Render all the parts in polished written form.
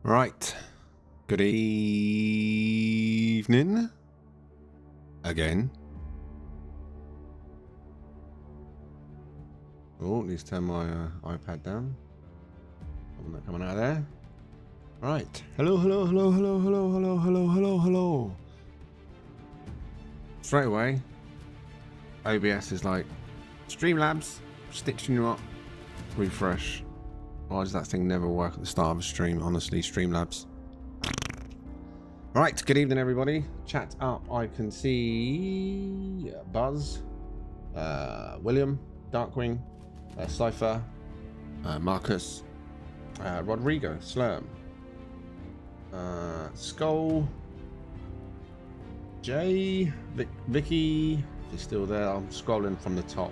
Right. Good evening. Again. Oh, need to turn my iPad down. I'm not coming out of there. Right. Hello, hello, hello, hello, hello, hello, hello, hello, hello. Straight away, OBS is like, Streamlabs, stitching you up. Refresh. Why does that thing never work at the start of a stream? Honestly, Streamlabs. Right, good evening, everybody. Chat up. I can see Buzz, William, Darkwing, Cypher, Marcus, Rodrigo, Slurm, Skull, Jay, Vicky. She's still there. I'm scrolling from the top.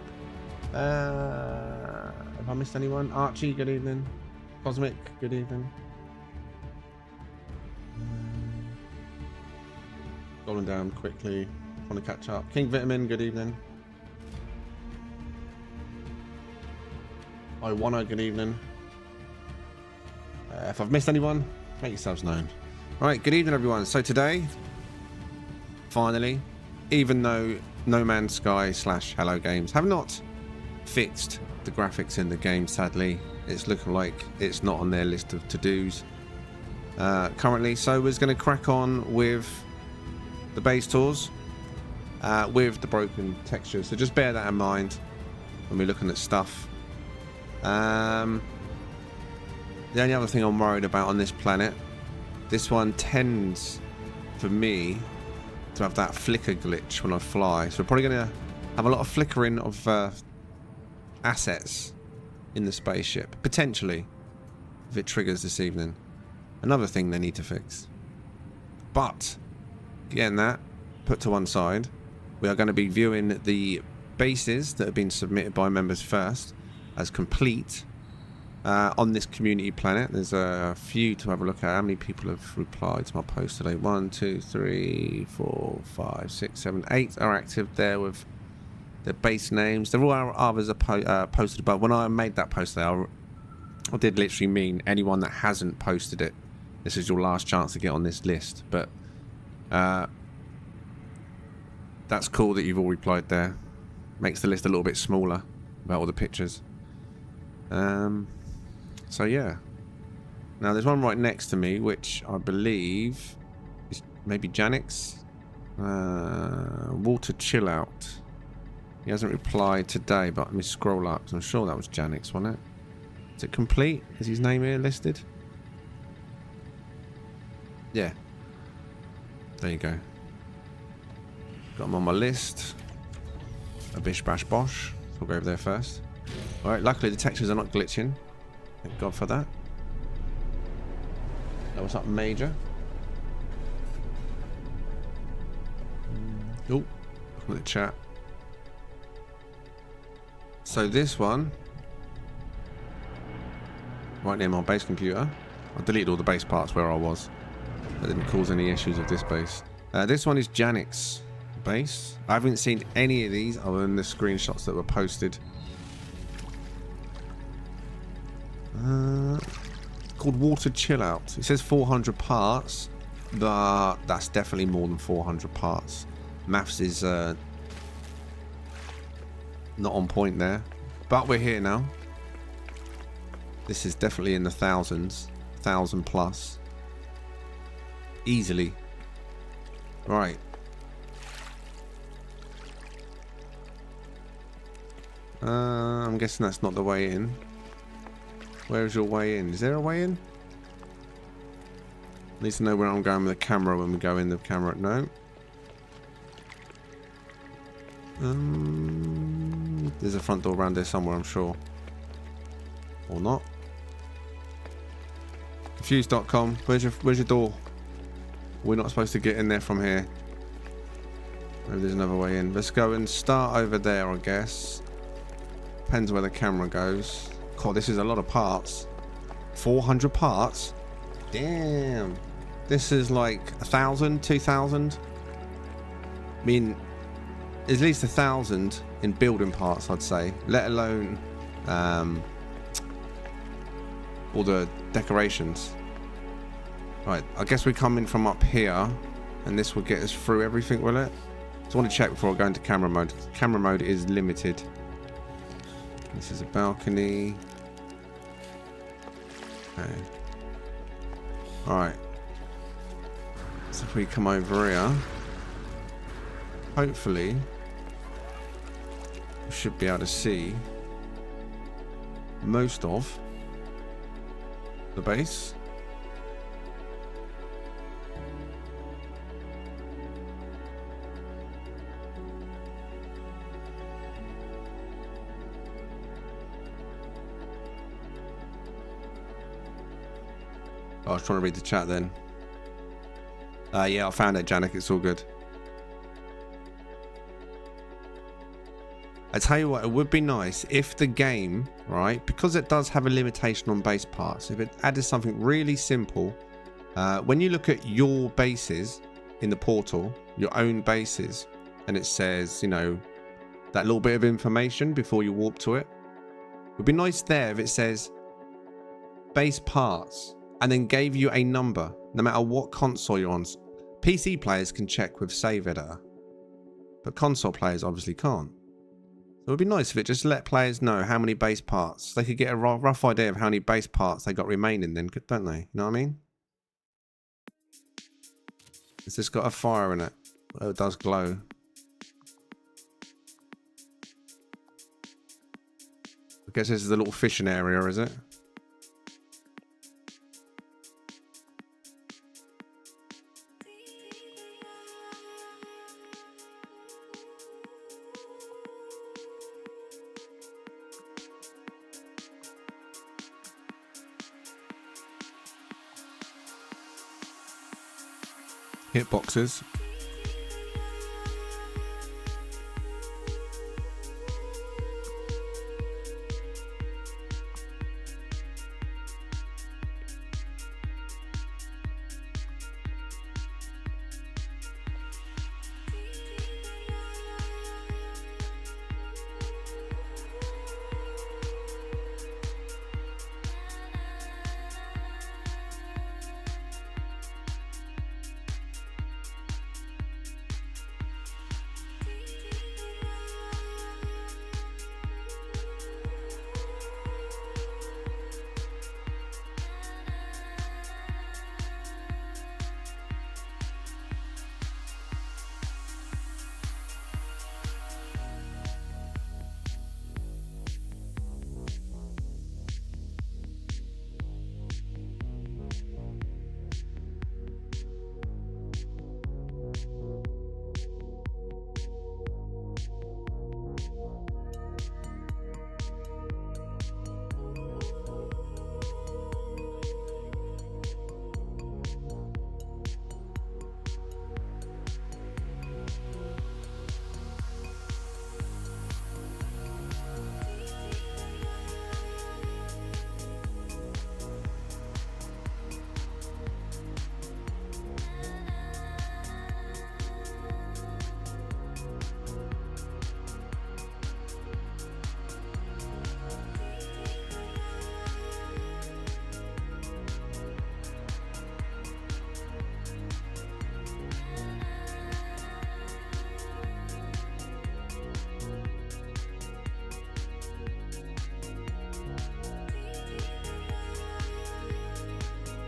Have I missed anyone? Archie, good evening. Cosmic, good evening. Scrolling down quickly. Want to catch up. King Vitamin, good evening. Iwanna, good evening. If I've missed anyone, make yourselves known. Right, good evening, everyone. So today, finally, even though No Man's Sky / Hello Games have not fixed the graphics in the game, sadly, it's looking like it's not on their list of to-dos currently. So we're going to crack on with the base tours with the broken textures. So just bear that in mind when we're looking at stuff. The only other thing I'm worried about on this planet, this one tends, for me, to have that flicker glitch when I fly. So we're probably going to have a lot of flickering of assets in the spaceship, potentially, if it triggers this evening. Another thing they need to fix. But, getting that put to one side, we are going to be viewing the bases that have been submitted by members first as complete on this community planet. There's a few to have a look at. How many people have replied to my post today? 1, 2, 3, 4, 5, 6, 7, 8 are active there with the base names. There are others are posted above. When I made that post there, I did literally mean anyone that hasn't posted it, this is your last chance to get on this list. But that's cool that you've all replied there. Makes the list a little bit smaller about all the pictures. So yeah. Now there's one right next to me, which I believe is maybe Janix. Water Chill Out. He hasn't replied today, but let me scroll up because I'm sure that was Janix, wasn't it? Is it complete? Is his name here listed? Yeah. There you go. Got him on my list. A bish bash bosh. We'll go over there first. Alright, luckily the textures are not glitching. Thank God for that. Now what's up, Major? Oh, look at the chat. So this one, right near my base computer. I deleted all the base parts where I was. That didn't cause any issues with this base. This one is Janix base. I haven't seen any of these other than the screenshots that were posted. Called Water Chill Out. It says 400 parts, but that's definitely more than 400 parts. Maths is not on point there, but we're here now. This is definitely in the thousands, 1,000 plus, easily. Right. I'm guessing that's not the way in. Where's your way in? Is there a way in? Need to know where I'm going with the camera when we go in the camera. No. There's a front door around there somewhere, I'm sure. Or not. Confused.com. Where's your door? We're not supposed to get in there from here. Maybe there's another way in. Let's go and start over there, I guess. Depends where the camera goes. God, this is a lot of parts. 400 parts? Damn. This is like 1,000, 2,000. I mean, at least 1,000 in building parts, I'd say. Let alone all the decorations. Right, I guess we come in from up here, and this will get us through everything, will it? So I want to check before I go into camera mode. Camera mode is limited. This is a balcony. Okay. Alright. So if we come over here, hopefully we should be able to see most of the base. I was trying to read the chat then. Yeah, I found it, Janik. It's all good. I tell you what, it would be nice if the game, right, because it does have a limitation on base parts, if it added something really simple. When you look at your bases in the portal, your own bases, and it says, you know, that little bit of information before you warp to it, it would be nice there if it says base parts and then gave you a number, no matter what console you're on. PC players can check with save editor, but console players obviously can't. So it would be nice if it just let players know how many base parts. They could get a rough idea of how many base parts they got remaining then, don't they? You know what I mean? Has this got a fire in it? Oh, it does glow. I guess this is the little fishing area, is it? Hitboxes.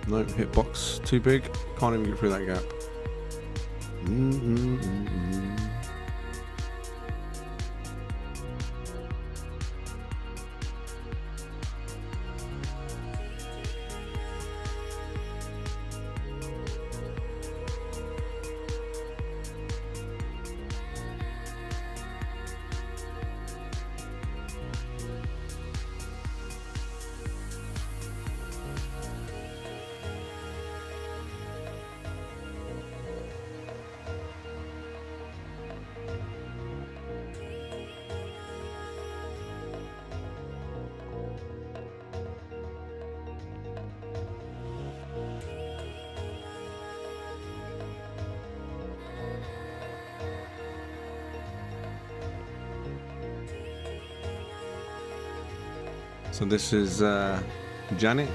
No, hitbox too big. Can't even get through that gap. So this is Janik.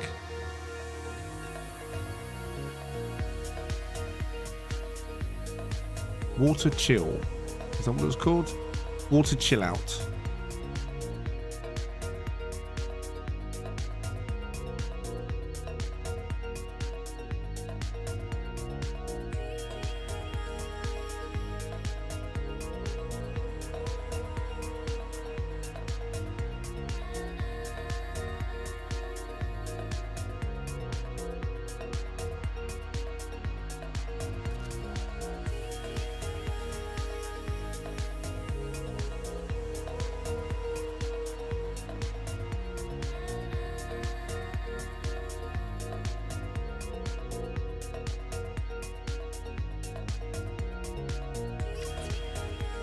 Water chill. Is that what it was called? Water chill out.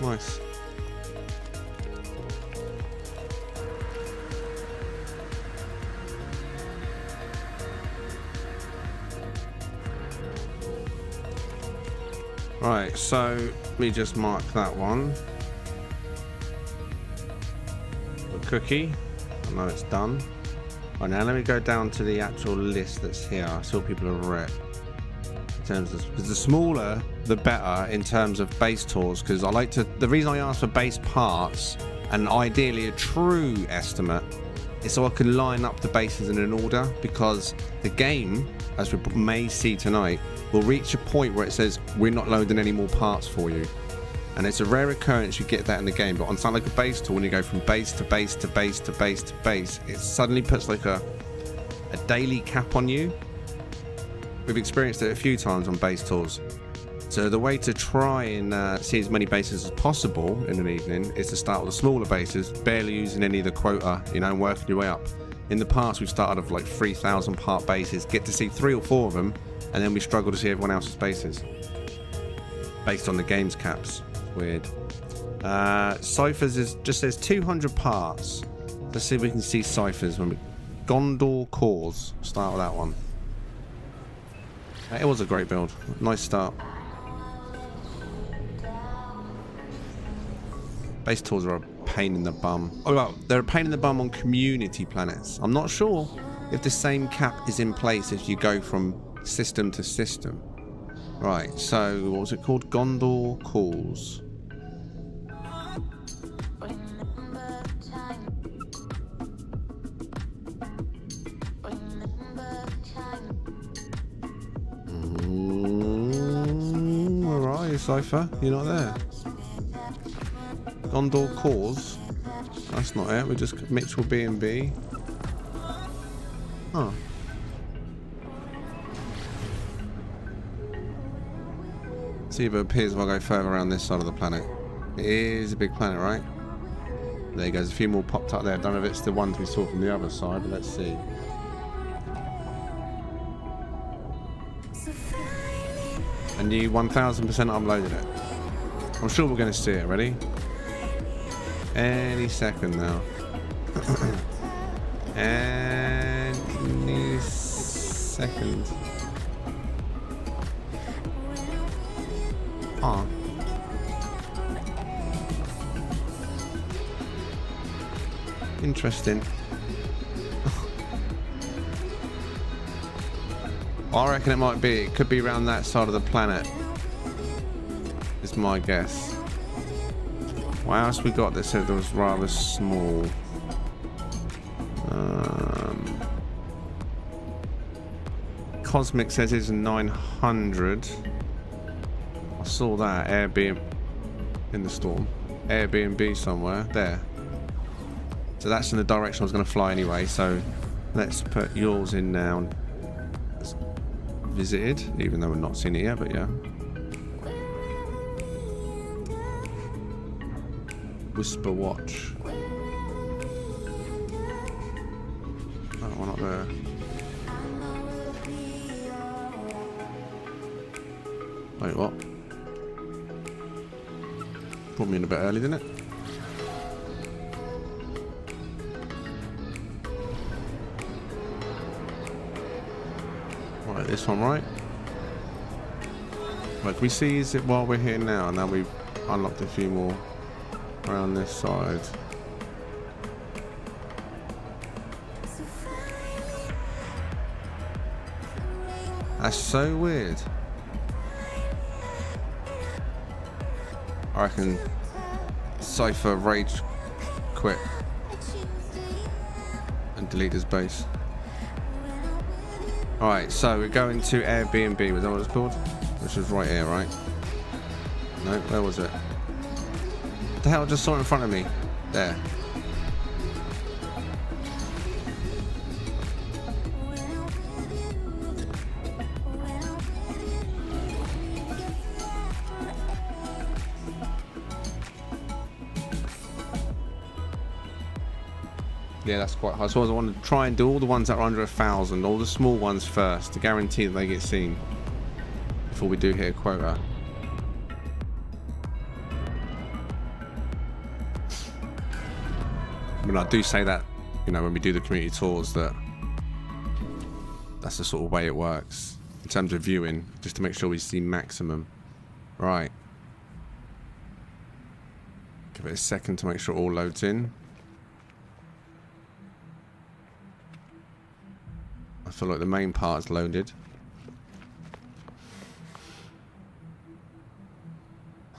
Nice. Right, so let me just mark that one. The cookie. I know it's done. Right, now let me go down to the actual list that's here. I saw people have read. In terms of, because the smaller the better in terms of base tours, because I like to, the reason I ask for base parts and ideally a true estimate is so I can line up the bases in an order, because the game, as we may see tonight, will reach a point where it says we're not loading any more parts for you, and it's a rare occurrence you get that in the game. But on something like a base tour, when you go from base to base to base to base to base, it suddenly puts like a daily cap on you. We've experienced it a few times on base tours. So the way to try and see as many bases as possible in an evening is to start with the smaller bases, barely using any of the quota, you know, and working your way up. In the past, we've started with like 3,000 part bases, get to see 3 or 4 of them, and then we struggle to see everyone else's bases based on the game's caps. Weird. Ciphers is just says 200 parts. Let's see if we can see ciphers when we Gondor cores. Start with that one. It was a great build. Nice start. Base tours are a pain in the bum. Oh well, they're a pain in the bum on community planets. I'm not sure if the same cap is in place if you go from system to system. Right, so what was it called? Gondor calls. Where are you, Cypher? You're not there. Gondor cause. That's not it. We're just Mitchell B&B. Huh. See if it appears if I go further around this side of the planet. It is a big planet, right? There goes. A few more popped up there. I don't know if it's the ones we saw from the other side, but let's see. And you 1000% uploaded it. I'm sure we're going to see it. Ready? Any second now. Any second. Oh. Interesting. I reckon it might be. It could be around that side of the planet. Is my guess. What else we got that said there was rather small? Cosmic says it's 900. I saw that Airbnb in the storm. Airbnb somewhere there. So that's in the direction I was going to fly anyway. So let's put yours in now. Visited, even though we're not seeing it yet, but yeah. Whisper watch. Oh, one up there. Wait, what? Put me in a bit early, didn't it? Right, this one, right? Right, can we see, is it while we're here now? Now we've unlocked a few more around this side. That's so weird. I reckon Cypher rage quit and delete his base. Alright, so we're going to Airbnb, was that what it's called? Which was right here, right? No, where was it? What the hell, I just saw it in front of me. There. Yeah, that's quite high. So I want to try and do all the ones that are under 1,000, all the small ones first, to guarantee that they get seen before we do hit a quota. I mean, I do say that, you know, when we do the community tours, that's the sort of way it works in terms of viewing, just to make sure we see maximum. Right. Give it a second to make sure it all loads in. I feel like the main part's loaded.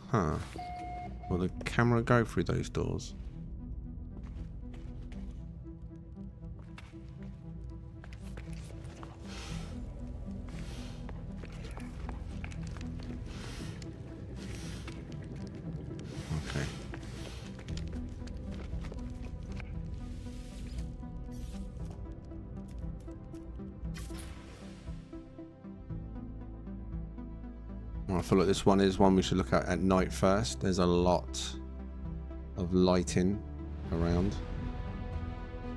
Huh. Will the camera go through those doors? Okay. I feel like this one is one we should look at night first. There's a lot of lighting around.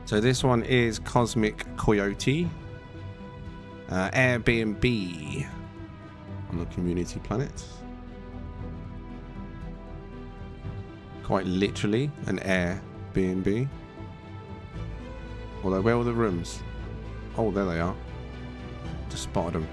So this one is Cosmic Coyote. Airbnb on the community planet. Quite literally an Airbnb. Although, where are the rooms? Oh, there they are. Just spotted them.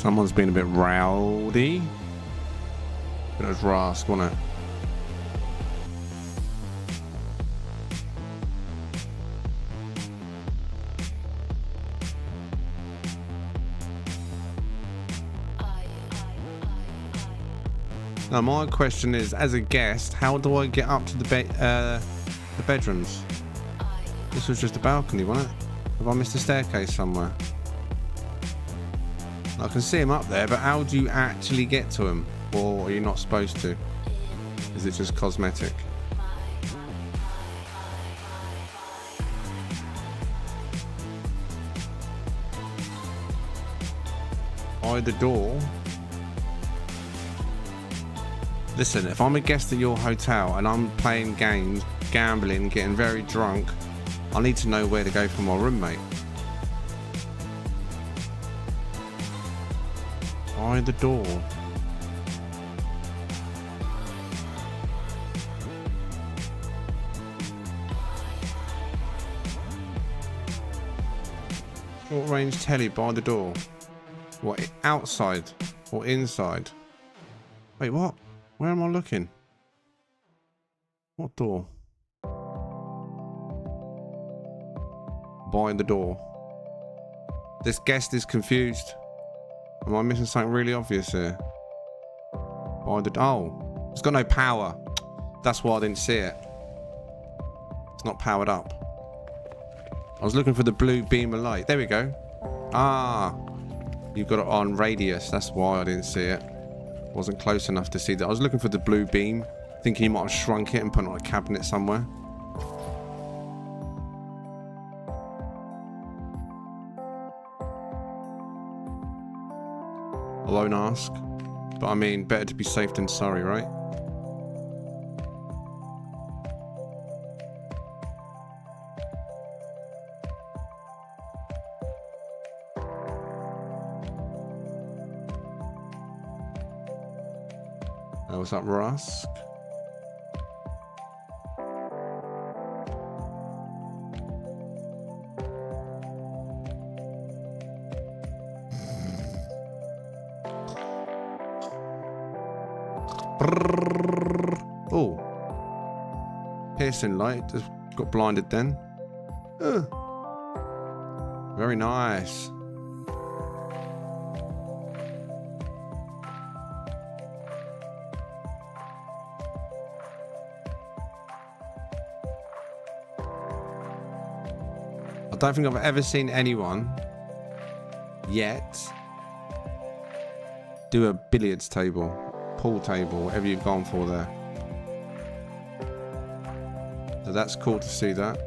Someone's been a bit rowdy. It was Rask, wasn't it? Now my question is, as a guest, how do I get up to the bedrooms? This was just a balcony, wasn't it? Have I missed a staircase somewhere? I can see him up there, but how do you actually get to him? Or are you not supposed to? Is it just cosmetic? By the door. Listen, if I'm a guest at your hotel and I'm playing games, gambling, getting very drunk, I need to know where to go for my roommate. By the door. Short range telly by the door. What, outside or inside? Wait, what? Where am I looking? What door? By the door. This guest is confused. Am I missing something really obvious here? By the... Oh, it's got no power. That's why I didn't see it. It's not powered up. I was looking for the blue beam of light. There we go. Ah, you've got it on radius. That's why I didn't see it. Wasn't close enough to see that. I was looking for the blue beam, thinking you might have shrunk it and put it on a cabinet somewhere. I won't ask, but I mean, better to be safe than sorry, right? What's up, Rusk? Oh, piercing light. Just got blinded then. Very nice. I don't think I've ever seen anyone yet do a billiards table, pool table, whatever you've gone for there. So that's cool to see that.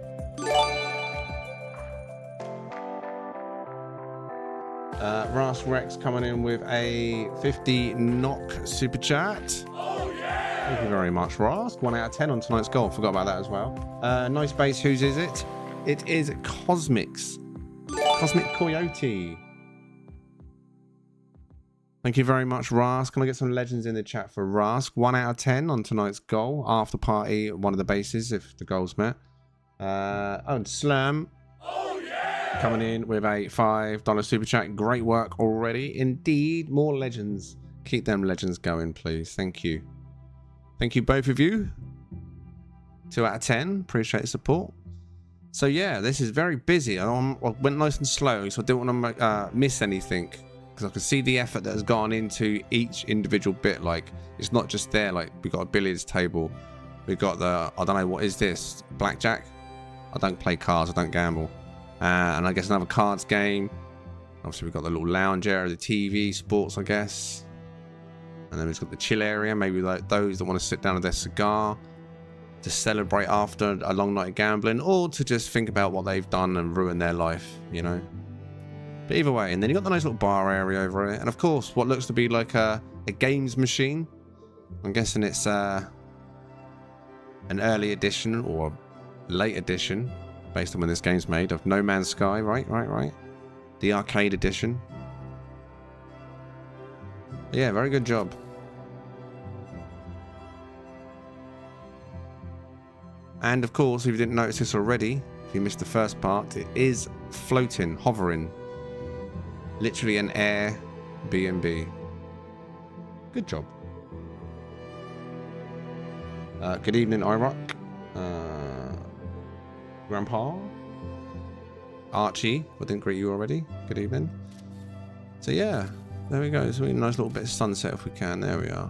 Ras Rex coming in with a 50 knock super chat. Oh, yeah! Thank you very much, Ras. 1 out of 10 on tonight's goal. Forgot about that as well. Nice base. Whose is it? It is Cosmic's. Cosmic Coyote. Thank you very much, Rask. Can I get some legends in the chat for Rask? 1 out of 10 on tonight's goal. After party, one of the bases, if the goal's met. And Slam. Oh, yeah! Coming in with a $5 super chat. Great work already. Indeed, more legends. Keep them legends going, please. Thank you. Thank you, both of you. 2 out of 10. Appreciate the support. So yeah, this is very busy. I went nice and slow, so I didn't want to miss anything, because I could see the effort that has gone into each individual bit. Like, it's not just there. Like, we got a billiards table, we got the, I don't know, what is this, blackjack? I don't play cards, I don't gamble. And I guess another cards game. Obviously we've got the little lounge area, the TV, sports, I guess. And then we've got the chill area, maybe like those that want to sit down with their cigar to celebrate after a long night of gambling, or to just think about what they've done and ruin their life, you know. But either way, and then you got the nice little bar area over it, and of course what looks to be like a games machine. I'm guessing it's an early edition or late edition based on when this game's made, of No Man's Sky. Right, the arcade edition. Yeah, very good job. And of course, if you didn't notice this already, if you missed the first part, it is floating, hovering. Literally an air B&B. Good job. Good evening, Iraq. Grandpa. Archie. I didn't greet you already. Good evening. So yeah, there we go. So a nice little bit of sunset if we can. There we are.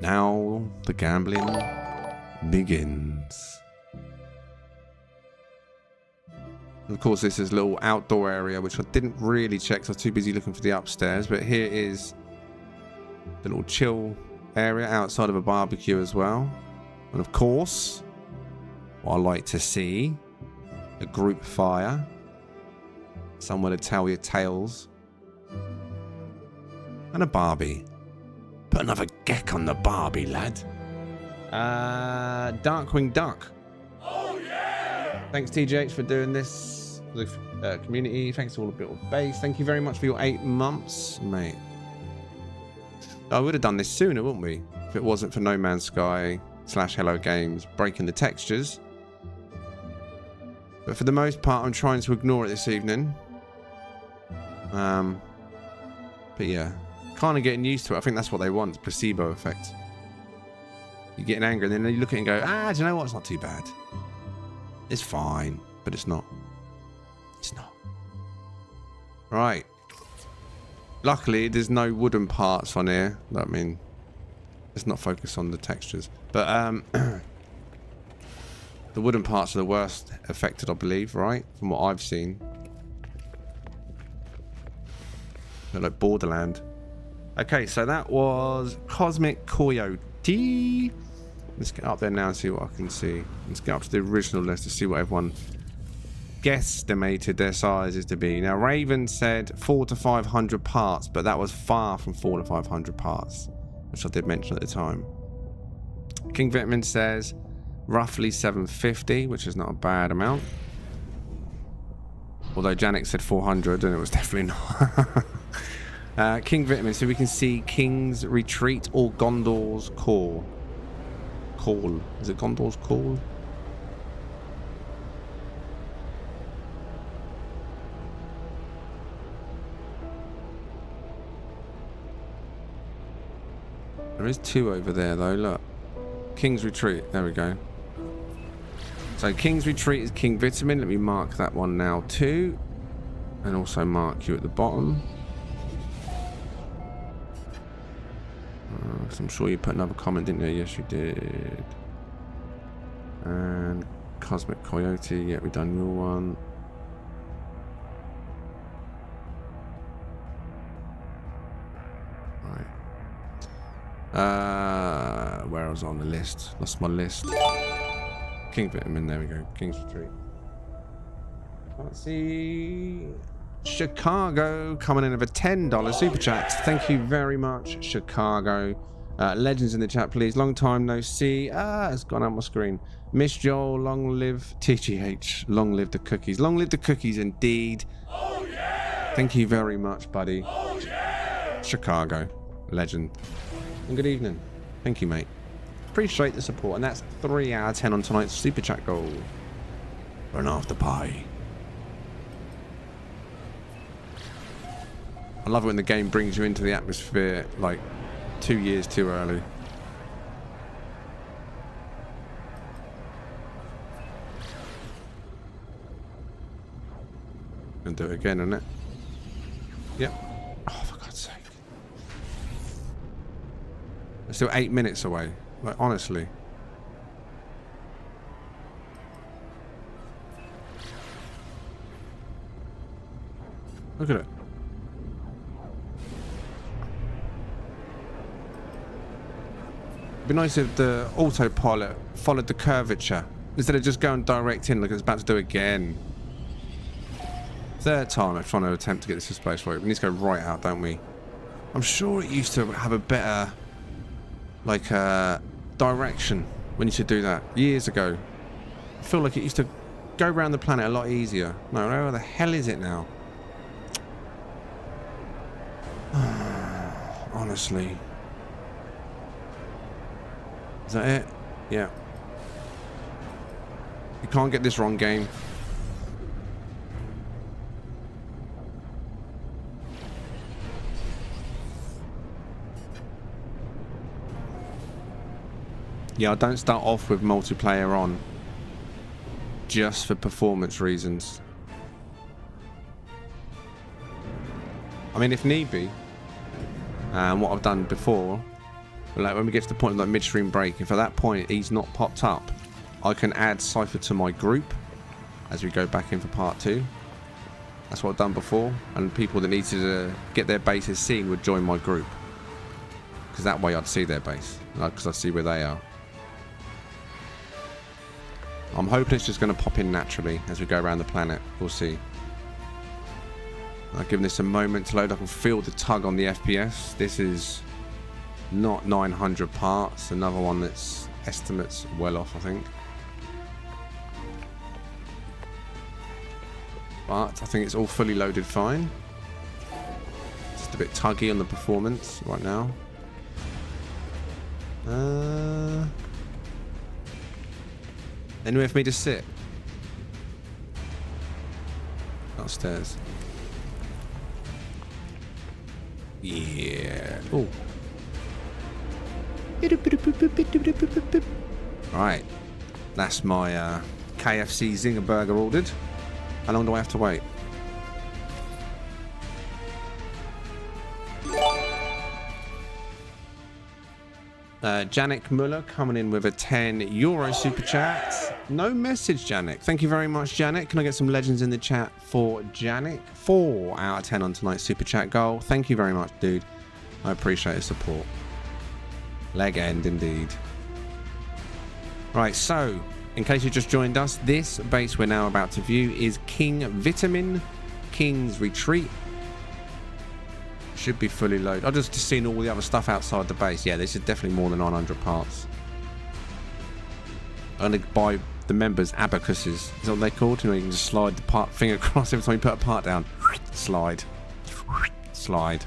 Now the gambling begins. And of course, this is a little outdoor area, which I didn't really check because I was too busy looking for the upstairs. But here is the little chill area outside of a barbecue as well. And of course, what I like to see, a group fire. Somewhere to tell your tales. And a Barbie. Put another geck on the Barbie, lad. Darkwing Duck. Oh yeah! Thanks TGH for doing this. The community. Thanks to all the Build Base. Thank you very much for your 8 months, mate. I would have done this sooner, wouldn't we? If it wasn't for No Man's Sky / Hello Games breaking the textures. But for the most part, I'm trying to ignore it this evening. But yeah, kind of getting used to it. I think that's what they want, placebo effect. You're getting angry, and then you look at it and go, do you know what? It's not too bad. It's fine, but it's not. It's not. Right. Luckily, there's no wooden parts on here. I mean, let's not focus on the textures. But the wooden parts are the worst affected, I believe, right? From what I've seen. They're like Borderland. Okay, so that was Cosmic Coyote. Let's get up there now and see what I can see. Let's get up to the original list to see what everyone guesstimated their sizes to be. Now, Raven said 400 to 500 parts, but that was far from 400 to 500 parts, which I did mention at the time. King Vitamin says roughly 750, which is not a bad amount. Although Janik said 400, and it was definitely not. King Vitamin, so we can see King's Retreat or Gondor's Call. Call. Is it Gondor's Call? There is 2 over there, though. Look. King's Retreat. There we go. So King's Retreat is King Vitamin. Let me mark that one now too. And also mark you at the bottom. Because I'm sure you put another comment, didn't you? Yes, you did. And Cosmic Coyote. Yeah, we've done your one. Right. Where I was on the list. Lost my list. King Vitamin, there we go. King's Retreat. Let's see. Chicago coming in with a $10 super chat. Thank you very much, Chicago. Legends in the chat, please. Long time no see. It's gone out my screen. Miss Joel, long live TGH. Long live the cookies. Long live the cookies, indeed. Oh, yeah. Thank you very much, buddy. Oh, yeah. Chicago. Legend. And good evening. Thank you, mate. Appreciate the support, and that's 3 out of 10 on tonight's super chat goal. Run after pie. I love it when the game brings you into the atmosphere like 2 years too early. And do it again, isn't it? Yep. Oh, for God's sake. We're still 8 minutes away. Like, honestly. Look at it. It'd be nice if the autopilot followed the curvature instead of just going direct in like it's about to do again. 3rd time I'm trying to attempt to get this in space right. We need to go right out, don't we? I'm sure it used to have a better like direction when you should do that years ago. I feel like it used to go around the planet a lot easier. No, where the hell is it now? Honestly. Is that it? Yeah. You can't get this wrong, game. Yeah, I don't start off with multiplayer on just for performance reasons. I mean, if need be, what I've done before, like when we get to the point of like midstream break, if at that point he's not popped up, I can add Cypher to my group as we go back in for part 2. That's what I've done before, and people that needed to get their bases seen would join my group, because that way I'd see their base, because I see where they are. I'm hoping it's just going to pop in naturally as we go around the planet. We'll see. I've given this a moment to load up and feel the tug on the FPS. This is not 900 parts. Another one that's estimates well off, I think. But I think it's all fully loaded fine. Just a bit tuggy on the performance right now. Anywhere for me to sit? Upstairs. Yeah. Oh. Right. That's my KFC Zinger Burger ordered. How long do I have to wait? Janik Muller coming in with a €10 super chat. No message, Janik. Thank you very much, Janik. Can I get some legends in the chat for Janik? 4 out of 10 on tonight's super chat goal. Thank you very much, dude. I appreciate your support. Leg end, indeed. Right, so, in case you just joined us, this base we're now about to view is King Vitamin, King's Retreat. Should be fully loaded. I've just seen all the other stuff outside the base. Yeah, this is definitely more than 900 parts. I'm going to buy the members' abacuses. Is that what they're called? You know, you can just slide the part finger across every time you put a part down. Slide. Slide.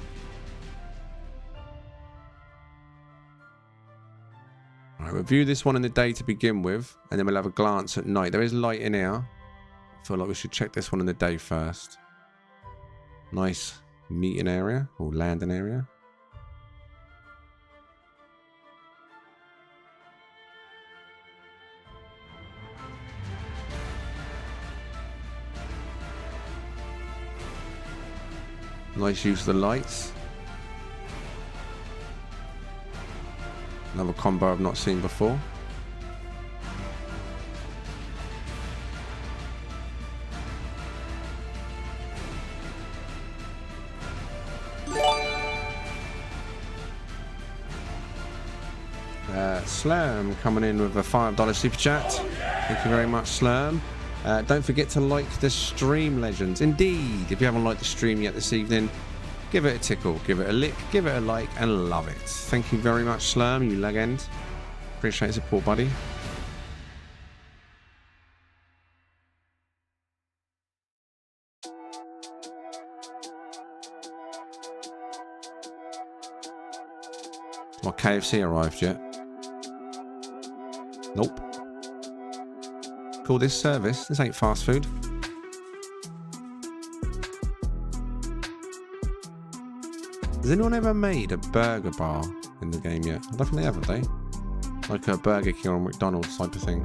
Alright, we'll view this one in the day to begin with, and then we'll have a glance at night. There is light in here. I feel like we should check this one in the day first. Nice meeting area, or landing area. Nice use of the lights. Another combo I've not seen before. Slurm coming in with a $5 super chat. Thank you very much, Slurm. Don't forget to like the stream, legends. Indeed, if you haven't liked the stream yet this evening, give it a tickle, give it a lick, give it a like, and love it. Thank you very much, Slurm, you legend. Appreciate your support, buddy. My KFC arrived yet? Nope. Call this service. This ain't fast food. Has anyone ever made a burger bar in the game yet? I don't think they have, have they? Like a Burger King or McDonald's type of thing.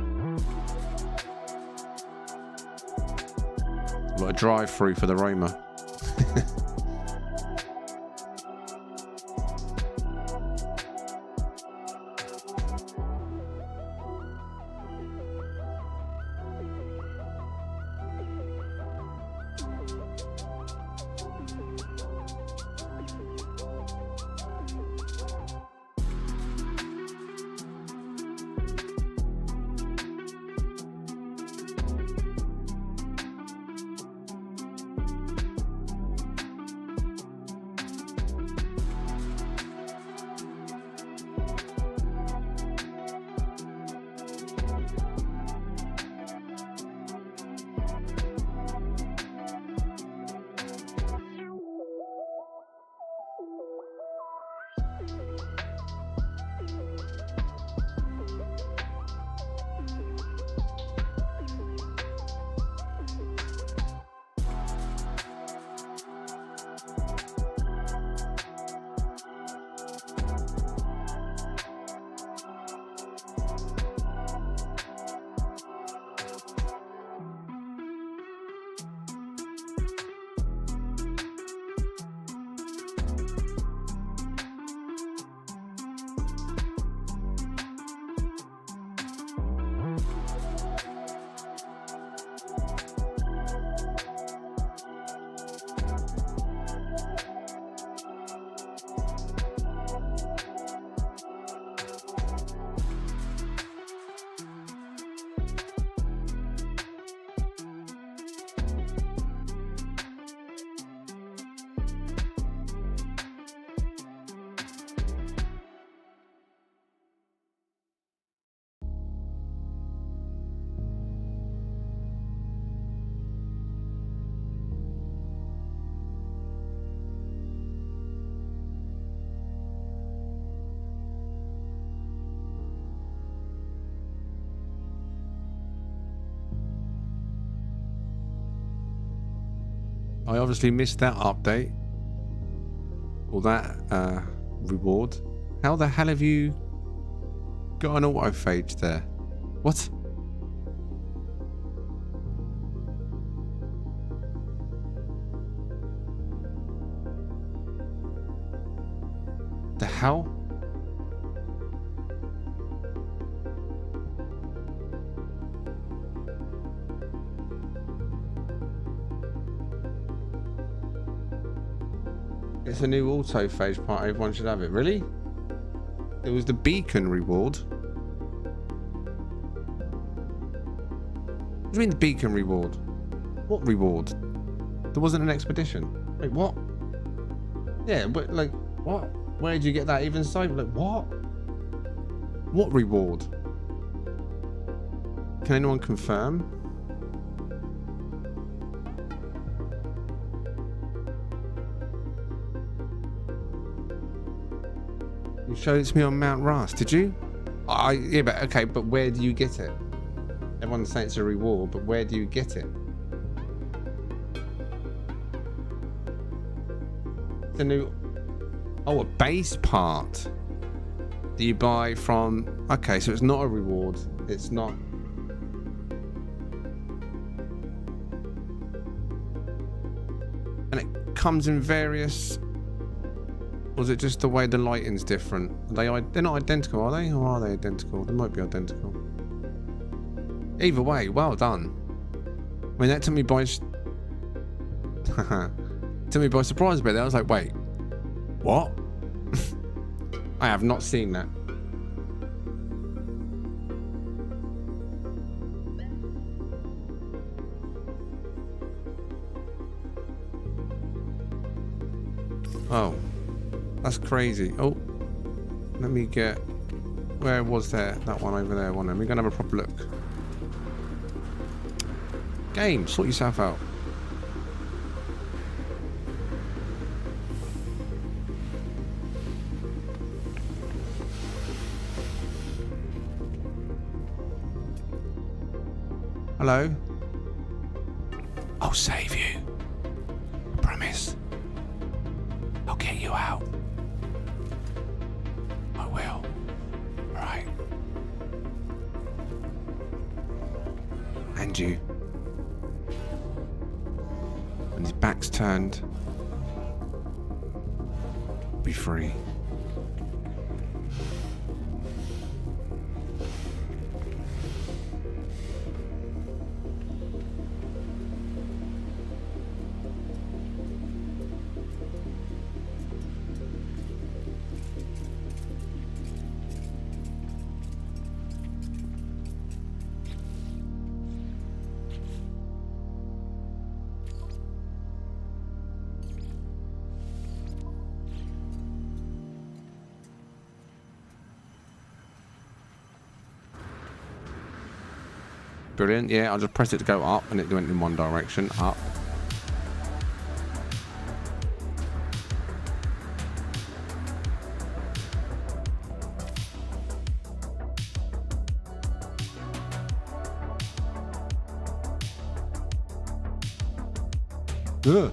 Got a drive-through for the Roma. I obviously missed that update. Or that reward. How the hell have you got an autophage there? What? The hell? It's a new autophage part. Everyone should have it. Really? It was the beacon reward. What do you mean the beacon reward? What reward? There wasn't an expedition. Wait, what? Yeah, but like, what? Where did you get that even so? Like, what? What reward? Can anyone confirm? You showed it to me on Mount Rust, did you? Yeah, but okay, but where do you get it? Everyone's saying it's a reward, but where do you get it? The new... Oh, a base part that you buy from... Okay, so it's not a reward. It's not... And it comes in various... Was it just the way the lighting's different? They're not identical, are they? Or are they identical? They might be identical. Either way, well done. I mean, that took me by... took me by surprise a bit there. I was like, wait. What? I have not seen that. Oh. That's crazy. Oh, let me get... Where was there? That one over there. One. We're going to have a proper look. Game, sort yourself out. Hello? I'll save you. I promise. I'll get you out. I will. Right. And you. When his back's turned, be free. Brilliant. Yeah, I'll just press it to go up and it went in one direction. Up. Ugh.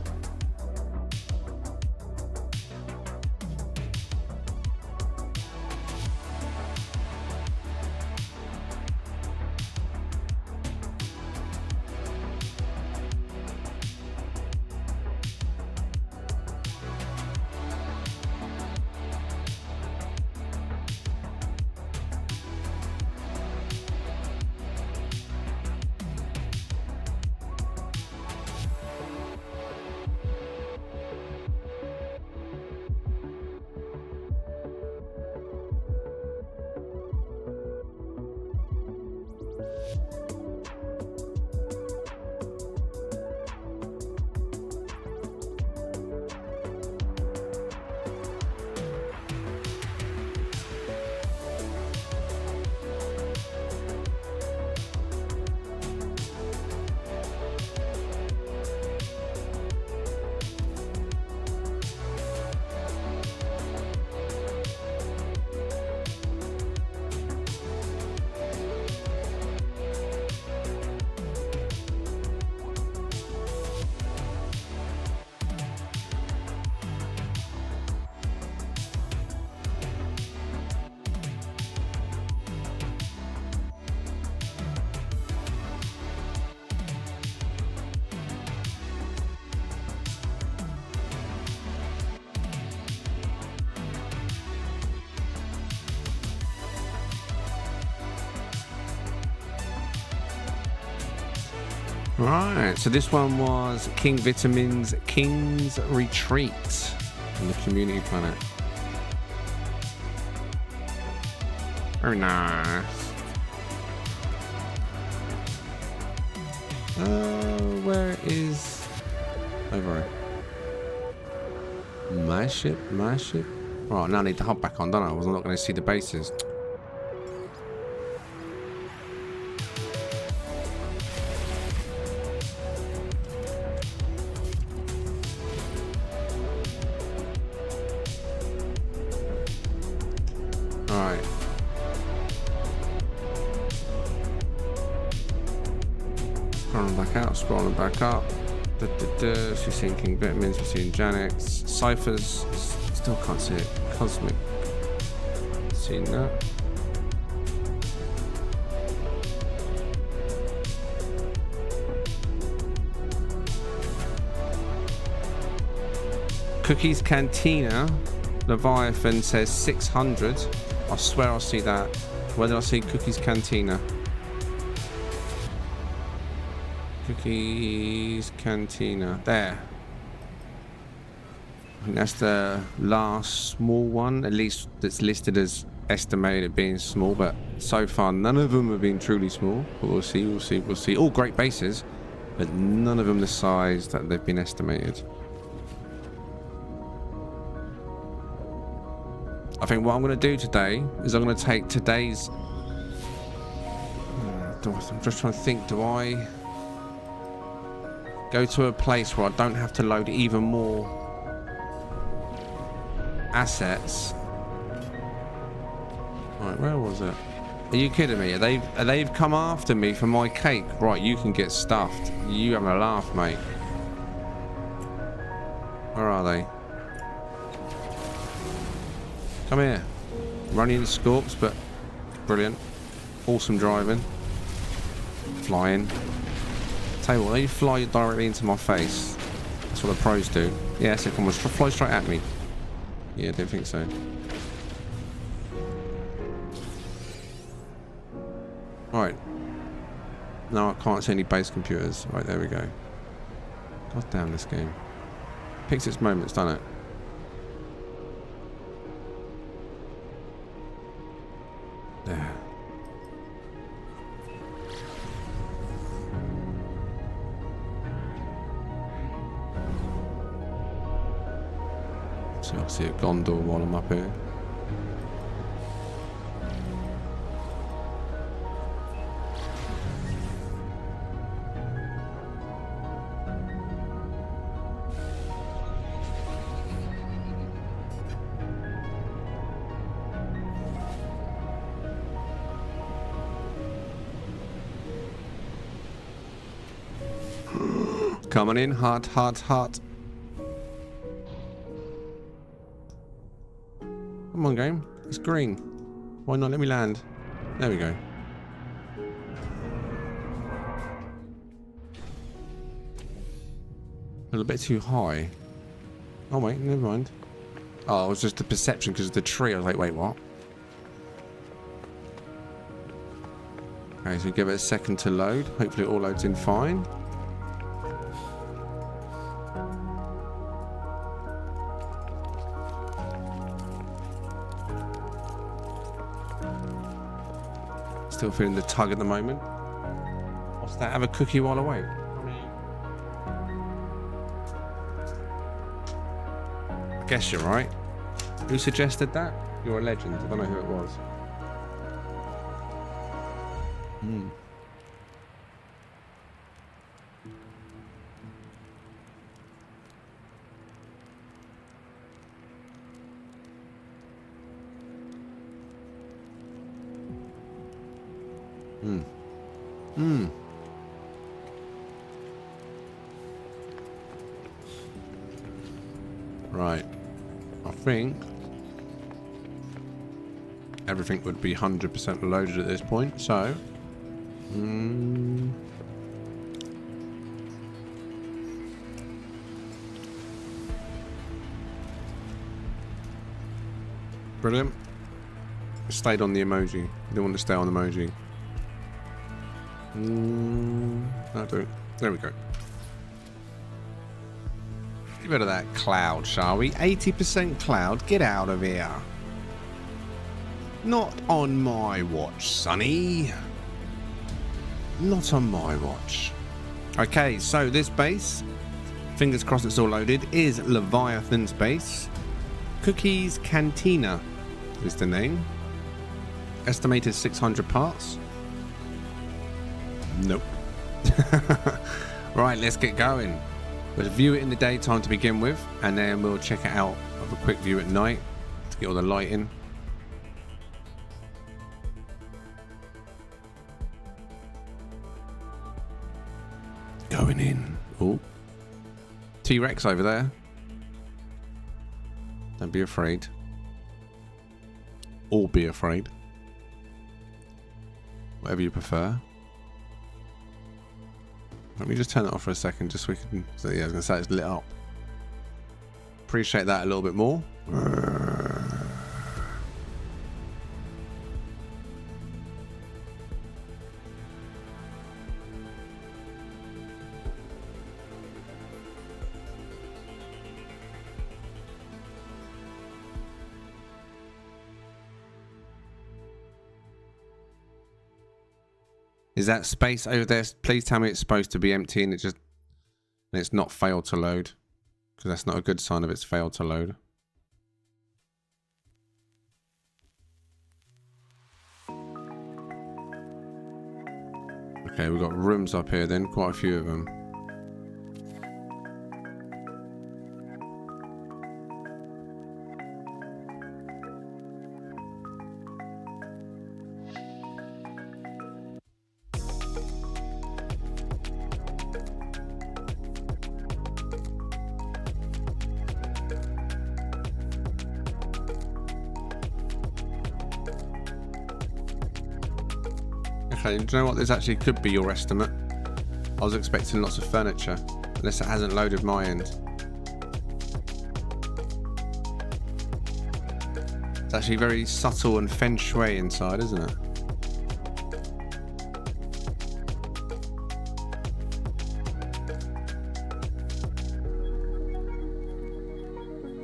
Right, so this one was King Vitamin's King's Retreat on the community planet. Very nice. Where is... Over here. My ship, my ship. Right, now I need to hop back on, don't I? I was not going to see the bases. Alright. Scrolling back out, scrolling back up. She's seeing King Vitamins, we're seeing Janix. Cyphers, still can't see it. Cosmic. Seen that. Cookies Cantina. Leviathan says 600. I swear I see that. Where did I see Cookies Cantina? Cookies Cantina. There. I think that's the last small one, at least that's listed as estimated being small, but so far none of them have been truly small. But we'll see, we'll see, we'll see. All great bases, but none of them the size that they've been estimated. I think what I'm going to do today is I'm going to take today's... I'm just trying to think, do I go to a place where I don't have to load even more assets? Right, where was it? Are you kidding me? They've come after me for my cake? Right, you can get stuffed. You having a laugh, mate. Where are they? Come here. Running scorps, but brilliant. Awesome driving. Flying. Tell you what, they fly directly into my face. That's what the pros do. Yeah, so come on, fly straight at me. Yeah, I don't think so. Alright. No, I can't see any base computers. Right, there we go. God damn this game. Picks its moments, doesn't it? There. So I'll see a Gondor while I'm up here. Coming in, hot, hot, hot. Come on, game. It's green. Why not let me land? There we go. A little bit too high. Oh, wait, never mind. Oh, it was just the perception because of the tree. I was like, wait, what? Okay, so give it a second to load. Hopefully it all loads in fine. Still feeling the tug at the moment. What's that? Have a cookie while I wait. I guess you're right. Who suggested that? You're a legend. I don't know who it was. Hmm. Hmm. Hmm. Right. I think everything would be 100% loaded at this point, so... Brilliant. Stayed on the emoji. You don't want to stay on the emoji. That'll do. There we go. Get rid of that cloud, shall we? 80% cloud. Get out of here. Not on my watch, Sonny. Not on my watch. Okay, so this base, fingers crossed it's all loaded, is Leviathan's base. Cookie's Cantina is the name. Estimated 600 parts. Nope. Right, let's get going. We'll view it in the daytime to begin with, and then we'll check it out of a quick view at night to get all the lighting. Going in. Oh, T-Rex over there. Don't be afraid. Or be afraid. Whatever you prefer. Let me just turn it off for a second, just so we can. So yeah, I was gonna say it's lit up. Appreciate that a little bit more. Is that space over there? Please tell me it's supposed to be empty and it's not failed to load, because that's not a good sign if it's failed to load. Okay, we've got rooms up here then, quite a few of them. Okay, do you know what? This actually could be your estimate. I was expecting lots of furniture, unless it hasn't loaded my end. It's actually very subtle and feng shui inside, isn't it?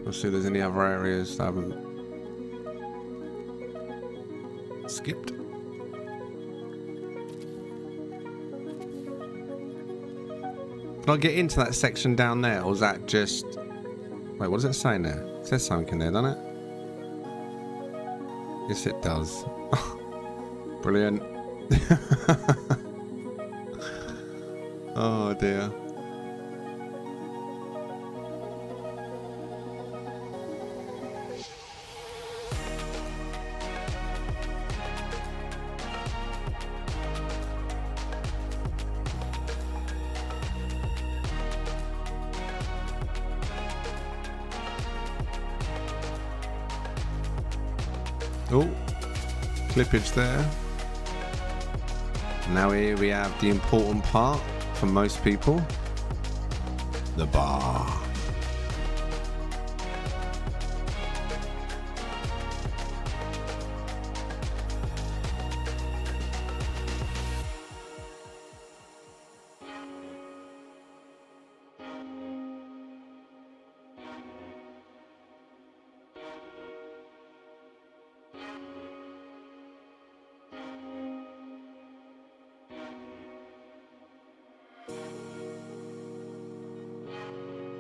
We'll see if there's any other areas that I haven't skipped. Can I get into that section down there, or is that just... Wait, what does it say in there? It says something in there, doesn't it? Yes, it does. Brilliant. Oh, dear. Oh, clippage there. Now here we have the important part for most people. The bar.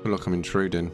Look, I'm intruding.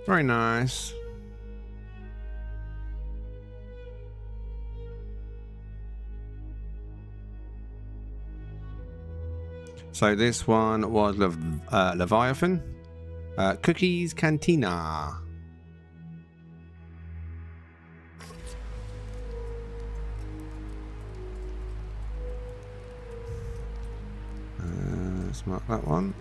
Very nice. So this one was Leviathan. Cookies Cantina. Let's mark that one.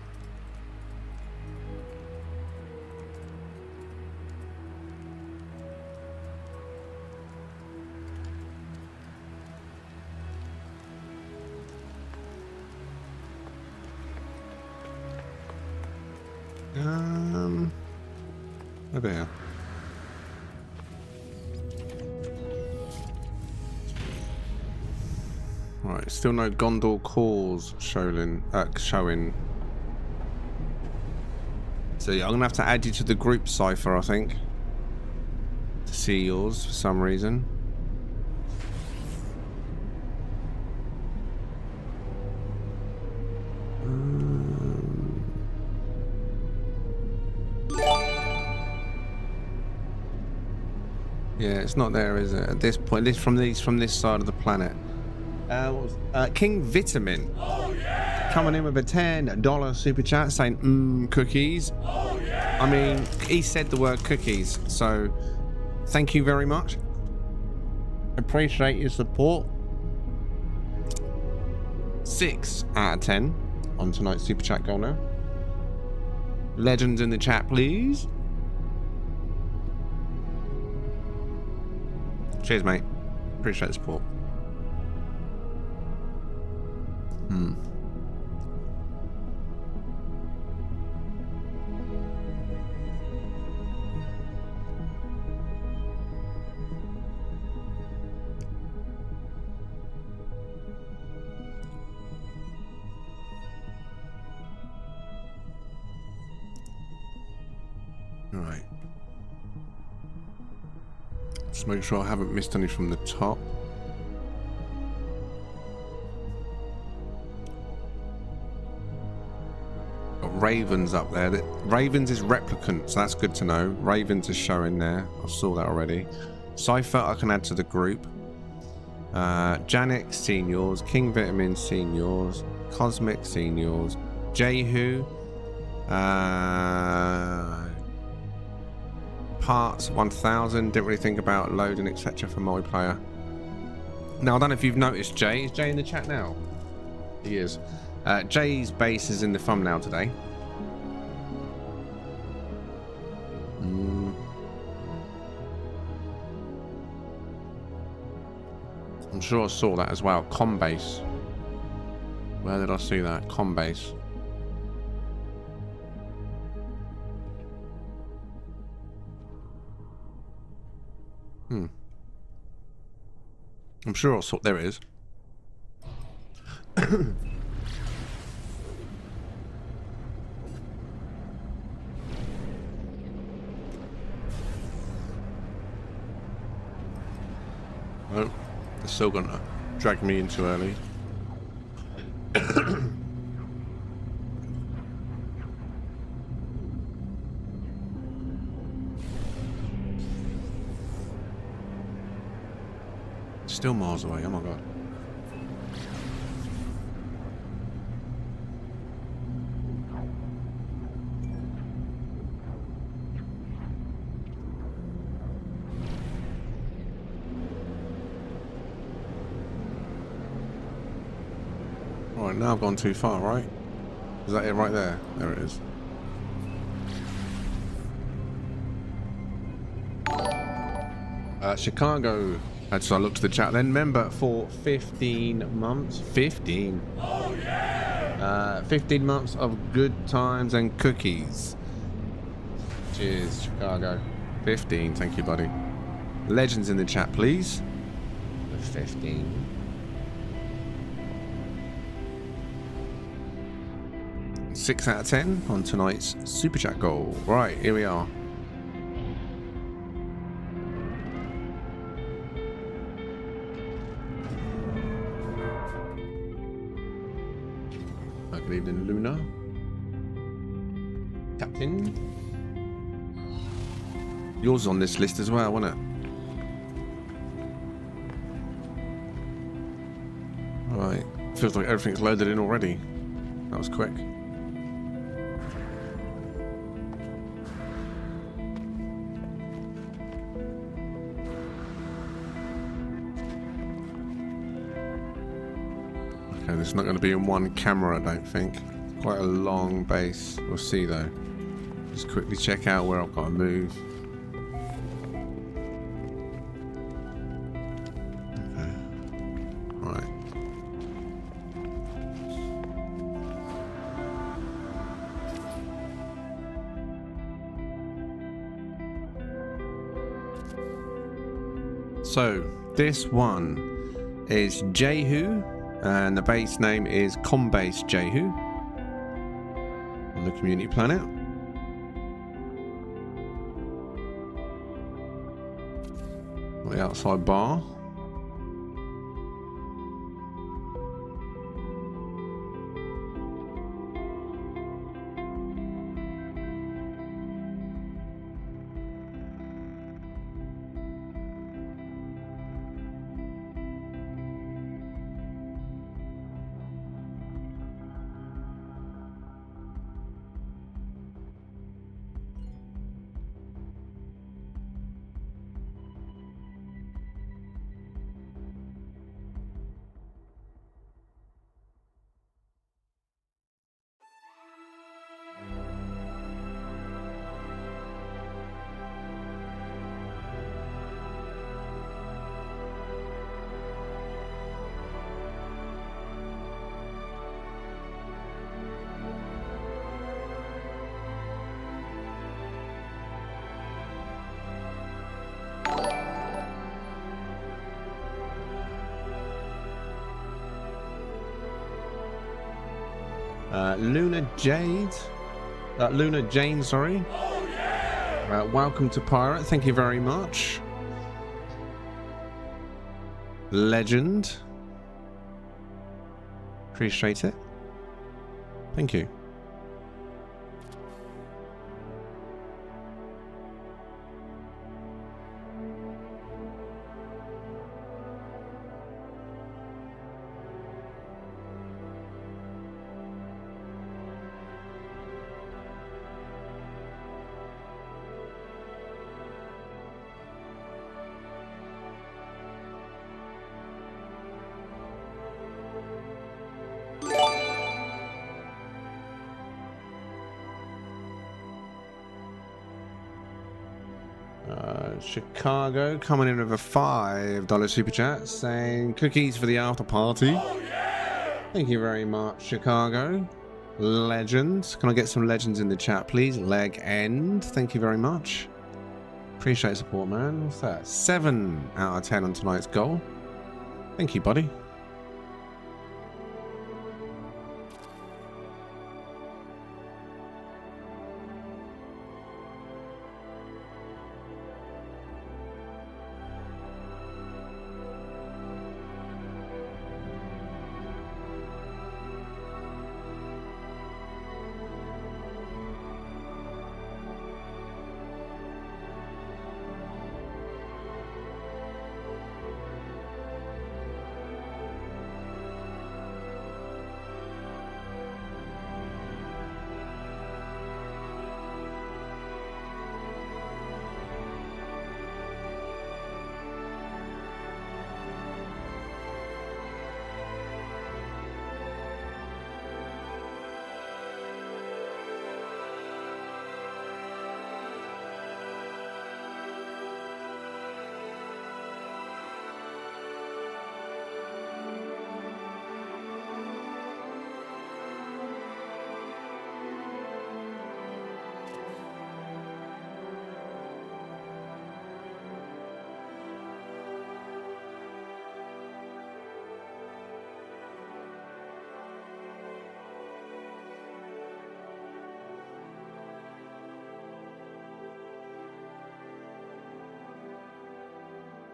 Over here. Right, still no Gondor calls showing. So yeah, I'm gonna have to add you to the group cipher, I think, to see yours for some reason. Yeah, it's not there, is it? At this point, from this side of the planet. King Vitamin, coming in with a $10 super chat saying cookies. I mean, he said the word cookies, so thank you very much. Appreciate your support. 6 out of 10 on tonight's super chat goal now. Legends in the chat, please. Cheers, mate. Appreciate the support. All right. Just make sure I haven't missed any from the top. Got Ravens up there. Ravens is Replicant, so that's good to know. Ravens is showing there. I saw that already. Cypher I can add to the group. Janik seen yours. King Vitamin seen yours. Cosmic seen yours. Jehu. Parts 1000. Didn't really think about loading etc for multiplayer. Now I don't know if you've noticed Jay. Is Jay in the chat now? He is. Jay's base is in the thumbnail today. I'm sure I saw that as well. Combase. Where did I see that? Combase. I'm sure I saw. There it is. Oh, they're still gonna drag me in too early. Still miles away, oh my god. Alright, now I've gone too far, right? Is that it right there? There it is. Chicago. So I looked at the chat then. Member for 15 months. 15. Oh yeah! 15 months of good times and cookies. Cheers, Chicago. 15, thank you, buddy. Legends in the chat, please. 15. Six out of 10 on tonight's super chat goal. Right, here we are. Good evening, Luna. Captain. Yours is on this list as well, wasn't it? Right. Feels like everything's loaded in already. That was quick. Okay, this is not going to be in one camera, I don't think. Quite a long base. We'll see though. Just quickly check out where I've got to move. Okay. Right. So, this one is Jehu, and the base name is Combase Joo on the community planet. The outside bar. Luna Jane, sorry. Oh, yeah! Welcome to Pirate, thank you very much. Legend. Appreciate it. Thank you. Chicago coming in with a $5 super chat saying cookies for the after party. Oh, yeah! Thank you very much, Chicago. Legends. Can I get some legends in the chat, please? Leg end. Thank you very much. Appreciate support, man. What's that? 7 out of 10 on tonight's goal. Thank you, buddy.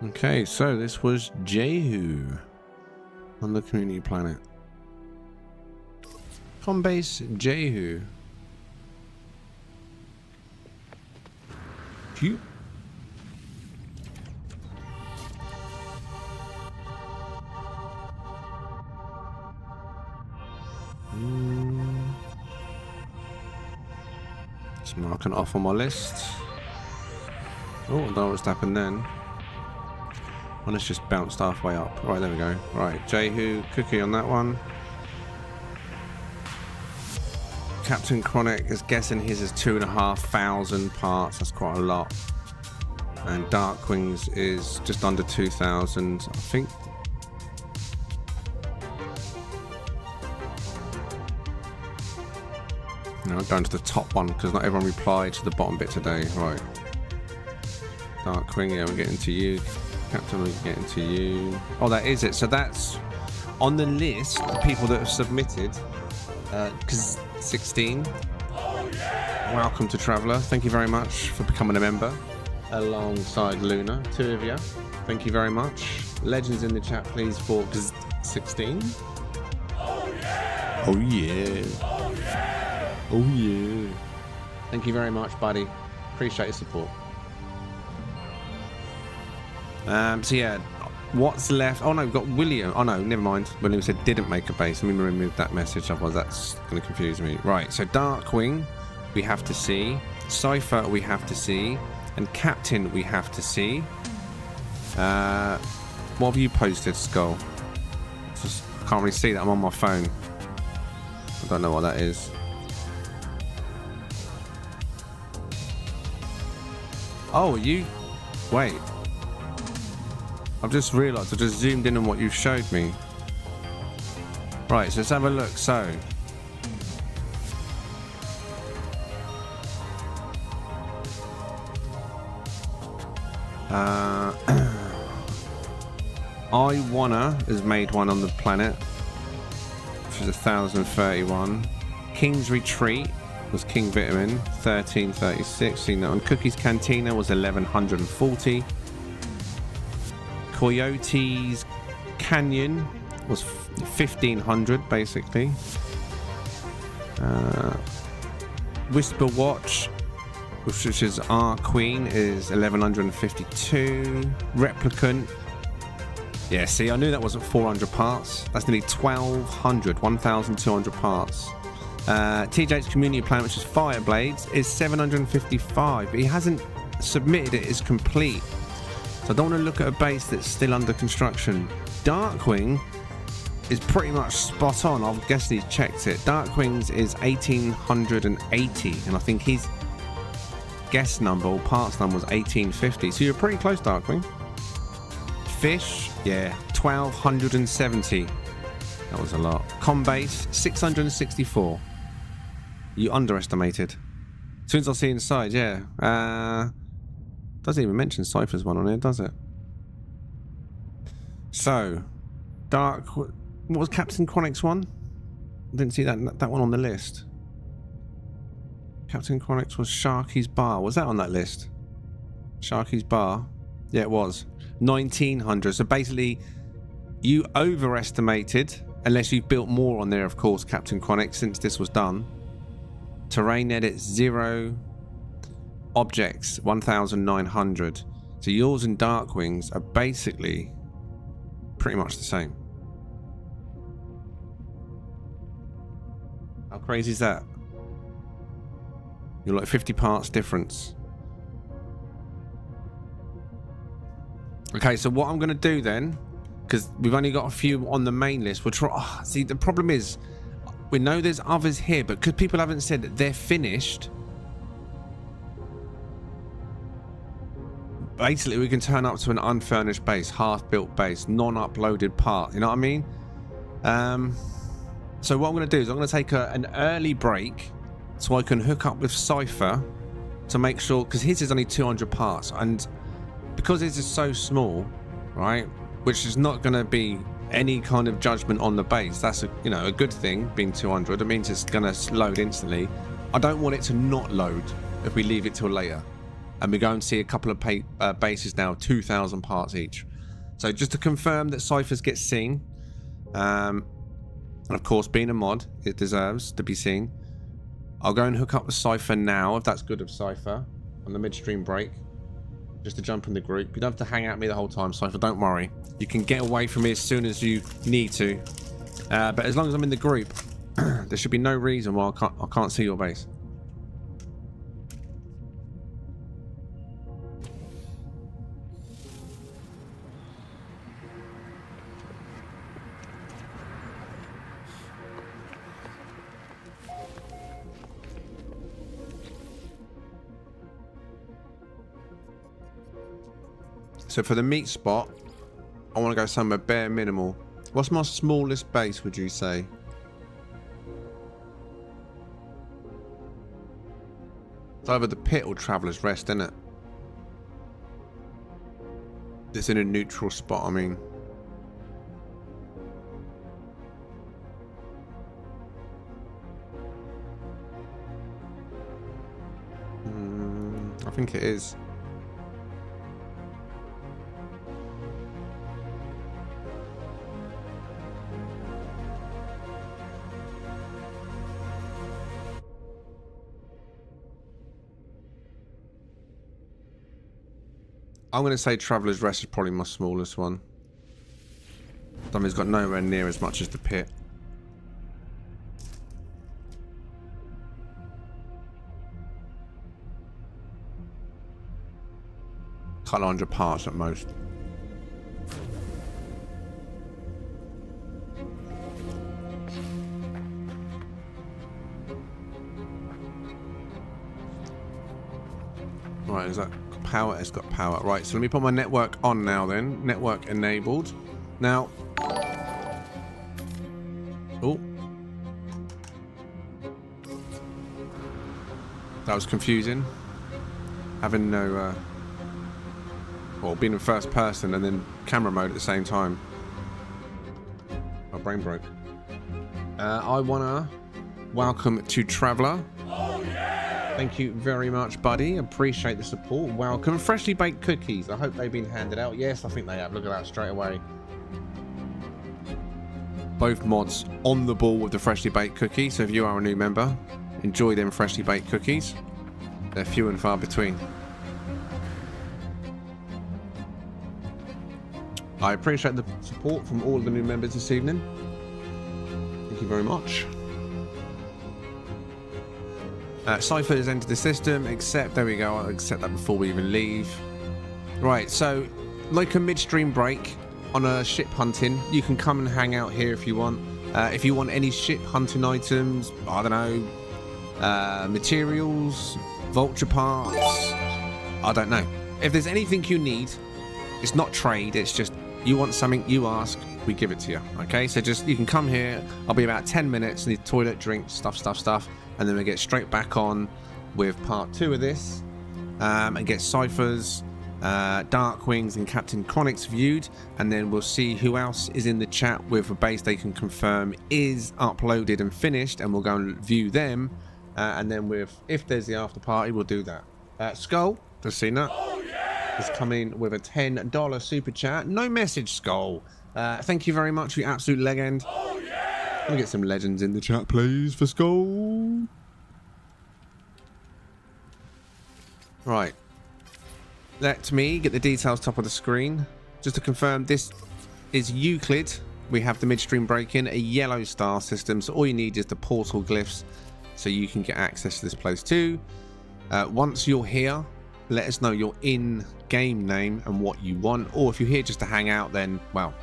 Okay, so this was Jehu on the community planet. Combase Jehu. Let's mark an off on my list. Oh, I don't know what's happened then. Well, let's just bounce halfway up. Right, there we go. Right, Jehu, Cookie on that one. Captain Chronic is guessing his is 2,500 parts. That's quite a lot. And Darkwings is just under 2,000, I think. No, I'm going to the top one because not everyone replied to the bottom bit today. Right. Darkwing, yeah, we're getting to you. Captain, we're getting to you. Oh, that is it. So that's on the list of people that have submitted. Because 16. Welcome to Traveller. Thank you very much for becoming a member. Alongside Luna, 2 of you. Thank you very much. Legends in the chat, please, for 16. Oh yeah! Oh yeah! Oh yeah! Oh yeah! Thank you very much, buddy. Appreciate your support. So yeah, what's left? Oh no, we've got William. Oh no, never mind. William said didn't make a base. Let me remove that message, otherwise that's going to confuse me. Right, so Darkwing, we have to see. Cypher, we have to see. And Captain, we have to see. What have you posted, Skull? Just can't really see that. I'm on my phone. I don't know what that is. Oh, you... Wait. I've just realised. I just zoomed in on what you've showed me. Right, so let's have a look. So... Iwanna has made one on the planet, which is 1,031. King's Retreat was King Vitamin, 1,336. Seen that on. Cookie's Cantina was 1,140. Coyote's Canyon was 1,500 basically. Whisper Watch, which is our queen, is 1,152. Replicant. Yeah, see, I knew that wasn't 400 parts. That's nearly 1,200, 1,200 parts. TJ's community plan, which is Fireblades, is 755, but he hasn't submitted it as complete. So I don't want to look at a base that's still under construction. Darkwing is pretty much spot on. I'm guessing he's checked it. Darkwing's is 1,880, and I think his guess number or parts number was 1,850. So you're pretty close, Darkwing. Fish, yeah, 1,270. That was a lot. Combase, 664. You underestimated. As soon as I see inside, yeah. Doesn't even mention Cypher's one on here, does it? So, Dark... What was Captain Chronic's one? I didn't see that one on the list. Captain Chronic's was Sharky's Bar. Was that on that list? Sharky's Bar? Yeah, it was. 1,900. So basically, you overestimated, unless you've built more on there, of course, Captain Chronic, since this was done. Terrain edit 0. Objects 1,900. So yours and Darkwing's are basically pretty much the same. How crazy is that? You're like 50 parts difference. Okay, so what I'm going to do then, because we've only got a few on the main list, we'll try... Oh, see, the problem is, we know there's others here, but because people haven't said that they're finished, basically we can turn up to an unfurnished base, half-built base, non-uploaded part, you know what I mean? So what I'm going to do is I'm going to take an early break so I can hook up with Cypher to make sure, because his is only 200 parts, and because his is so small, right, which is not going to be any kind of judgment on the base. That's a good thing, being 200. It means it's going to load instantly. I don't want it to not load if we leave it till later. And we go and see a couple of bases now, 2,000 parts each. So just to confirm that Cypher's gets seen, and of course, being a mod, it deserves to be seen. I'll go and hook up with Cypher now, if that's good of Cypher, on the midstream break. Just to jump in the group. You don't have to hang out with me the whole time, Cypher, don't worry. You can get away from me as soon as you need to. But as long as I'm in the group, there should be no reason why I can't see your base. So for the meat spot, I want to go somewhere bare minimal. What's my smallest base, would you say? It's either the pit or Traveller's Rest, isn't it? It's in a neutral spot, I mean. I think it is. I'm going to say Traveller's Rest is probably my smallest one. Something's got nowhere near as much as the pit. Couple 100 parts at most. Right, is that power? It's got power. Right, so let me put my network on now then. Network enabled. Now. Oh. That was confusing. Having no... well, being in first person and then camera mode at the same time. My brain broke. Iwanna, welcome to Traveller. Oh, yeah! Thank you very much, buddy. Appreciate the support. Welcome. Freshly baked cookies. I hope they've been handed out. Yes, I think they have. Look at that straight away. Both mods on the ball with the freshly baked cookies. So if you are a new member, enjoy them freshly baked cookies. They're few and far between. I appreciate the support from all of the new members this evening. Thank you very much. Sci-fi has entered the system, except, there we go, I'll accept that before we even leave. Right, so, like a midstream break on a ship hunting, you can come and hang out here if you want. If you want any ship hunting items, I don't know, materials, vulture parts, I don't know. If there's anything you need, it's not trade, it's just you want something, you ask, we give it to you. Okay, so just you can come here. I'll be about 10 minutes, need toilet, drink, stuff, and then we get straight back on with part 2 of this, and get ciphers, Dark Wings and Captain Chronix viewed, and then we'll see who else is in the chat with a base they can confirm is uploaded and finished, and we'll go and view them, and then with, if there's the after party, we'll do that. Skull, just seen that. Has come in with a $10 super chat. No message, Skull. Thank you very much, you absolute legend. Oh, yeah! Let me get some legends in the chat, please, for Skull. Right. Let me get the details top of the screen. Just to confirm, this is Euclid. We have the midstream break-in, a yellow star system, so all you need is the portal glyphs so you can get access to this place too. Once you're here, let us know your in-game name and what you want, or if you're here just to hang out, then, well,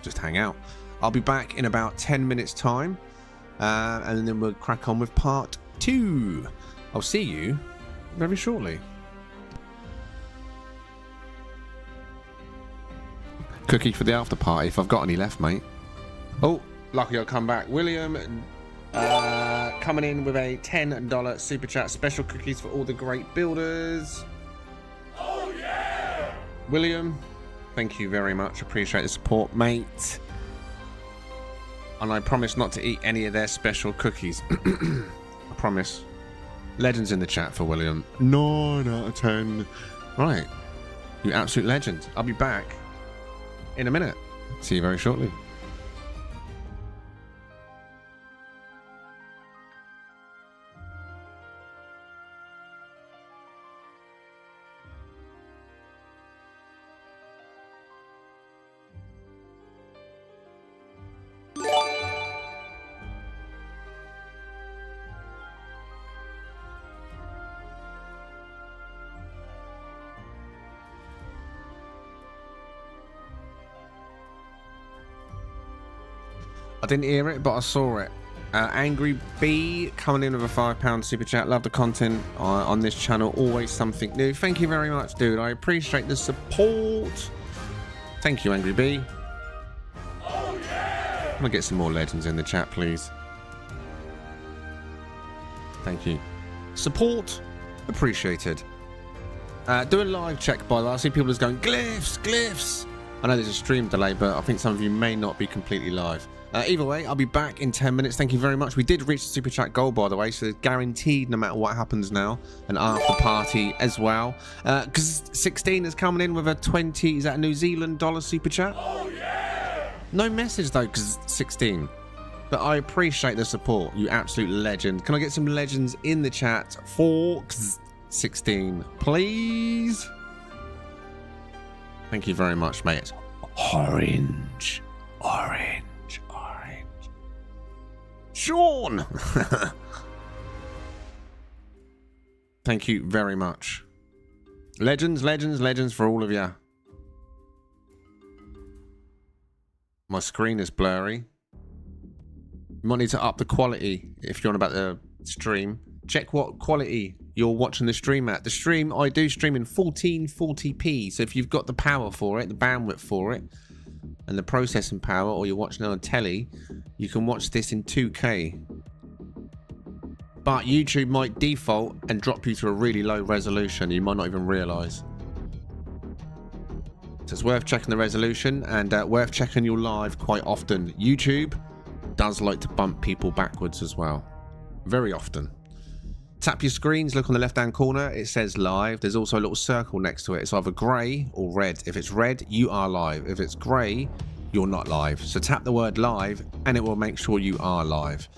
just hang out. I'll be back in about 10 minutes time, and then we'll crack on with part 2. I'll see you very shortly. Cookie for the after party if I've got any left, mate. Oh, lucky I'll come back. William coming in with a $10 super chat. Special cookies for all the great builders. Oh yeah! William, thank you very much. Appreciate the support, mate. And I promise not to eat any of their special cookies. I promise. Legends in the chat for William. 9 out of 10. Right. You absolute legend. I'll be back in a minute. See you very shortly. I didn't hear it, but I saw it. Angry B coming in with a £5 super chat. Love the content on this channel. Always something new. Thank you very much, dude. I appreciate the support. Thank you, Angry B. Oh, yeah. I'm gonna get some more legends in the chat, please. Thank you. Support appreciated. Do a live check, by the way. I see people just going glyphs, glyphs. I know there's a stream delay, but I think some of you may not be completely live. Either way, I'll be back in 10 minutes. Thank you very much. We did reach the super chat goal, by the way, so it's guaranteed no matter what happens now. An after party as well. Because 16 is coming in with a 20, is that a New Zealand dollar super chat? Oh, yeah! No message though, because 16. But I appreciate the support, you absolute legend. Can I get some legends in the chat for 16, please? Thank you very much, mate. It's orange, orange. Sean! Thank you very much. Legends, legends, legends for all of you. My screen is blurry. You might need to up the quality if you're on about the stream. Check what quality you're watching the stream at. The stream, I do stream in 1440p. So if you've got the power for it, the bandwidth for it, and the processing power, or you're watching on a telly, you can watch this in 2K. But YouTube might default and drop you to a really low resolution. You might not even realise. So it's worth checking the resolution and worth checking your live quite often. YouTube does like to bump people backwards as well. Very often. Tap your screens, look on the left hand corner, it says live. There's also a little circle next to it. It's either grey or red. If it's red, you are live. If it's grey, you're not live. So tap the word live and it will make sure you are live.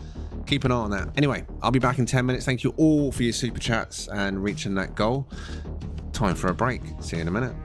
Keep an eye on that. Anyway, I'll be back in 10 minutes. Thank you all for your super chats and reaching that goal. Time for a break. See you in a minute.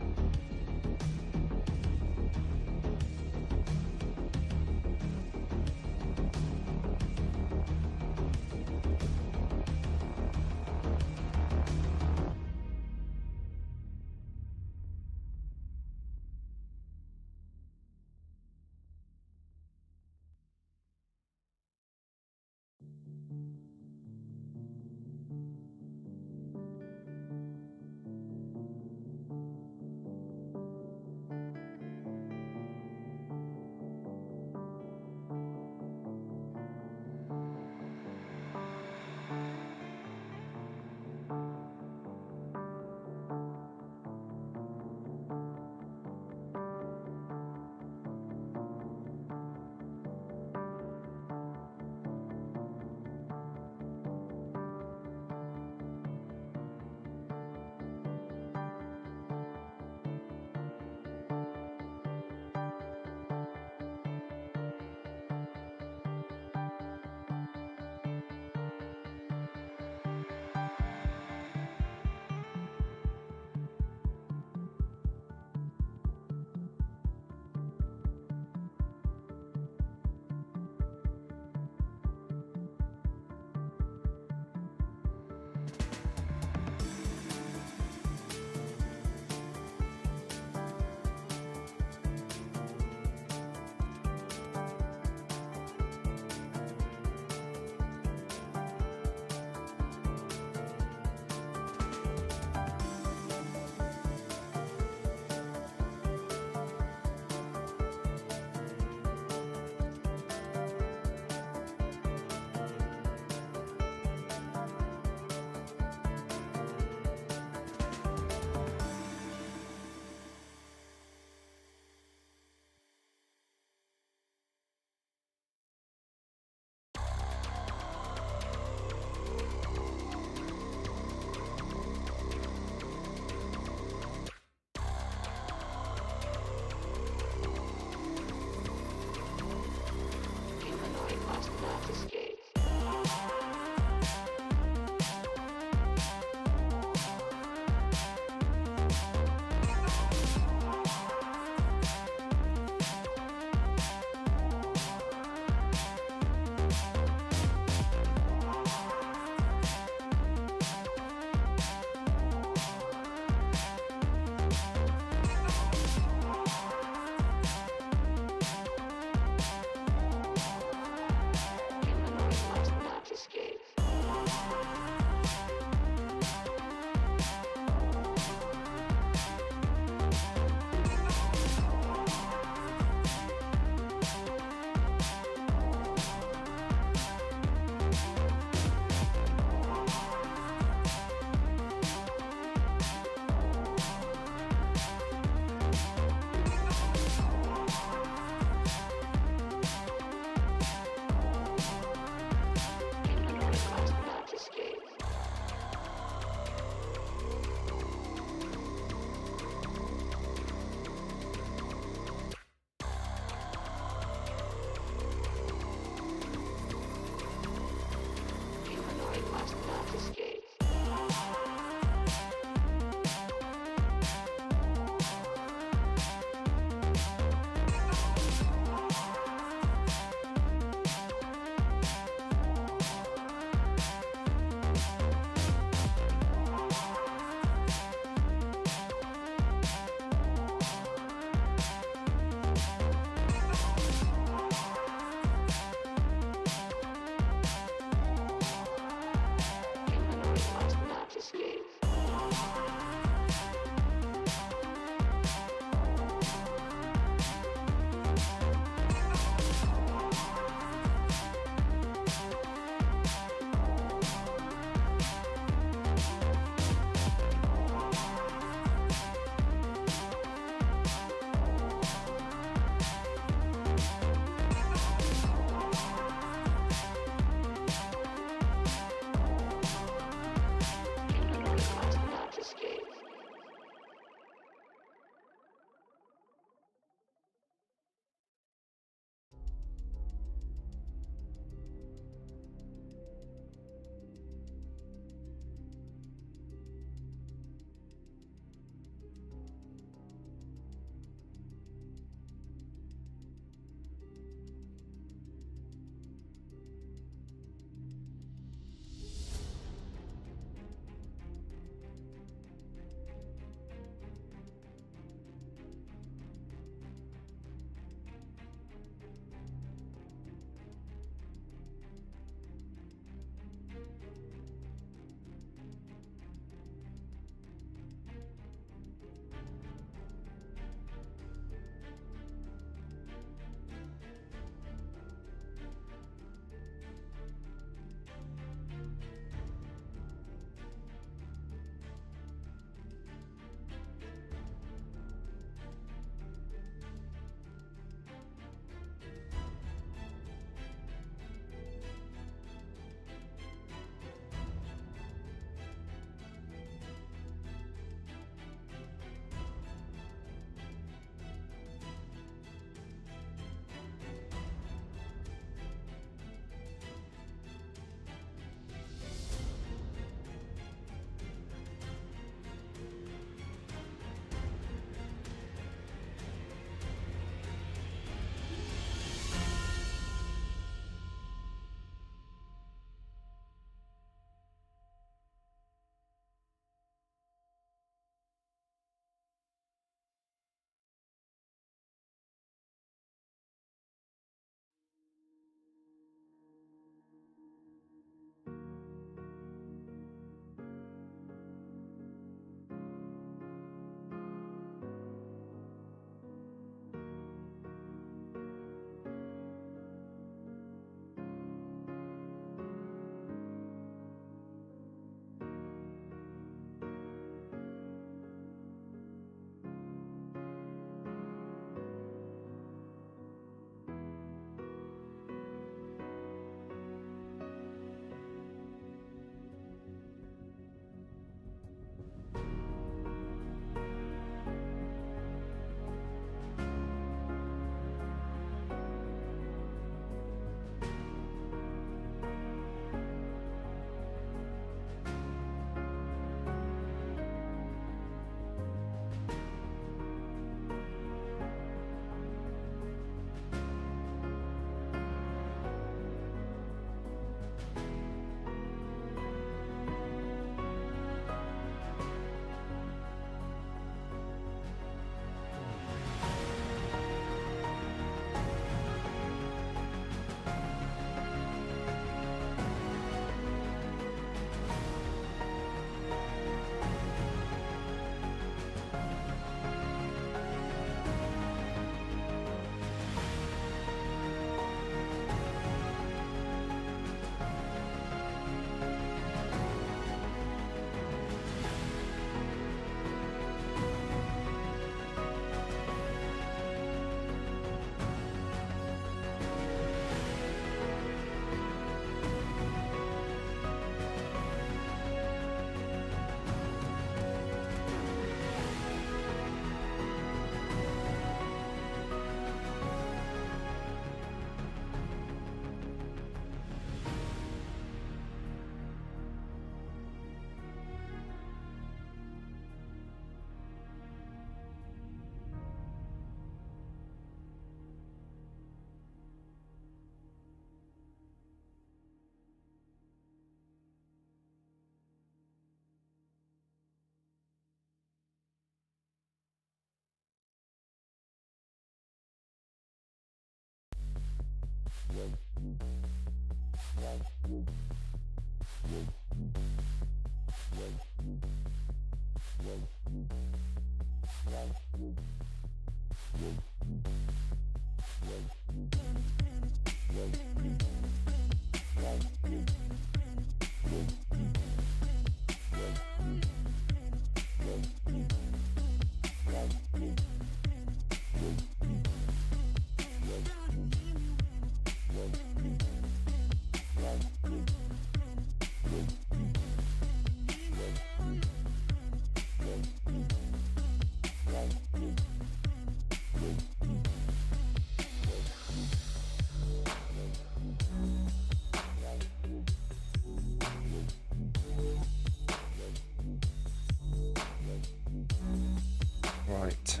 Right.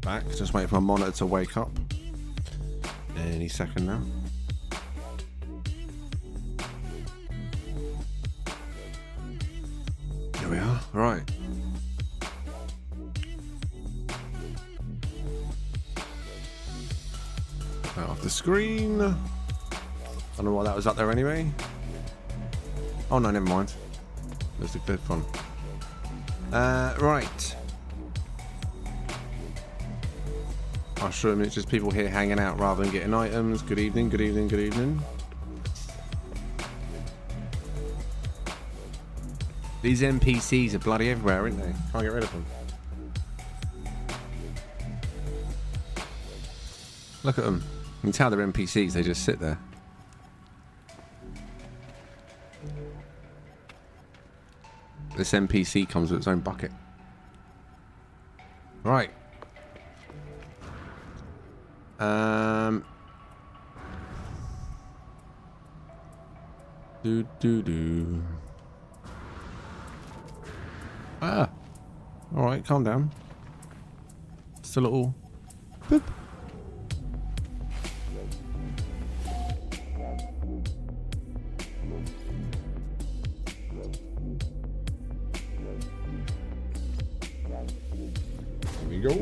Back. Just waiting for my monitor to wake up. Any second now. Here we are. Right. Out off the screen. I don't know why that was up there anyway. Oh no, never mind. There's the good fun. Right. I'll show them it's just people here hanging out rather than getting items. Good evening, good evening, good evening. These NPCs are bloody everywhere, aren't they? Can't get rid of them. Look at them. You can tell they're NPCs, they just sit there. This NPC comes with its own bucket. Right. Ah. Alright, calm down. Just a little boop. Here we go.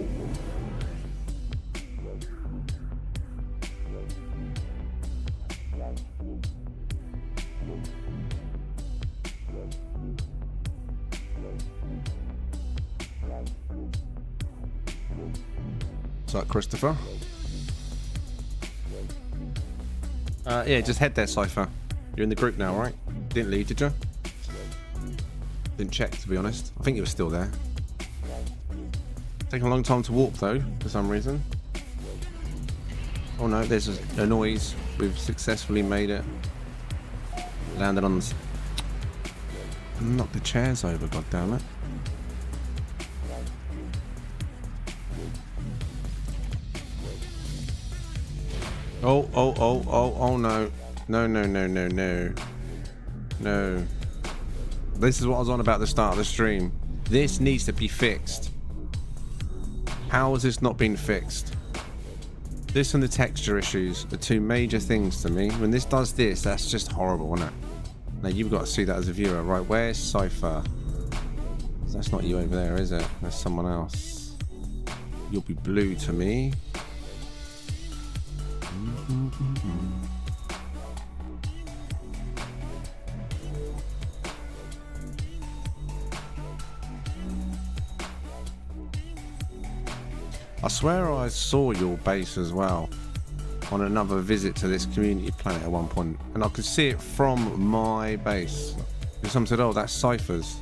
What's up, Christopher? Yeah, just head there, Cypher. You're in the group now, right? Didn't leave, did you? Didn't check, to be honest. I think you were still there. Taking a long time to walk, though, for some reason. Oh no, there's a noise. We've successfully made it. Landed on the... Knocked the chairs over, goddammit. Oh no. No. This is what I was on about at the start of the stream. This needs to be fixed. How has this not been fixed? This and the texture issues are two major things to me. When this does this, that's just horrible, isn't it? Now you've got to see that as a viewer, right? Where's Cypher? That's not you over there, is it? That's someone else. You'll be blue to me. I swear I saw your base as well on another visit to this community planet at one point, and I could see it from my base. And someone said, oh, that's Cypher's.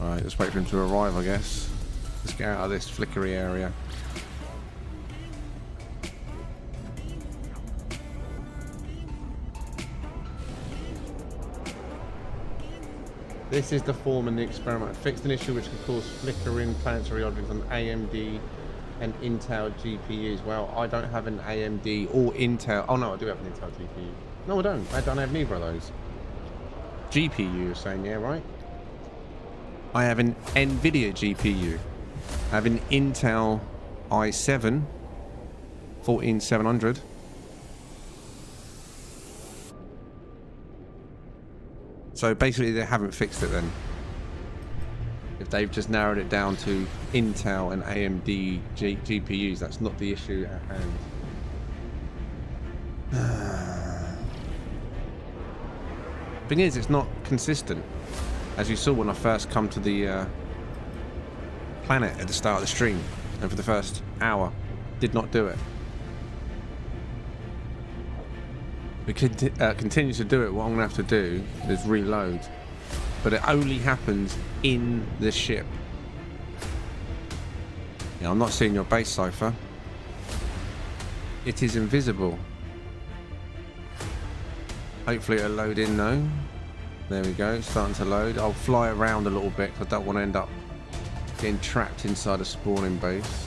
Alright, just wait for him to arrive, I guess. Let's get out of this flickery area. This is the form in the experiment. Fixed an issue which could cause flickering planetary objects on AMD and Intel GPUs. Well, I don't have an AMD or Intel. Oh no, I do have an Intel GPU. No, I don't. I don't have neither of those. GPU, you're saying, yeah, right? I have an NVIDIA GPU. I have an Intel i7 14700. So basically they haven't fixed it then. If they've just narrowed it down to Intel and AMD GPUs, that's not the issue at hand. Thing is, it's not consistent. As you saw when I first come to the planet at the start of the stream. And for the first hour, did not do it. We could continue to do it. What I'm going to have to do is reload. But it only happens in the ship. Yeah, I'm not seeing your base, Cypher. It is invisible. Hopefully it'll load in though. There we go, it's starting to load. I'll fly around a little bit because I don't want to end up getting trapped inside a spawning base.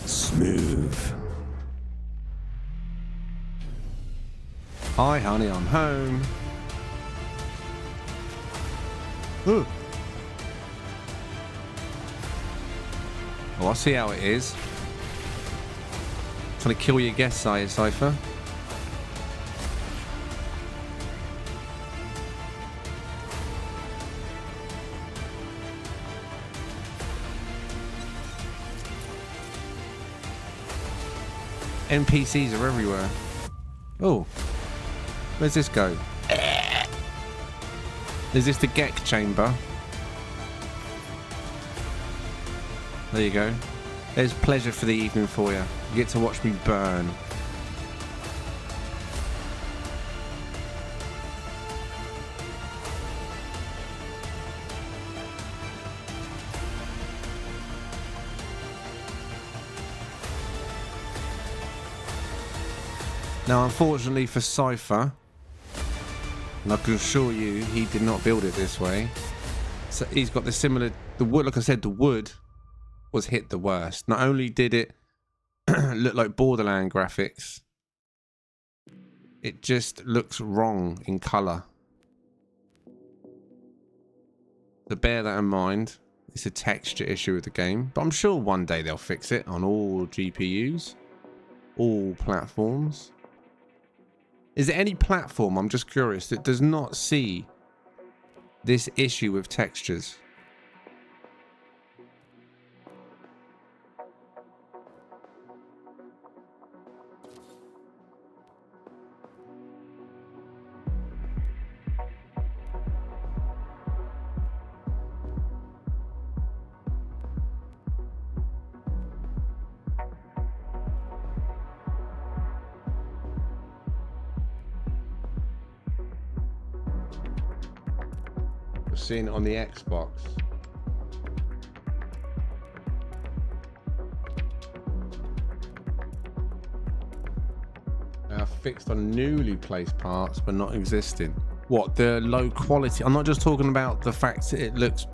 Smooth. Hi, honey, I'm home. Ooh. Oh, I see how it is. Trying to kill your guests, are you, Cypher? NPCs are everywhere. Oh, where's this go? Is this the Gek chamber? There you go. There's pleasure for the evening for you. You get to watch me burn. Now, unfortunately for Cypher, and I can assure you he did not build it this way. So he's got the similar, the wood, like I said, the wood was hit the worst. Not only did it look like Borderland graphics, it just looks wrong in colour. So bear that in mind. It's a texture issue with the game, but I'm sure one day they'll fix it on all GPUs, all platforms. Is there any platform, I'm just curious, that does not see this issue with textures? Seen it on the Xbox. Fixed on newly placed parts but not existing. What, the low quality? I'm not just talking about the fact that it looks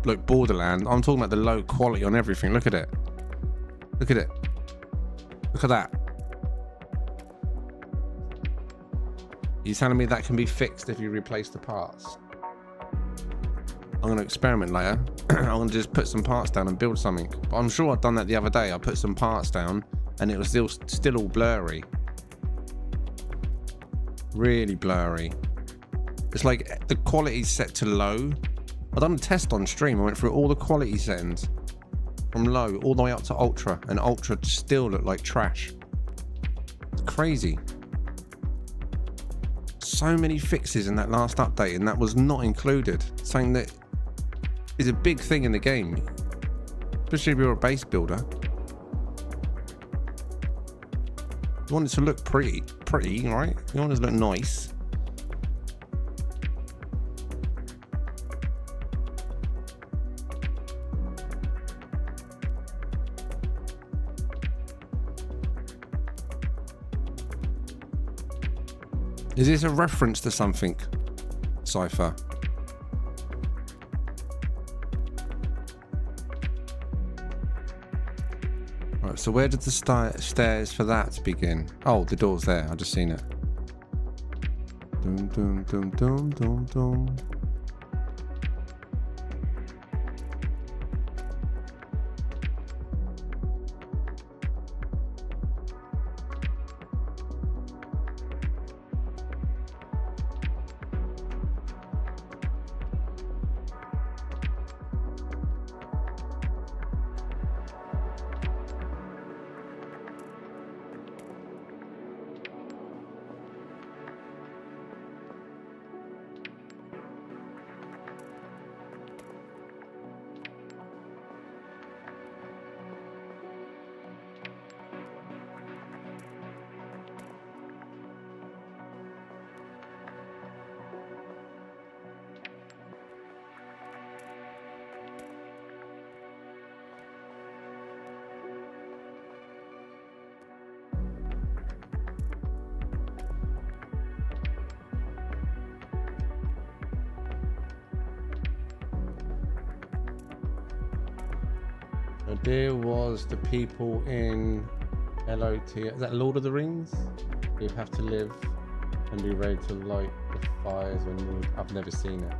like Borderland. I'm talking about the low quality on everything. Look at it. Look at it. Look at that. You're telling me that can be fixed if you replace the parts? I'm going to experiment later. I'm going to just put some parts down and build something. But I'm sure I've done that the other day. I put some parts down and it was still all blurry. Really blurry. It's like the quality's set to low. I done a test on stream. I went through all the quality settings from low all the way up to ultra, and ultra still looked like trash. It's crazy. So many fixes in that last update, and that was not included. Saying that is a big thing in the game, especially if you're a base builder. You want it to look pretty, right? You want it to look nice. Is this a reference to something, Cypher? Right, so where did the stairs for that begin? Oh, the door's there. I've just seen it. Dum, dum, dum, dum, dum, dum. idea was the people in LOT, is that Lord of the Rings? You have to live and be ready to light the fires when you... I've never seen it.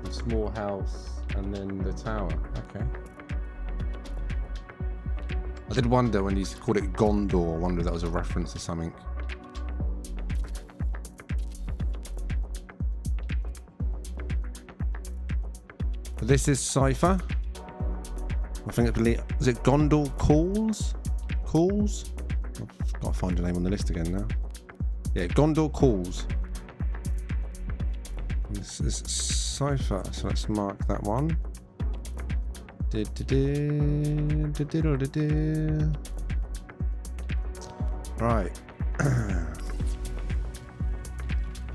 The small house and then the tower. Okay. I did wonder when you called it Gondor, I wonder if that was a reference to something. But this is Cypher. I think is it Gondor Calls? Calls? I've got to find a name on the list again now. Yeah, Gondor Calls. This is Cypher, so let's mark that one. Right.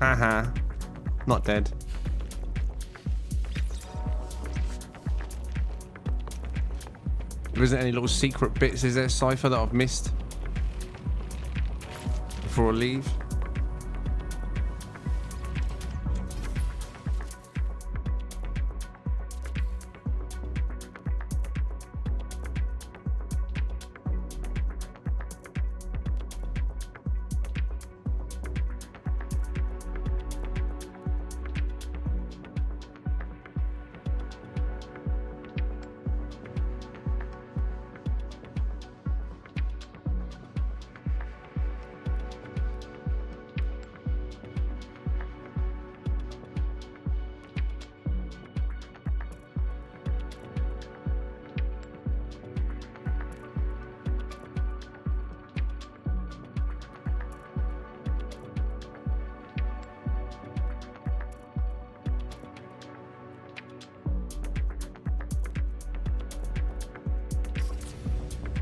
Haha. Not dead. There isn't any little secret bits, is there, Cypher, that I've missed before I leave?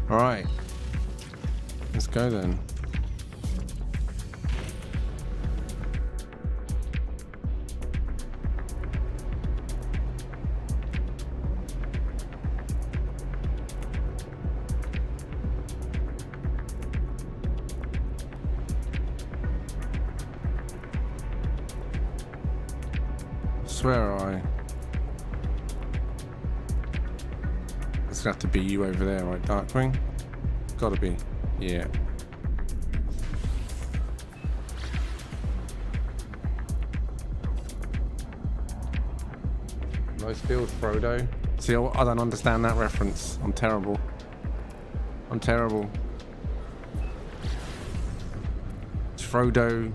All right, let's go then. Swear I. It's gonna have to be you over there, right, Darkwing? Gotta be. Yeah. Nice build, Frodo. See, I don't understand that reference. I'm terrible. I'm terrible. It's Frodo.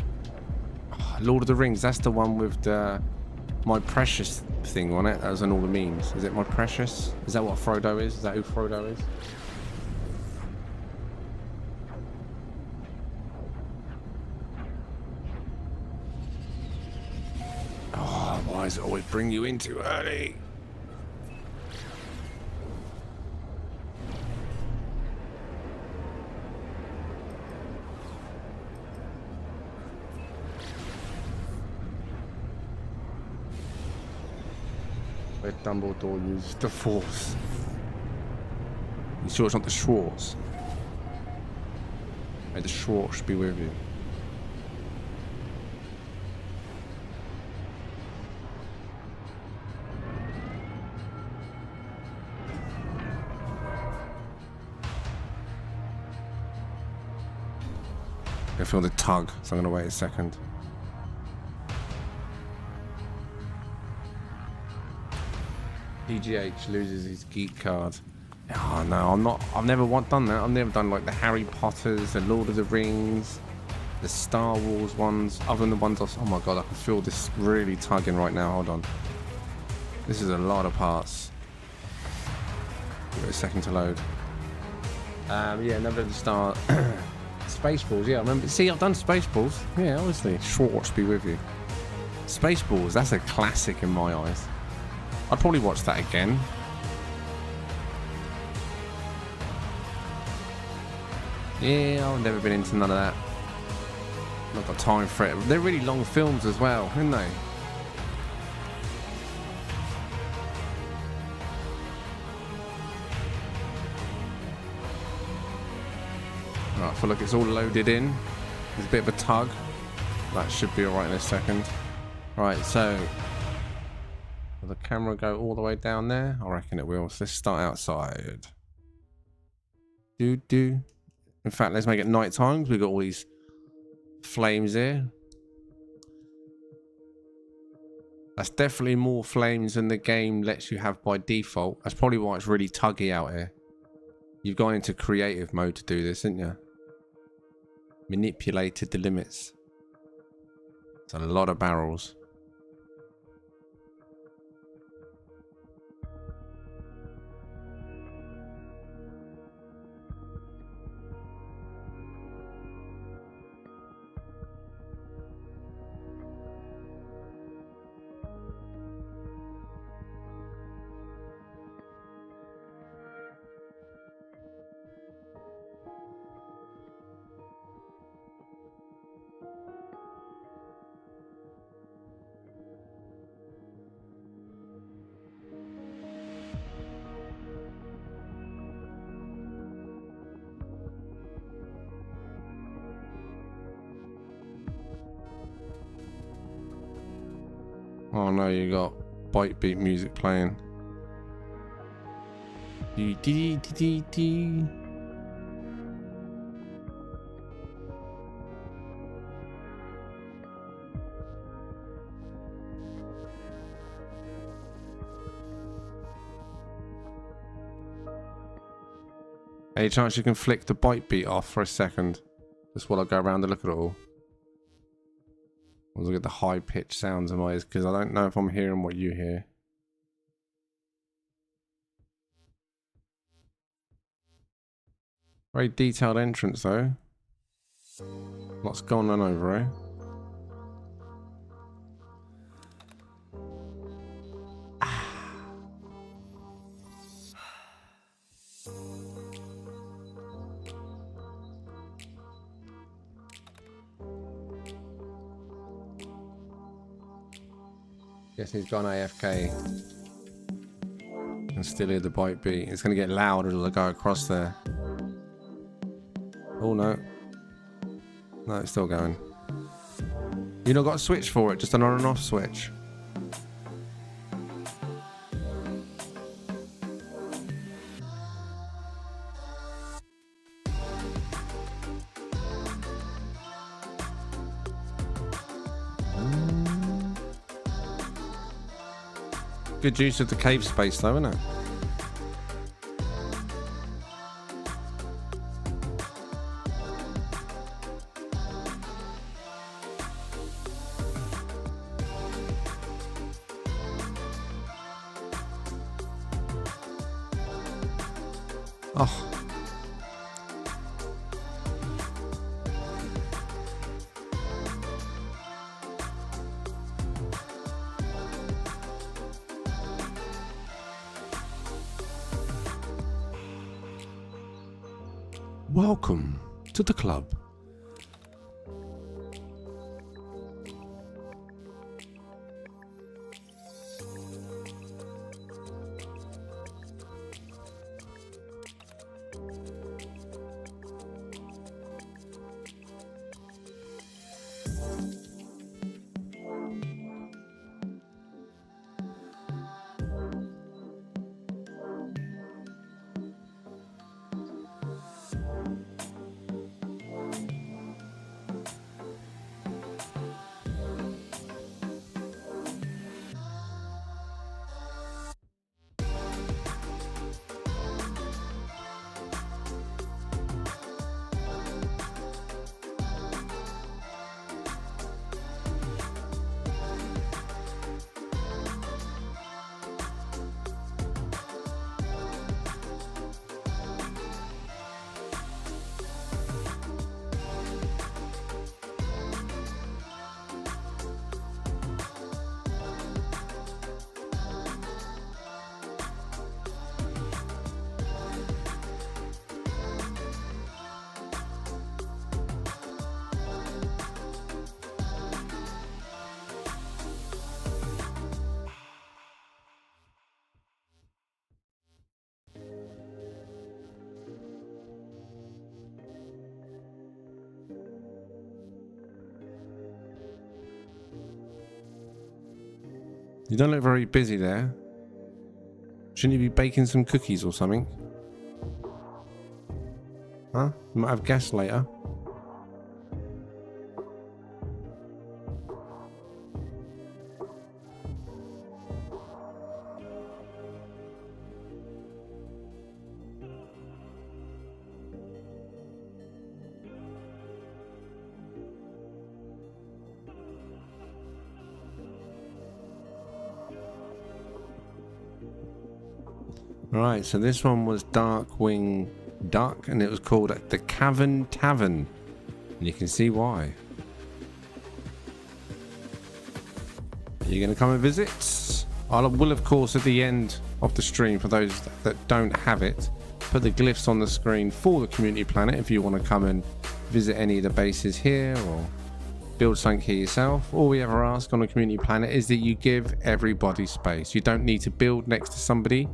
Oh, Lord of the Rings. That's the one with the My Precious thing on it. That was on all the memes. Is it My Precious? Is that what Frodo is? Is that who Frodo is? Why does it always bring you in too early? Where Dumbledore used the Force. You sure it's not the Schwartz? May the Schwartz be with you. I feel the tug, so I'm going to wait a second. PGH loses his geek card. Oh no, I've never done that. I've never done like the Harry Potters, the Lord of the Rings, the Star Wars ones, other than the ones oh my god, I can feel this really tugging right now. Hold on. This is a lot of parts. Give it a second to load. Yeah, never to start. Spaceballs, yeah, I remember. See, I've done Spaceballs. Yeah, obviously. Schwartz be with you. Spaceballs, that's a classic in my eyes. I'd probably watch that again. Yeah, I've never been into none of that. Not got time for it. They're really long films as well, aren't they? Right, I feel like it's all loaded in. There's a bit of a tug. That should be alright in a second. Right, so will the camera go all the way down there? I reckon it will. So let's start outside. do. In fact, let's make it night time. We've got all these flames here. That's definitely more flames than the game lets you have by default. That's probably why it's really tuggy out here. You've gone into creative mode to do this, didn't you? Manipulated the limits. It's a lot of barrels. Oh no, you got bite beat music playing. Dee dee dee dee dee. Any chance you can flick the bite beat off for a second? Just while I go around and look at it all. I'll look at the high pitched sounds in my ears because I don't know if I'm hearing what you hear. Very detailed entrance though. Lots going on over here. Guess he's gone AFK. And still hear the bite beat. It's going to get louder as I go across there. Oh no. No, it's still going. You not got a switch for it, just an on and off switch. Good use of the cave space though, isn't it? Oh. Welcome to the club. You don't look very busy there. Shouldn't you be baking some cookies or something? Huh? You might have guests later. Right, so this one was Darkwing Duck, and it was called the Cavern Tavern, and you can see why. Are you going to come and visit? I will, of course, at the end of the stream, for those that don't have it, put the glyphs on the screen for the community planet if you want to come and visit any of the bases here or build something here yourself. All we ever ask on a community planet is that you give everybody space. You don't need to build next to somebody.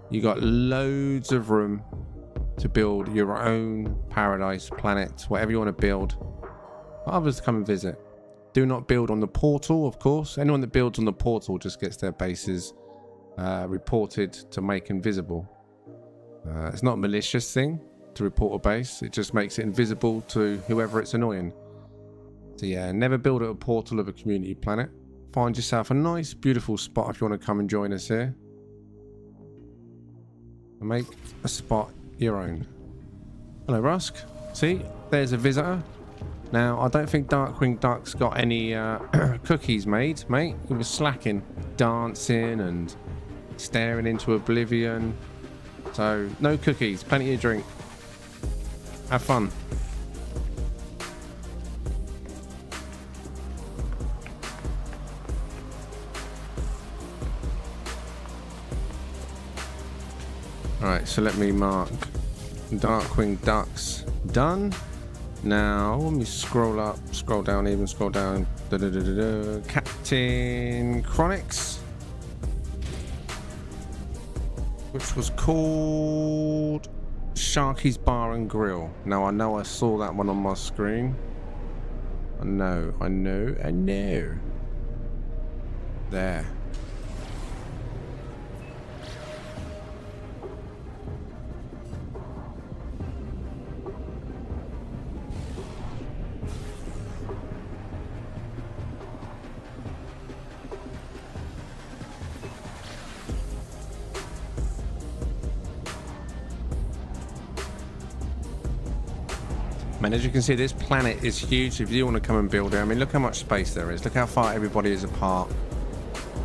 You got loads of room to build your own paradise, planet, whatever you want to build for others to come and visit. Do not build on the portal, of course. Anyone that builds on the portal just gets their bases reported to make invisible. It's not a malicious thing to report a base. It just makes it invisible to whoever it's annoying. So yeah, never build at a portal of a community planet. Find yourself a nice, beautiful spot if you want to come and join us here. And make a spot your own. Hello, Rusk. See, there's a visitor. Now, I don't think Darkwing Duck's got any cookies made, mate. He was slacking, dancing and staring into oblivion. So, no cookies, plenty of drink. Have fun. Alright, so let me mark Darkwing Ducks done. Now, let me scroll up, scroll down, even scroll down. Captain Chronix, which was called Sharky's Bar and Grill. Now, I know I saw that one on my screen. I know. There. And as you can see, this planet is huge. If you want to come and build it, I mean, look how much space there is. Look how far everybody is apart.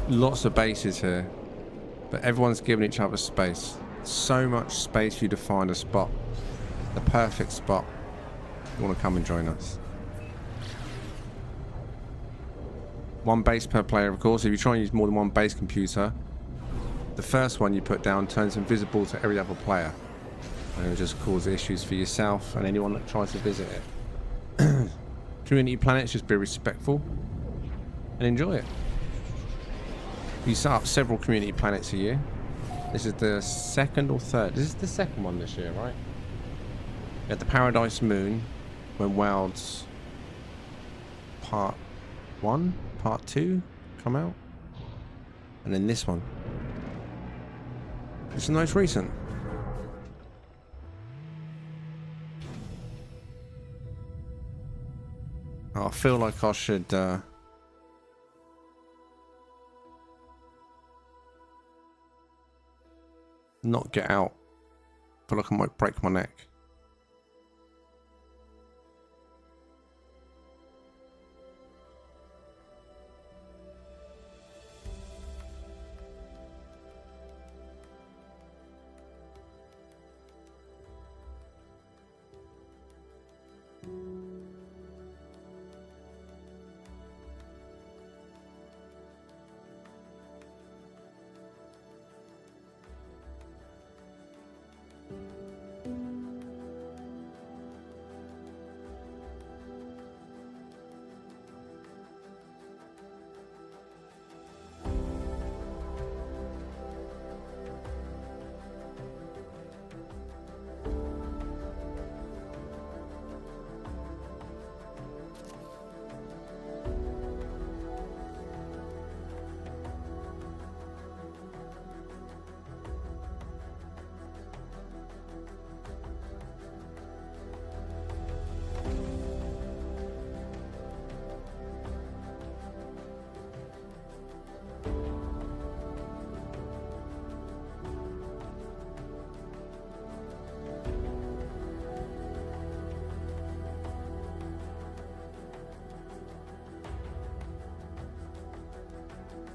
Lots of bases here, but everyone's giving each other space. So much space for you to find a spot, the perfect spot. You want to come and join us. One base per player, of course. If you try and use more than one base computer, the first one you put down turns invisible to every other player. And it will just cause issues for yourself and anyone that tries to visit it. Community planets, just be respectful and enjoy it. You set up several community planets a year. This is the second or third. This is the second one this year, right? We had the Paradise Moon, when Wilds Part 1, Part 2 come out. And then this one. It's the most recent. I feel like I should not get out. I feel like I might break my neck.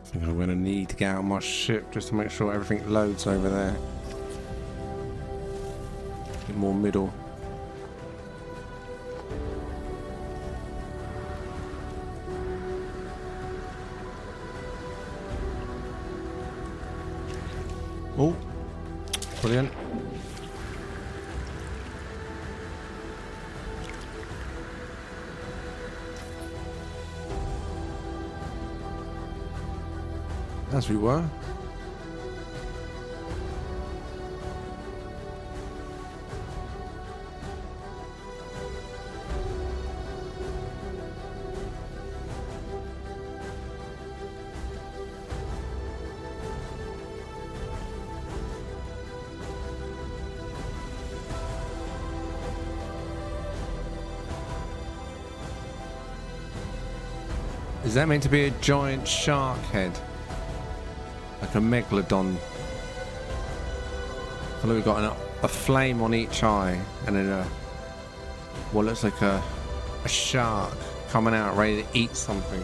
I think I'm going to need to get out my ship just to make sure everything loads over there. Get more middle. Oh, brilliant. As we were. Is that meant to be a giant shark head? Like a megalodon? I feel like we've got a flame on each eye and then what looks like a shark coming out ready to eat something.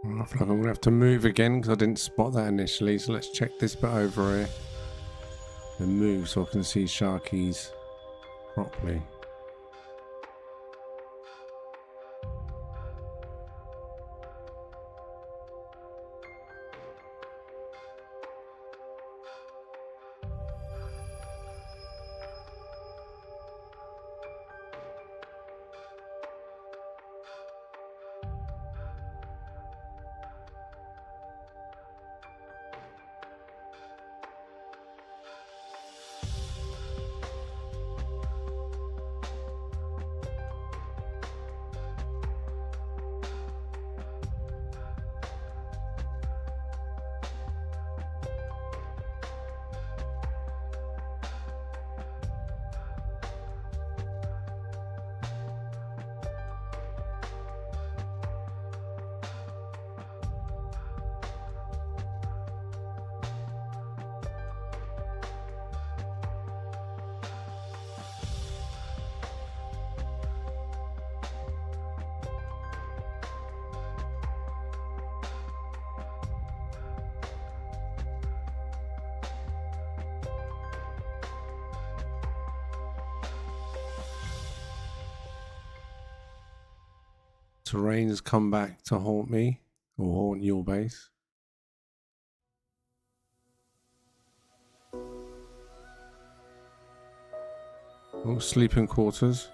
I feel like I'm going to have to move again because I didn't spot that initially. So let's check this bit over here. And move so I can see Sharky's properly. Terrain has come back to haunt me, or haunt your base. Oh, sleeping quarters.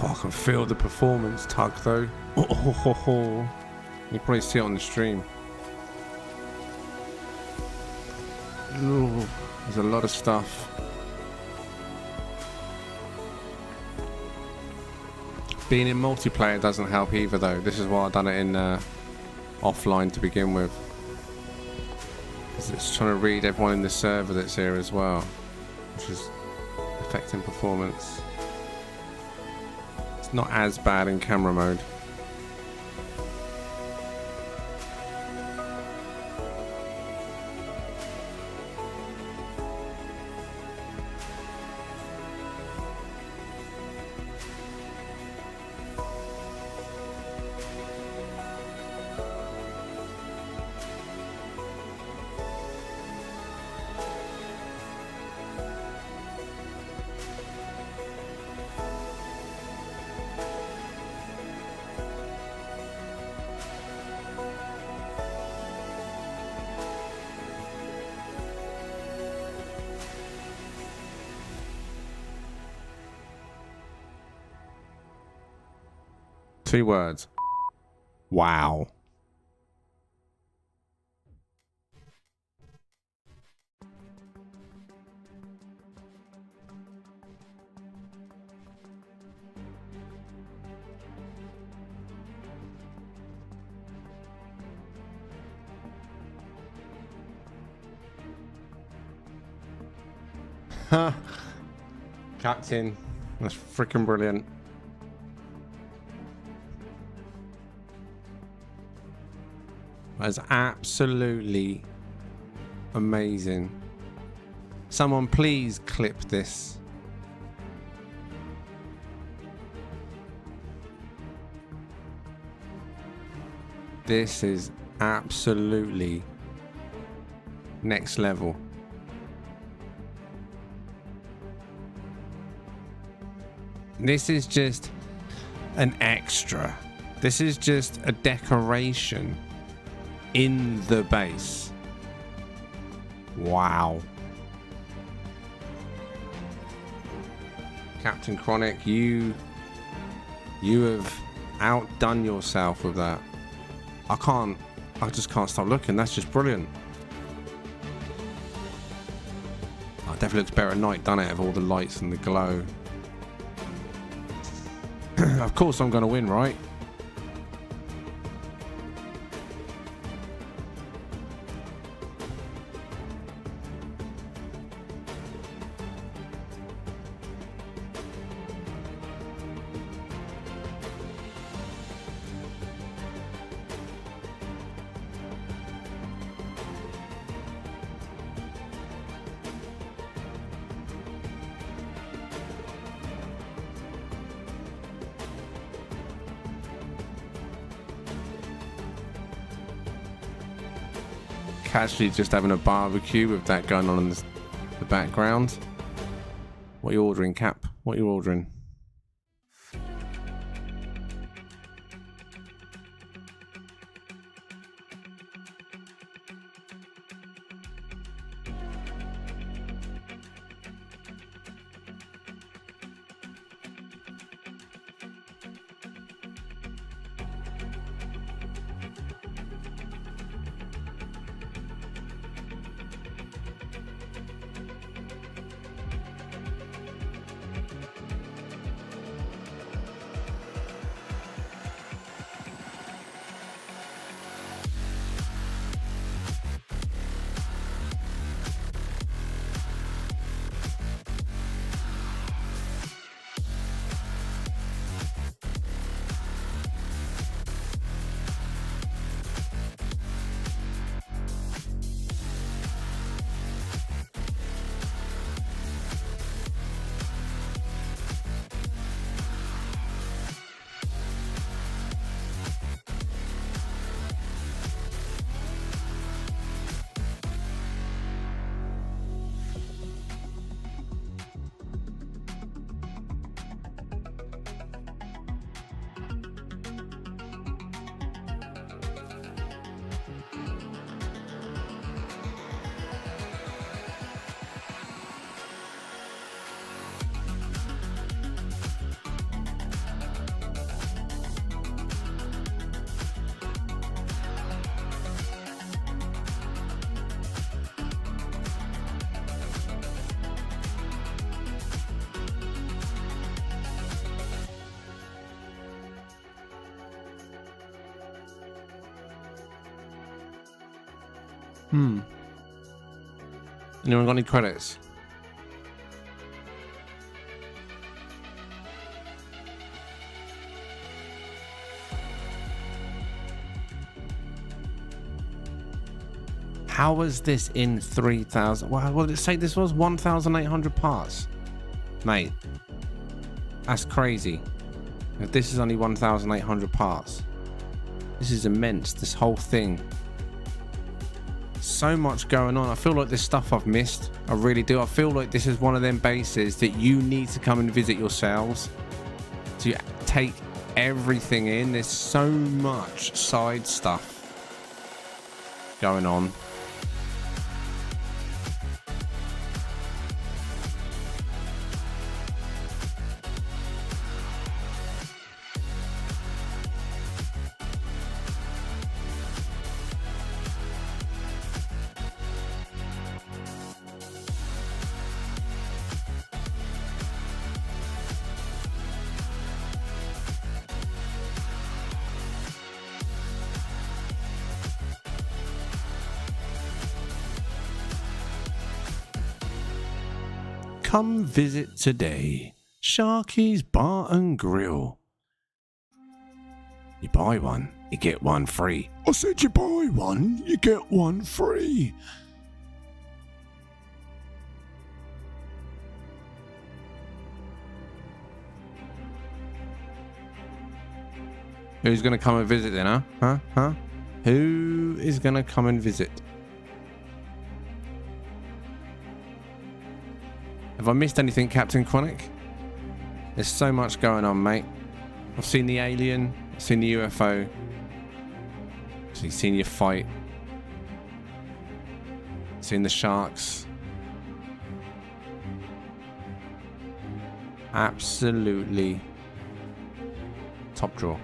Oh, I can feel the performance tug though. Oh. You probably see it on the stream. Ooh, there's a lot of stuff. Being in multiplayer doesn't help either though. This is why I've done it in offline to begin with. It's trying to read everyone in the server that's here as well, which is affecting performance. It's not as bad in camera mode. Two words. Wow. Huh. Captain. That's freaking brilliant. That's absolutely amazing. Someone please clip this. This is absolutely next level. This is just an extra. This is just a decoration in the base. Wow. Captain Chronic, you have outdone yourself with that. I just can't stop looking. That's just brilliant. Oh, it definitely looks better at night, doesn't it? Of all the lights and the glow. Of course I'm going to win, right? casually just having a barbecue with that going on in the background. What are you ordering, Cap? What are you ordering? Anyone got any credits? How was this in 3,000? What did it say this was? 1,800 parts? Mate, that's crazy. If this is only 1,800 parts. This is immense, this whole thing. So much going on. I feel like there's stuff I've missed. I really do. I feel like this is one of them bases that you need to come and visit yourselves to take everything in. There's so much side stuff going on. Come visit today. Sharky's Bar and Grill. You buy one, you get one free. I said you buy one, you get one free. Who's going to come and visit then, huh? Who is going to come and visit? Have I missed anything, Captain Chronic? There's so much going on, mate. I've seen the alien, I've seen the UFO. I've seen your fight. Seen the sharks. Absolutely top draw.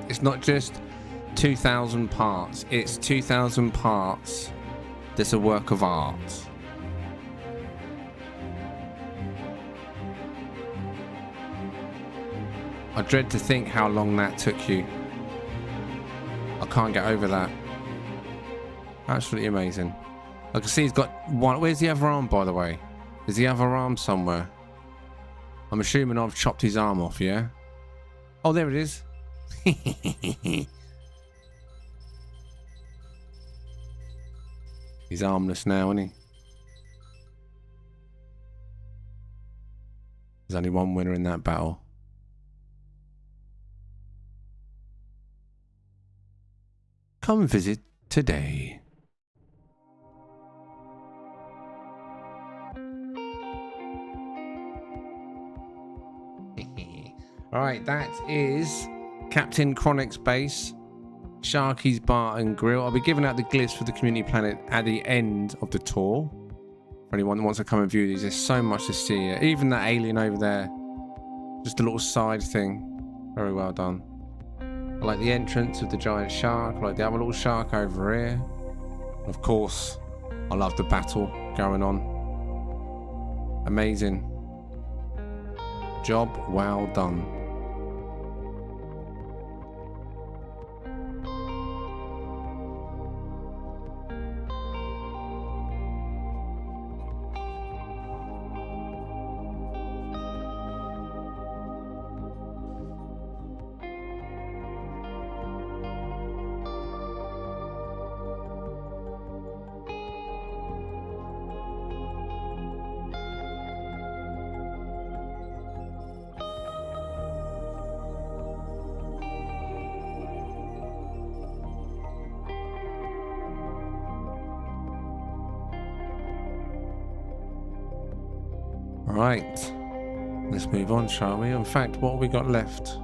It's not just 2,000 parts, it's 2,000 parts that's a work of art. I dread to think how long that took you. I can't get over that. Absolutely amazing. I can see he's got one. Where's the other arm, by the way? Is the other arm somewhere? I'm assuming I've chopped his arm off, yeah? Oh, there it is. He's armless now, isn't he? There's only one winner in that battle. Come visit today. Alright, that is Captain Chronic's base, Sharky's bar and grill. I'll be giving out the glyphs for the community planet at the end of the tour. For anyone that wants to come and view these, there's so much to see here. Even that alien over there, just a little side thing. Very well done. I like the entrance of the giant shark. I like the other little shark over here. Of course, I love the battle going on. Amazing. Job well done. Right, let's move on, shall we? In fact, what have we got left?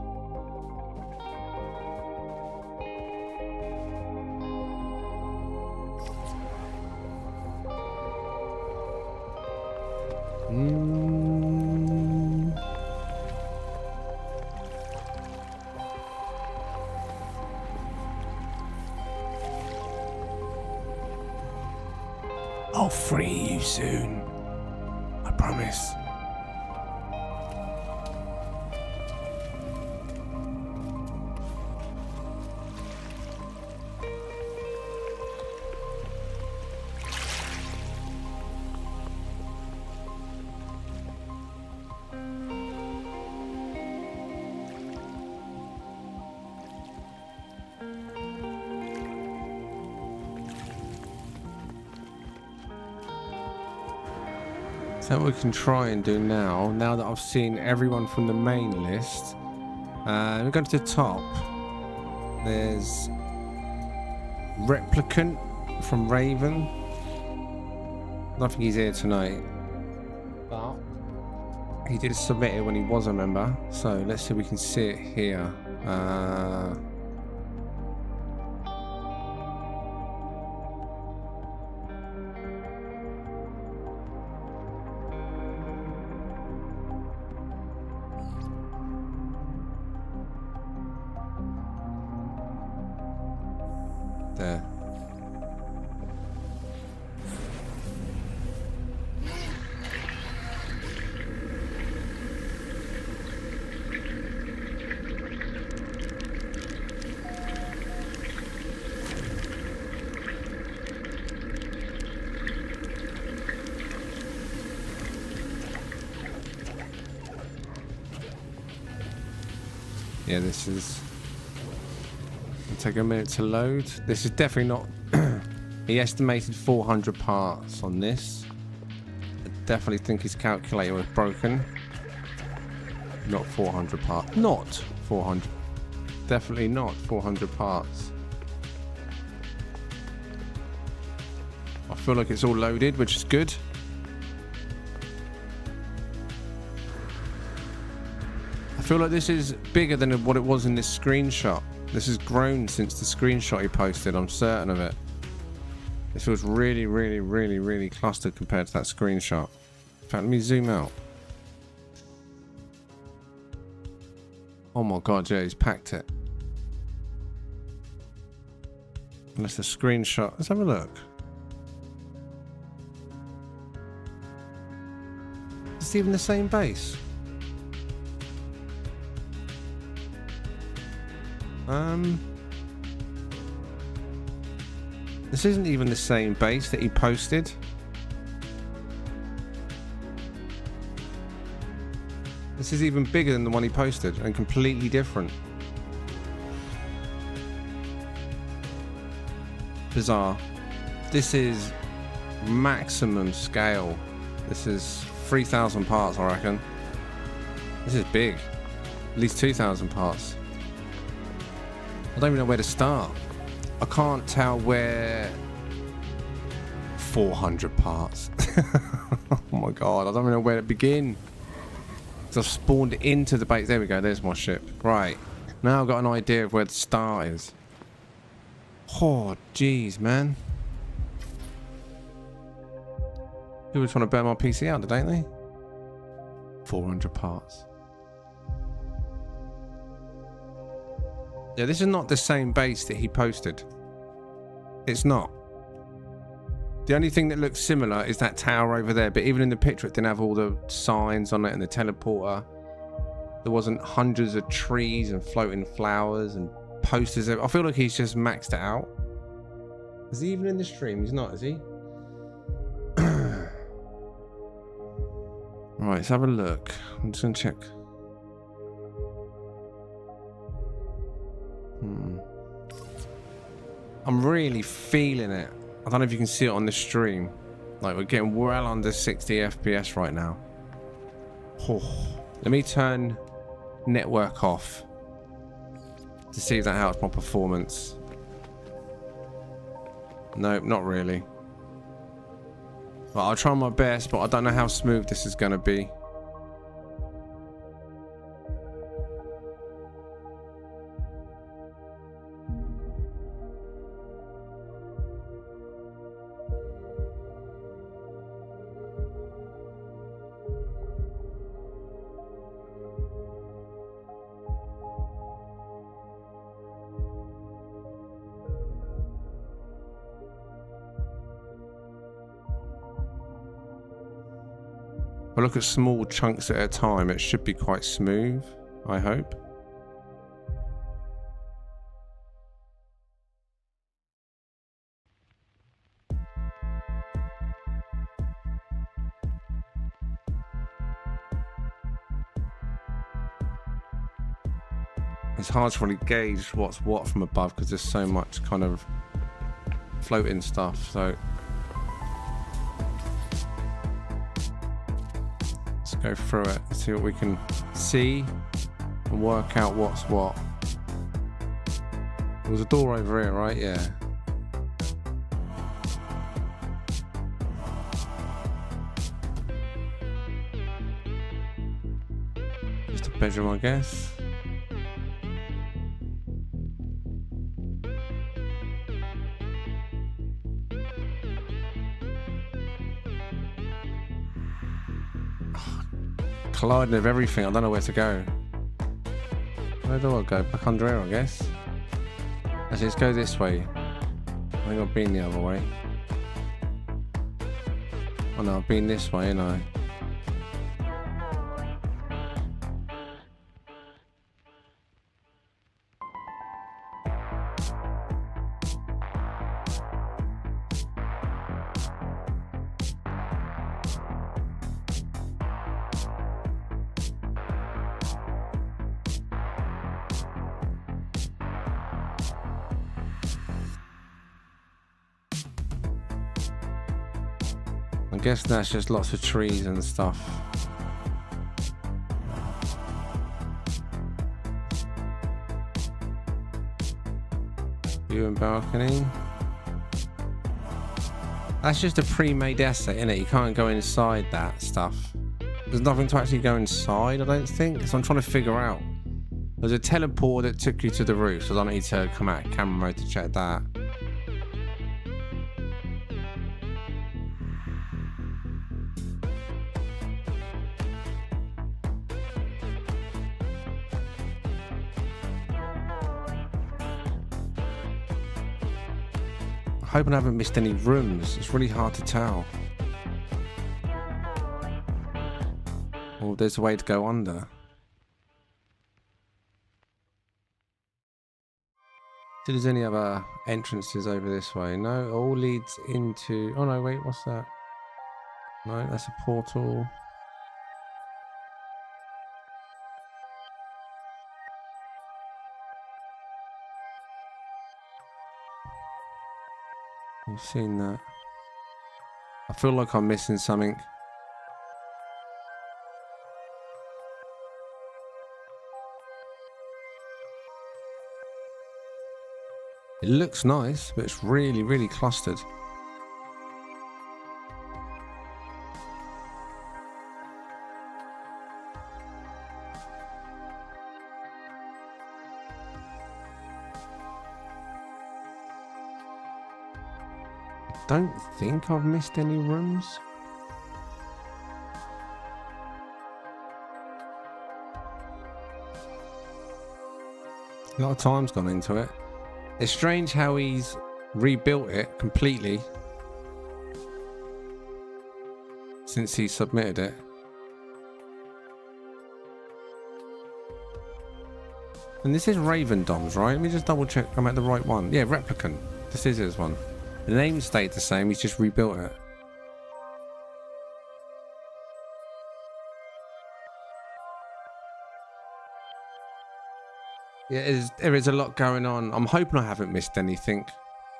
I'll free you soon. I promise. So what we can try and do now that I've seen everyone from the main list, we go to the top. There's Replicant from Raven. I don't think he's here tonight, but he did submit it when he was a member. So let's see if we can see it here. There. Yeah, this is... Take a minute to load. This is definitely not... He estimated 400 parts on this. I definitely think his calculator was broken. Not 400 parts. Not 400. Definitely not 400 parts. I feel like it's all loaded, which is good. I feel like this is bigger than what it was in this screenshot. This has grown since the screenshot he posted, I'm certain of it. This feels really, really, really, really clustered compared to that screenshot. In fact, let me zoom out. Oh my god, yeah, he's packed it. Unless the screenshot... Let's have a look. Is it even the same base? This isn't even the same base that he posted. This is even bigger than the one he posted and completely different. Bizarre. This is maximum scale. This is 3,000 parts, I reckon. This is big. At least 2,000 parts. I don't even know where to start. I can't tell where... 400 parts. Oh my god, I don't even know where to begin. So I've spawned into the base. There we go, there's my ship. Right. Now I've got an idea of where the start is. Oh, jeez, man. People were trying to burn my PC out, don't they? 400 parts. Yeah, this is not the same base that he posted. It's not. The only thing that looks similar is that tower over there, but even in the picture it didn't have all the signs on it and the teleporter. There wasn't hundreds of trees and floating flowers and posters. I feel like he's just maxed it out. Is he even in the stream? He's not, is he? Right, let's have a look. I'm just gonna check. I'm really feeling it. I don't know if you can see it on the stream. Like, we're getting well under 60 FPS right now. Oh. Let me turn network off to see if that helps my performance. Nope, not really. Well, I'll try my best, but I don't know how smooth this is going to be. If I look at small chunks at a time, it should be quite smooth, I hope. It's hard to really gauge what's what from above because there's so much kind of floating stuff, so go through it, see what we can see and work out what's what. There was a door over here, right? Yeah. Just a bedroom, I guess. Colliding of everything, I don't know where to go. Where do I go? Back under here, I guess. Actually, let's go this way. I think I've been the other way. Oh no, I've been this way, ain't I? I guess that's just lots of trees and stuff. View and balcony. That's just a pre-made asset, isn't it? You can't go inside that stuff. There's nothing to actually go inside, I don't think. So I'm trying to figure out. There's a teleport that took you to the roof, so I don't need to come out of camera mode to check that. I hope I haven't missed any rooms. It's really hard to tell. Oh, there's a way to go under. See if there's any other entrances over this way. No, it all leads into... Oh no, wait, what's that? No, that's a portal. You've seen that. I feel like I'm missing something. It looks nice, but it's really, really clustered. Don't think I've missed any rooms. A lot of time's gone into it. It's strange how he's rebuilt it completely since he submitted it. And this is Raven Doms, right? Let me just double check I'm at the right one. Yeah, Replicant. This is his one. The name stayed the same, he's just rebuilt it. Yeah, there is a lot going on. I'm hoping I haven't missed anything.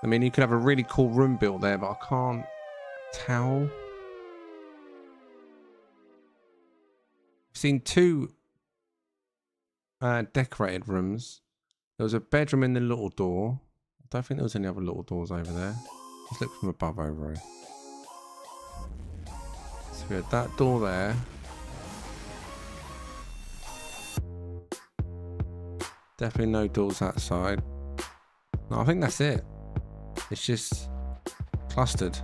I mean, you could have a really cool room built there, but I can't tell. I've seen two decorated rooms. There was a bedroom in the little door. I don't think there was any other little doors over there. Let's look from above over here. So we had that door there. Definitely no doors that side. No, I think that's it. It's just clustered.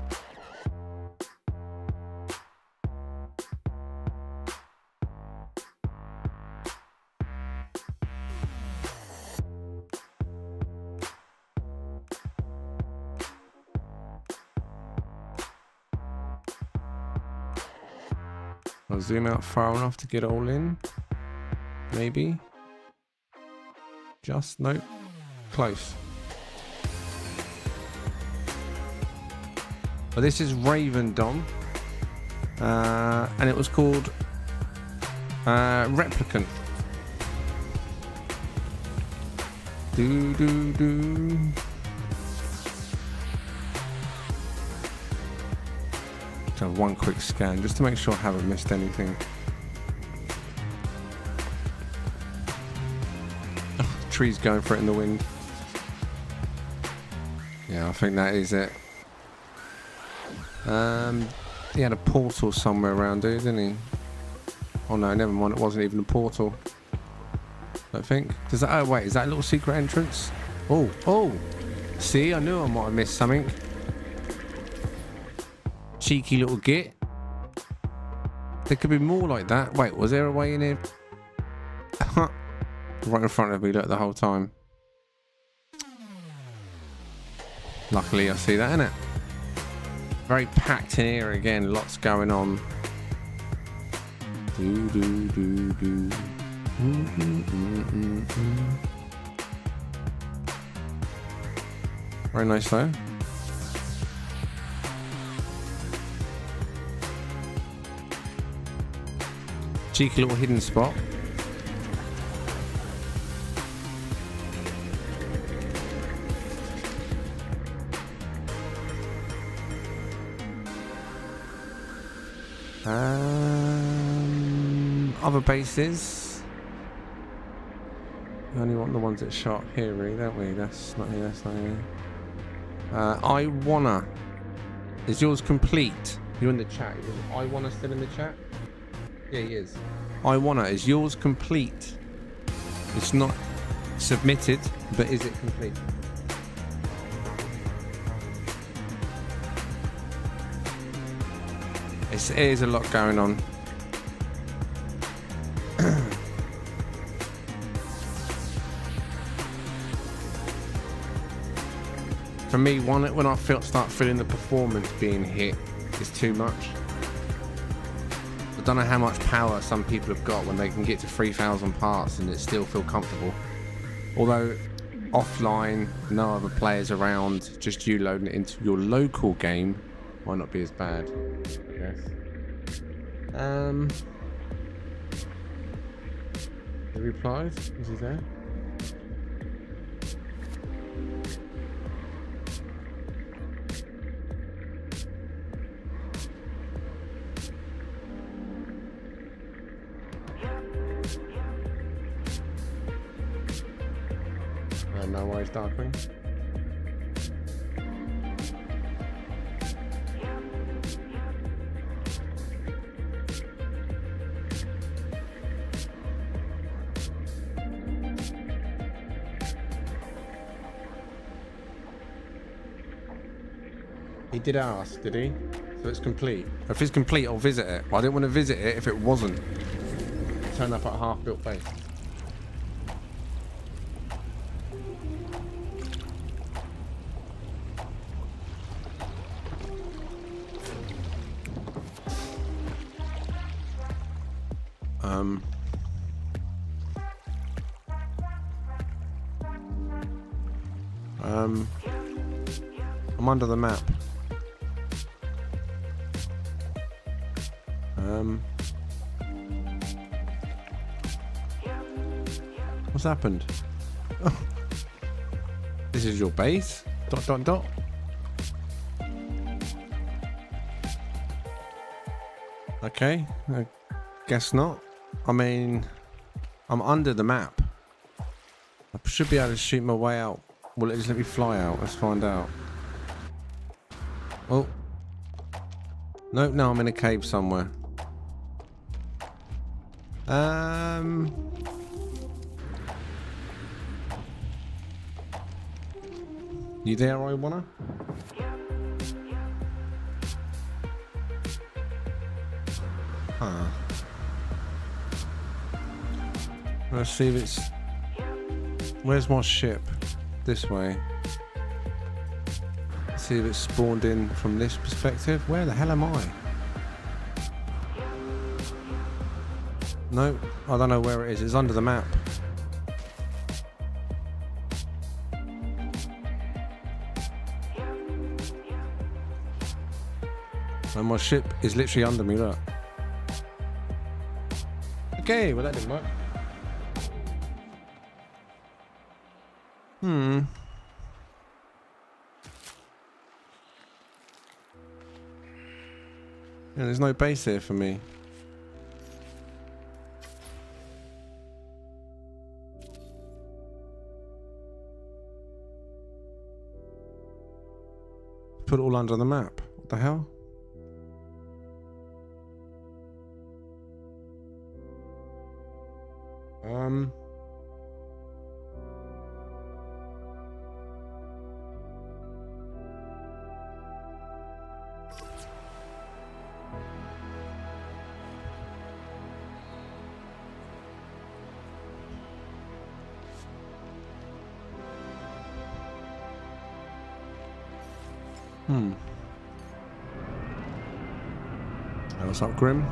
I'll zoom out far enough to get it all in. Maybe. Just, nope. Close. Well, this is Raven Dom. And it was called Replicant. Just have one quick scan just to make sure I haven't missed anything. Trees going for it in the wind. Yeah, I think that is it. He had a portal somewhere around here, didn't he? Oh no, never mind, it wasn't even a portal. I think. Does that, oh wait, is that a little secret entrance? Oh, see, I knew I might have missed something. Cheeky little git. There could be more like that. Wait, was there a way in here? Right in front of me, look, the whole time. Luckily I see that, innit? Very packed in here again, lots going on. Very nice though. Cheeky little hidden spot. Other bases. We only want the ones that shot here, really, don't we? That's not here, that's not here. Iwanna. Is yours complete? You're in the chat. Is Iwanna still in the chat? Yeah, he is. Iwanna, is yours complete? It's not submitted, but is it complete? It is a lot going on. For me, when I start feeling the performance being hit, it's too much. I don't know how much power some people have got when they can get to 3,000 parts and it still feel comfortable. Although offline, no other players around, just you loading it into your local game might not be as bad. Yes. He replied. Is he there? No worries, Darkwing. He did ask, did he? So it's complete. If it's complete, I'll visit it. But I didn't want to visit it if it wasn't. Turn up at a half-built base. I'm under the map. What's happened? Oh. This is your base? ... Okay, I guess not. I mean, I'm under the map. I should be able to shoot my way out. Will it just let me fly out? Let's find out. Oh. Nope, no, I'm in a cave somewhere. You there, Iwanna? Huh. Let's see if it's... Where's my ship? This way. Let's see if it's spawned in from this perspective. Where the hell am I? No, I don't know where it is. It's under the map. And my ship is literally under me, look. Okay, well that didn't work. Yeah, there's no base here for me. Put it all under the map. What the hell? What's up, Grim?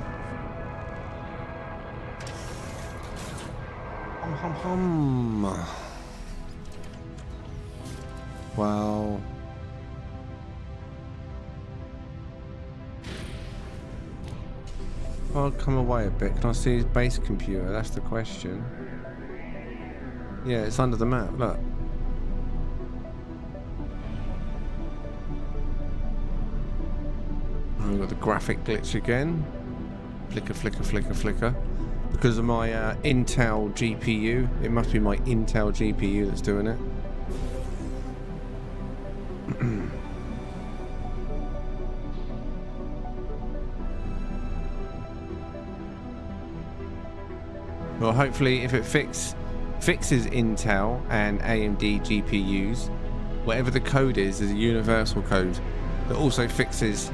Well, I'll come away a bit. Can I see his base computer? That's the question. Yeah, it's under the map. Look. We've got the graphic glitch again. Flicker, flicker, flicker, flicker. Because of my Intel GPU. It must be my Intel GPU that's doing it. Well, hopefully if it fixes Intel and AMD GPUs, whatever the code is a universal code that also fixes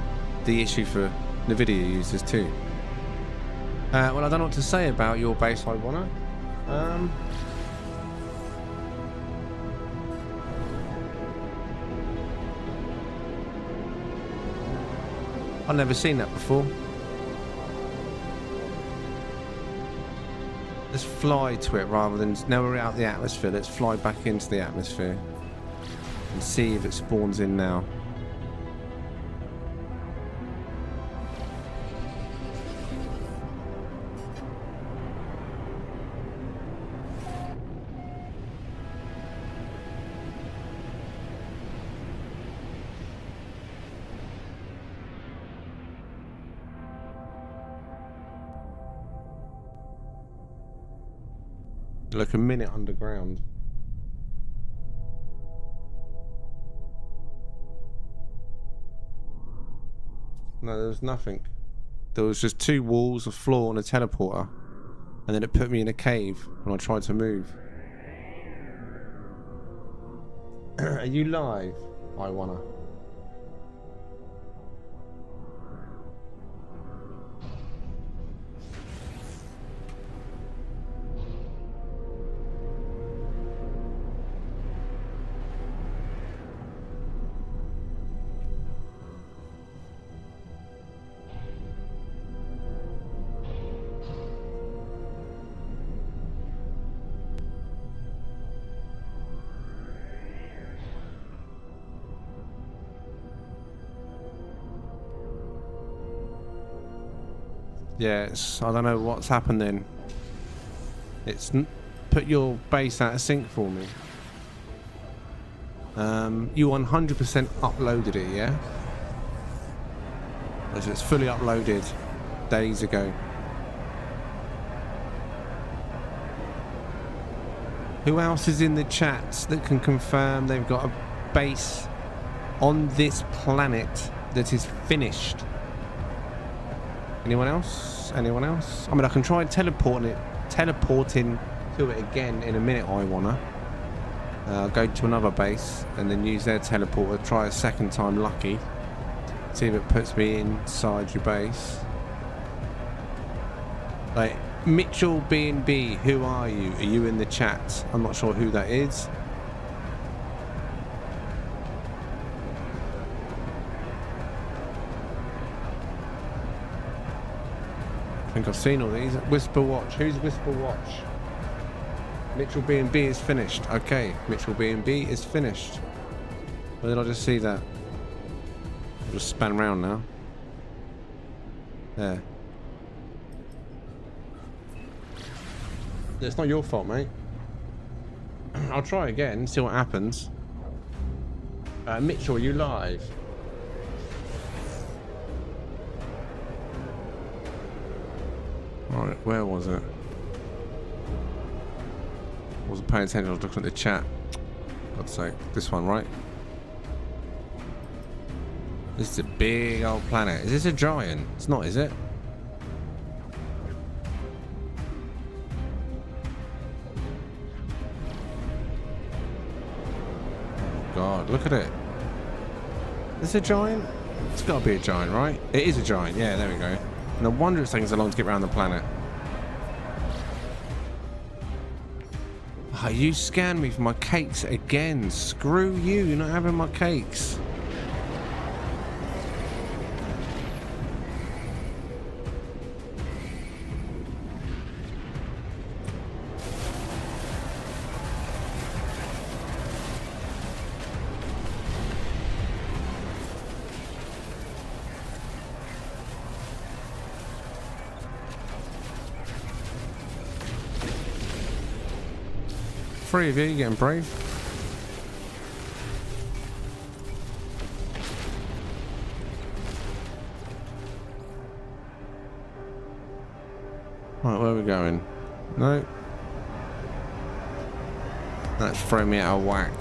the issue for NVIDIA users too. Well, I don't know what to say about your base, Iwanna. I've never seen that before. Let's fly to it rather than... Now we're out of the atmosphere, let's fly back into the atmosphere and see if it spawns in now. Like a minute underground. No, there was nothing. There was just two walls, a floor and a teleporter. And then it put me in a cave when I tried to move. Are you live, Iwanna? Yeah, I don't know what's happened then. It's put your base out of sync for me. You 100% uploaded it, yeah? So it's fully uploaded days ago. Who else is in the chat that can confirm they've got a base on this planet that is finished? Anyone else? Anyone else? I mean, I can try teleporting to it again in a minute, Iwanna. Go to another base and then use their teleporter. Try a second time lucky. See if it puts me inside your base. Like, Mitchell B&B, who are you? Are you in the chat? I'm not sure who that is. I think I've seen all these. Whisper Watch. Who's Whisper Watch? Mitchell B&B is finished. Okay, Mitchell B&B is finished. Where did I just see that? I'll just span around now. There. It's not your fault, mate. I'll try again, see what happens. Mitchell, are you live? Alright, where was it? I wasn't paying attention, I was looking at the chat. God's sake, this one, right? This is a big old planet. Is this a giant? It's not, is it? God, look at it. Is it a giant? It's got to be a giant, right? It is a giant. Yeah, there we go. No wonder it's taking so long to get around the planet. Oh, you scanned me for my cakes again. Screw you. You're not having my cakes. Three of you getting brave. Right, where are we going? No. That's throwing me out of whack.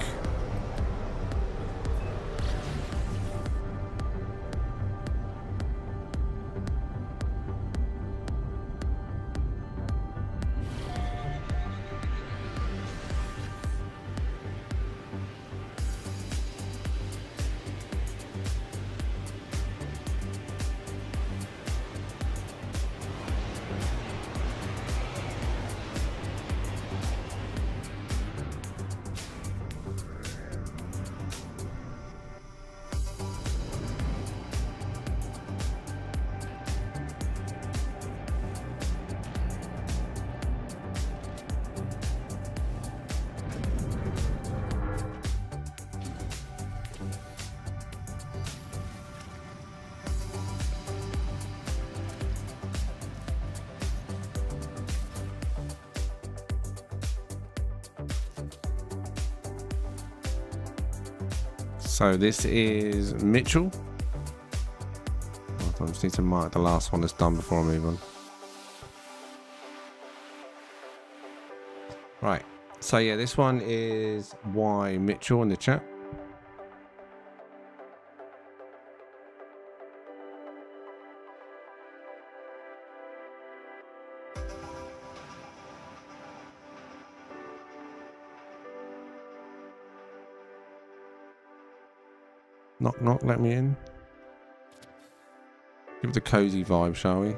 So this is Mitchell. I just need to mark the last one that's done before I move on. Right. So yeah, this one is Y Mitchell in the chat. Knock, knock, let me in. Give it a cozy vibe, shall we?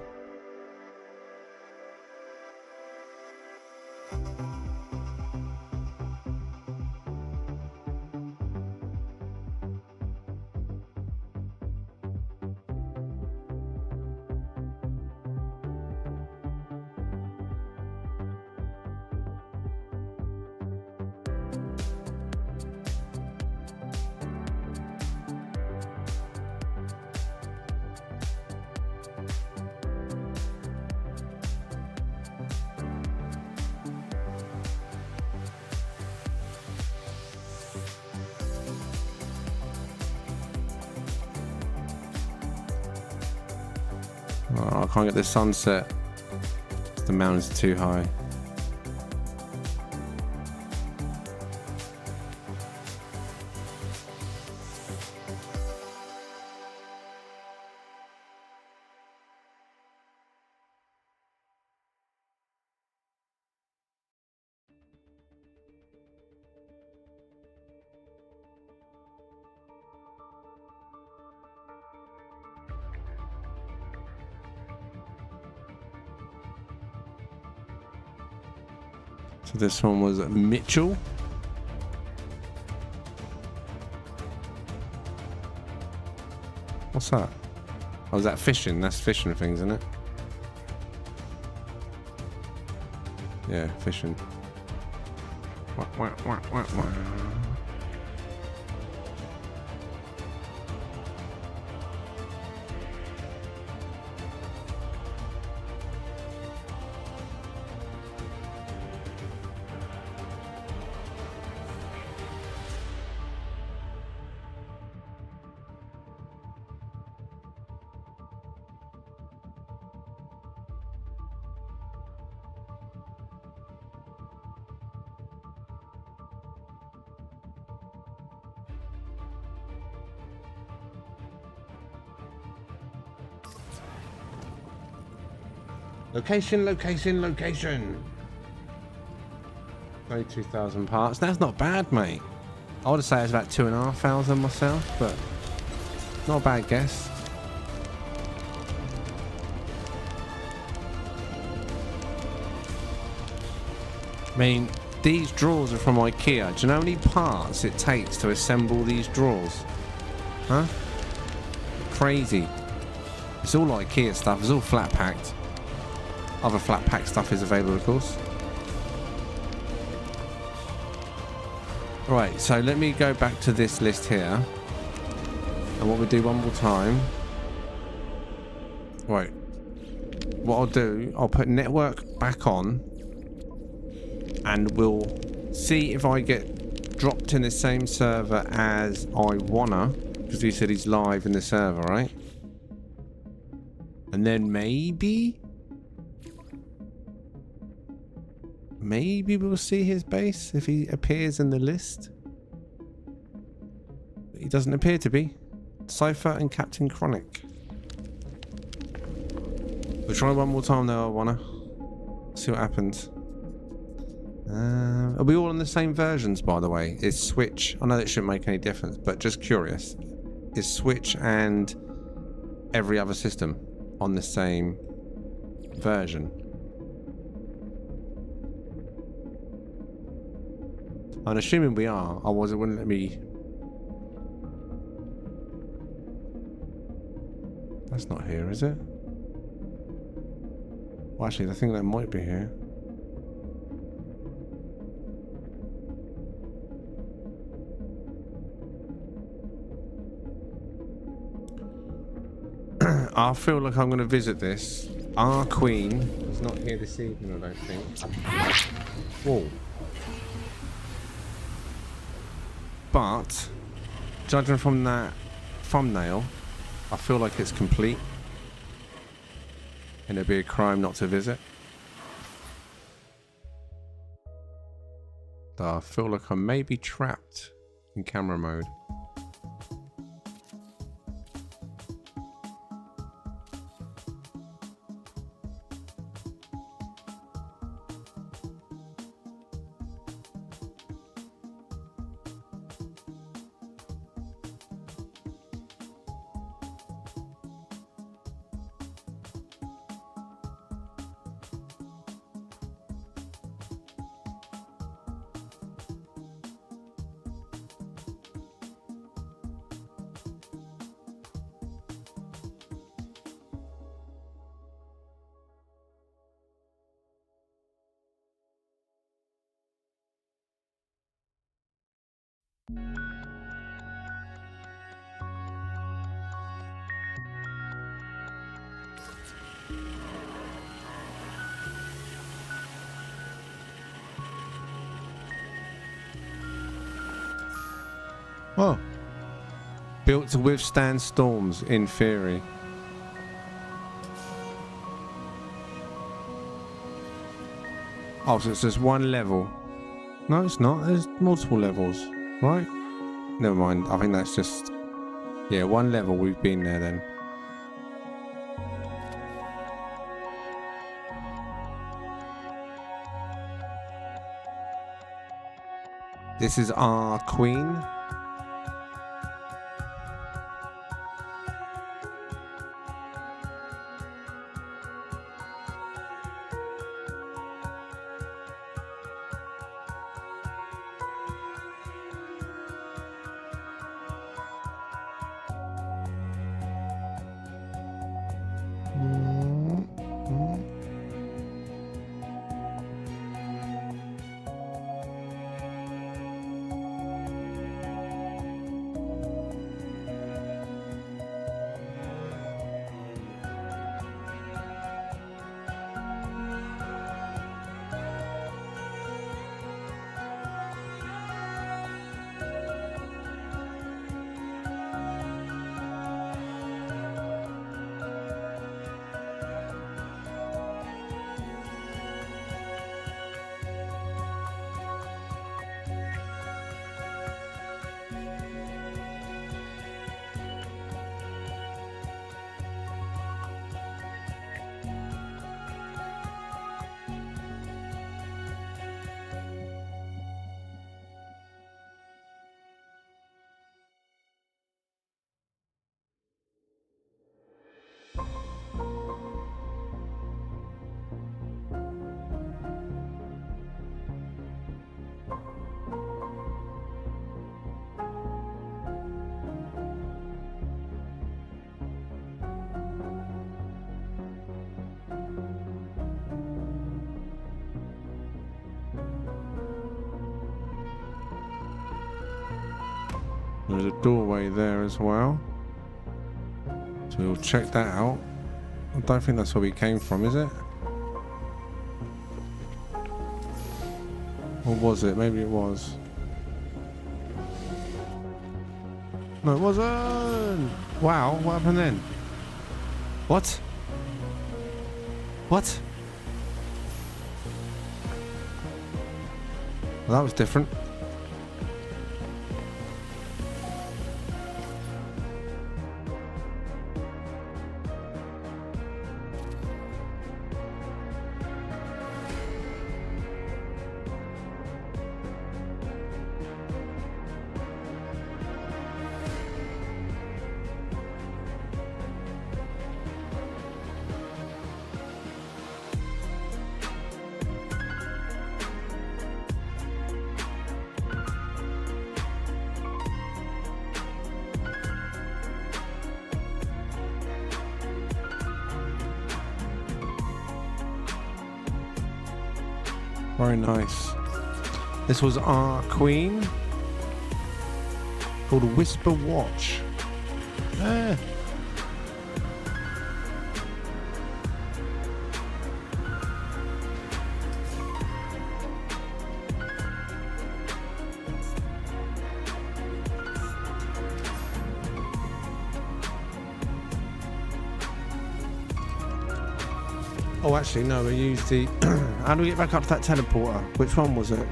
Oh, I can't get the sunset. The mountains are too high. So this one was Mitchell. What's that? Oh, is that fishing? That's fishing things, isn't it? Yeah, fishing. Wah, wah, wah, wah, wah. Location, location, location. 32,000 parts. That's not bad, mate. I would say it's about 2,500 myself, but not a bad guess. I mean, these drawers are from IKEA. Do you know how many parts it takes to assemble these drawers? Huh? Crazy. It's all IKEA stuff. It's all flat packed. Other flat pack stuff is available, of course. Right, so let me go back to this list here. And what we'll do one more time. Right. What I'll do, I'll put network back on. And we'll see if I get dropped in the same server as Iwanna. Because he said he's live in the server, right? And then maybe we'll see his base if he appears in the list. But he doesn't appear to be. Cypher and Captain Chronic. We'll try one more time though, Iwanna. See what happens. Are we all on the same versions, by the way? Is Switch... I know that shouldn't make any difference, but just curious. Is Switch and every other system on the same version? I'm assuming we are, otherwise it wouldn't let me... That's not here, is it? Well, actually, I think that might be here. I feel like I'm going to visit this. Our queen is not here this evening, I don't think. Whoa. But, judging from that thumbnail, I feel like it's complete. And it'd be a crime not to visit. I feel like I may be trapped in camera mode. Oh. Built to withstand storms, in theory. Oh, so it's just one level. No, it's not. There's multiple levels, right? Never mind. I think that's just... Yeah, one level. We've been there then. This is our queen. There's a doorway there as well. So we'll check that out. I don't think that's where we came from, is it? Or was it? Maybe it was. No, it wasn't! Wow, what happened then? What? What? Well, that was different. Very nice. This was our queen called Whisper Watch. Oh, actually, no, we used the... How do we get back up to that teleporter? Which one was it?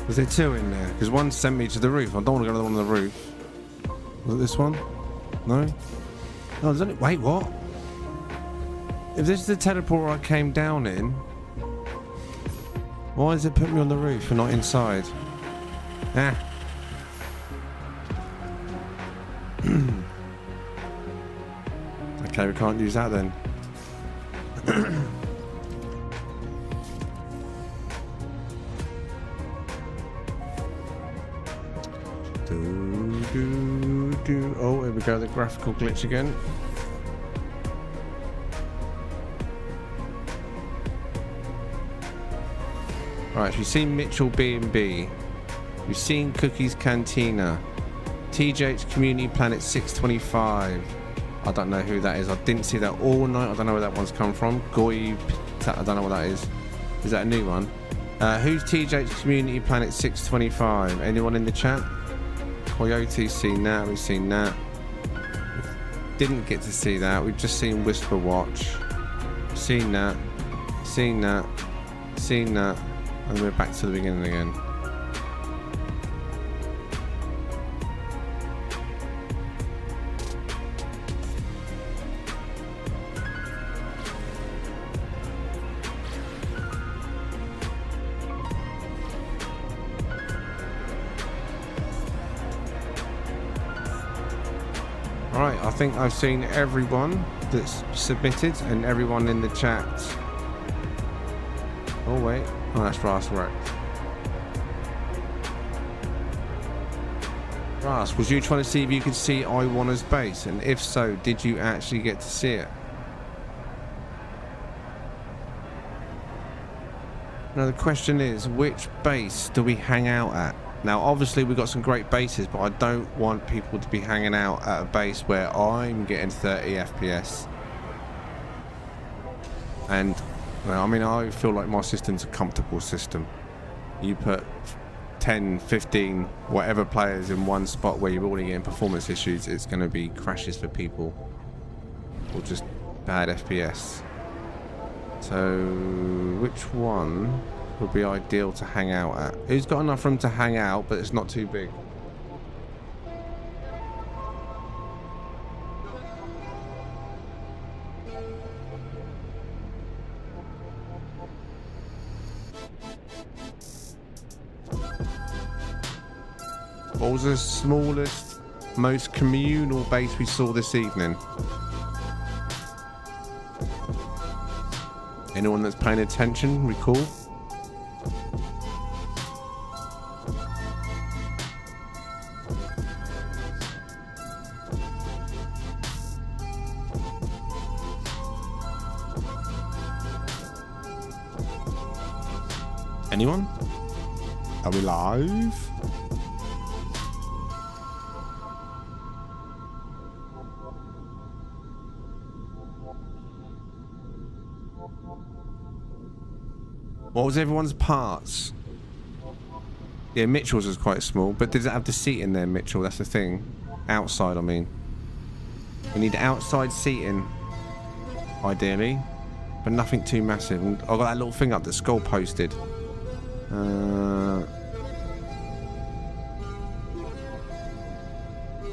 Was there two in there? Because one sent me to the roof. I don't want to go to the one on the roof. Was it this one? No? No, there's only... Wait, what? If this is the teleporter I came down in, why does it put me on the roof and not inside? Ah. Okay, we can't use that then. Oh, here we go, the graphical glitch again. Alright, so we've seen Mitchell B&B. We've seen Cookie's Cantina. TJH Community Planet 625. I don't know who that is. I didn't see that all night. I don't know where that one's come from. Goy, I don't know what that is. Is that a new one? Who's TJH Community Planet 625? Anyone in the chat? Coyote's seen that. We've seen that. Didn't get to see that. We've just seen Whisper Watch. Seen that. Seen that. Seen that. And we're back to the beginning again. Alright, I think I've seen everyone that's submitted and everyone in the chat. Oh wait, oh that's Ras, right. Ras, was you trying to see if you could see Iwanna's base? And if so, did you actually get to see it? Now the question is, which base do we hang out at? Now obviously we've got some great bases, but I don't want people to be hanging out at a base where I'm getting 30 FPS. And well, I mean, I feel like my system's a comfortable system. You put 10, 15, whatever players in one spot where you're already getting performance issues, it's going to be crashes for people or just bad FPS. So which one would be ideal to hang out at? Who's got enough room to hang out but it's not too big? What was the smallest, most communal base we saw this evening? Anyone that's paying attention, recall? Anyone? Are we live? What was everyone's parts? Yeah, Mitchell's was quite small, but did it have the seat in there, Mitchell? That's the thing. Outside, I mean. We need outside seating, ideally, but nothing too massive. And I got that little thing up that Skull posted.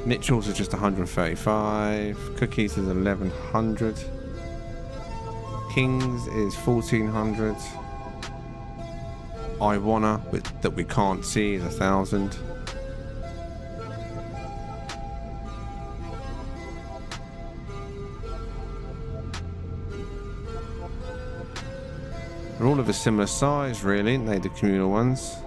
Mitchell's is just 135. Cookies is 1100. King's is 1400. Iwanna, that we can't see, is 1000. They're all of a similar size, really, aren't they, the communal ones?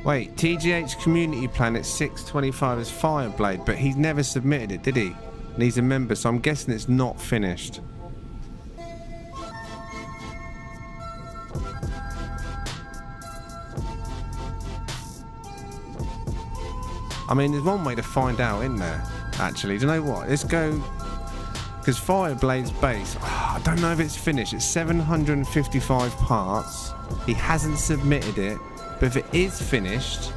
Wait, TGH Community Plan at 625 is Fireblade, but he's never submitted it, did he? And he's a member, so I'm guessing it's not finished. I mean, there's one way to find out, isn't there? Actually, do you know what? Let's go, because Fireblade's base, I don't know if it's finished. It's 755 parts. He hasn't submitted it, but if it is finished,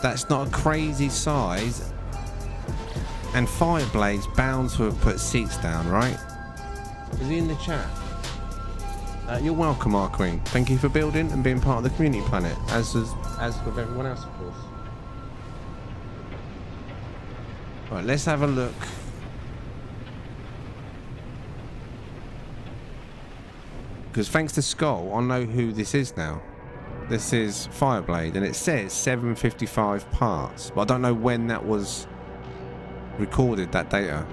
that's not a crazy size. And Fireblade's bound to have put seats down, right? Is he in the chat? You're welcome, our Queen. Thank you for building and being part of the community planet, as with everyone else, of course. Right, let's have a look. Because thanks to Skull, I know who this is now. This is Fireblade, and it says 755 parts, but I don't know when that was recorded, that data.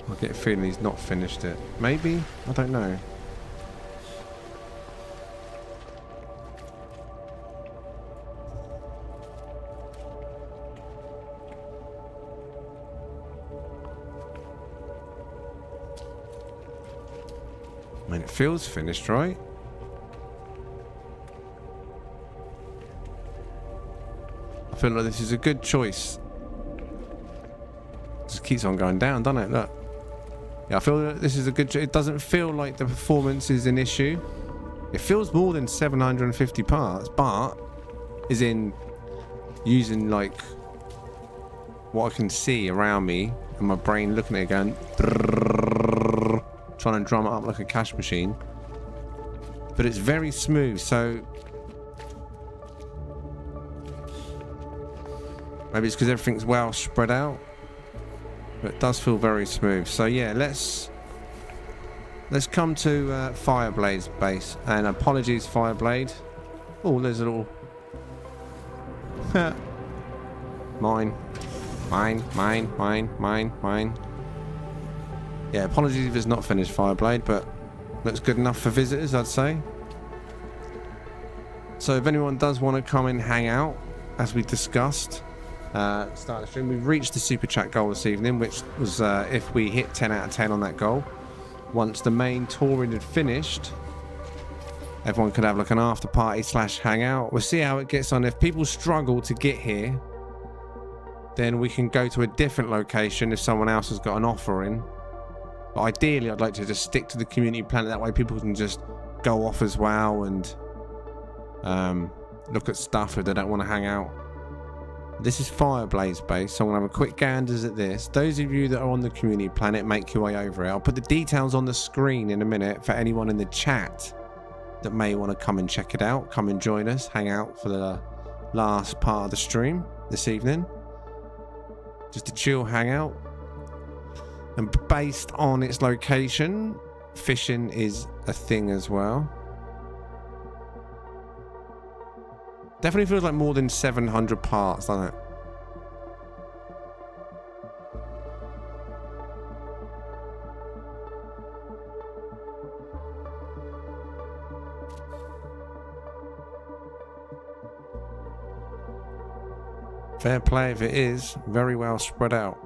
I get a feeling he's not finished it. Maybe? I don't know. I mean, it feels finished, right? I feel like this is a good choice. Just keeps on going down, doesn't it? Look. Yeah, I feel that this is a good... It doesn't feel like the performance is an issue. It feels more than 750 parts, but is in using like what I can see around me and my brain looking at it going trying to drum it up like a cash machine. But it's very smooth, so maybe it's because everything's well spread out. But it does feel very smooth. So yeah, let's come to Fireblade's base. And apologies, Fireblade. Oh, there's a little... Mine. Yeah, apologies if it's not finished, Fireblade, but looks good enough for visitors, I'd say. So if anyone does want to come and hang out, as we discussed, start the stream, we've reached the super chat goal this evening, which was if we hit 10 out of 10 on that goal. Once the main touring had finished, everyone could have like an after party / hangout. We'll see how it gets on. If people struggle to get here, then we can go to a different location if someone else has got an offer in. But ideally, I'd like to just stick to the community planet. That way people can just go off as well and look at stuff if they don't want to hang out. This is Fireblade's base, so I'm going to have a quick ganders at this. Those of you that are on the community planet, make your way over it. I'll put the details on the screen in a minute for anyone in the chat that may want to come and check it out. Come and join us, hang out for the last part of the stream this evening. Just a chill hangout. And based on its location, fishing is a thing as well. Definitely feels like more than 700 parts, doesn't it? Fair play if it is. Very well spread out.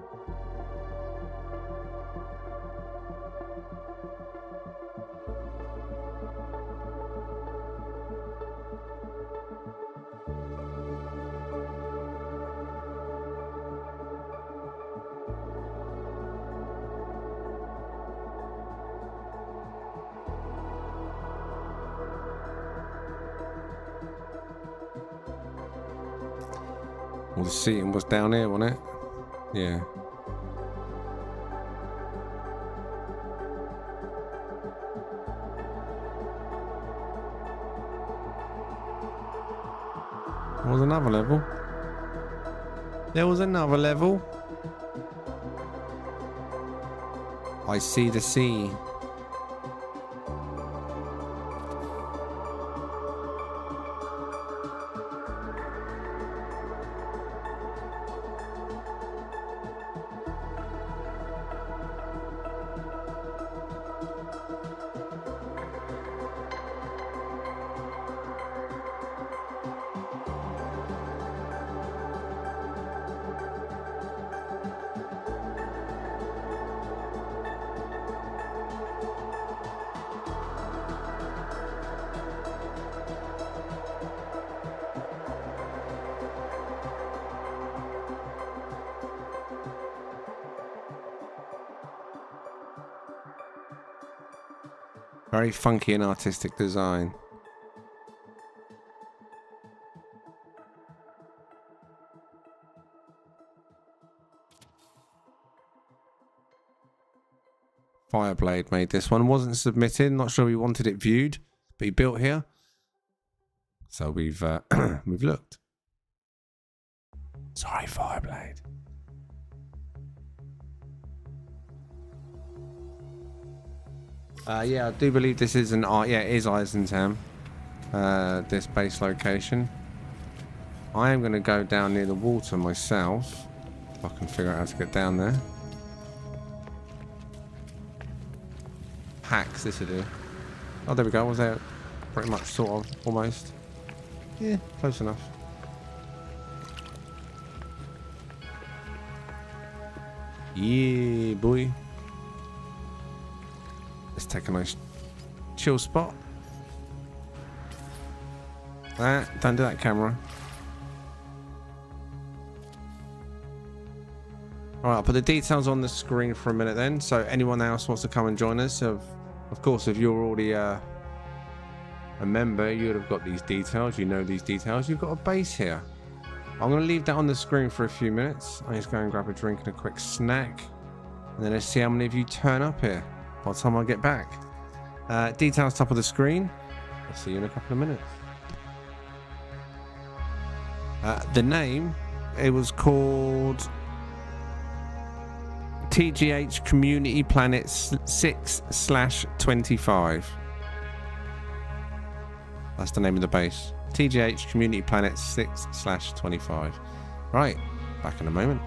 Well, the seating was down here, wasn't it? Yeah. There was another level. There was another level. I see the sea. Very funky and artistic design. Fireblade made this one. Wasn't submitted. Not sure we wanted it viewed, but he built here. So we've we've looked. Sorry, Fireblade. Yeah, I do believe this is an art. Yeah, it is Eisenham. This base location. I am going to go down near the water myself. If I can figure out how to get down there. Hacks, this will do. Oh, there we go. Was there pretty much, sort of, almost? Yeah, close enough. Yeah, boy. Let's take a nice chill spot. Don't do that, camera. All right, I'll put the details on the screen for a minute then. So anyone else wants to come and join us, of course, if you're already a member, you would have got these details. You know these details. You've got a base here. I'm going to leave that on the screen for a few minutes. I'm just going to grab a drink and a quick snack. And then let's see how many of you turn up here by the time I get back. Details top of the screen. I'll see you in a couple of minutes. The name, it was called TGH Community Planet 6/25. That's the name of the base. TGH Community Planet 6/25. Right, back in a moment.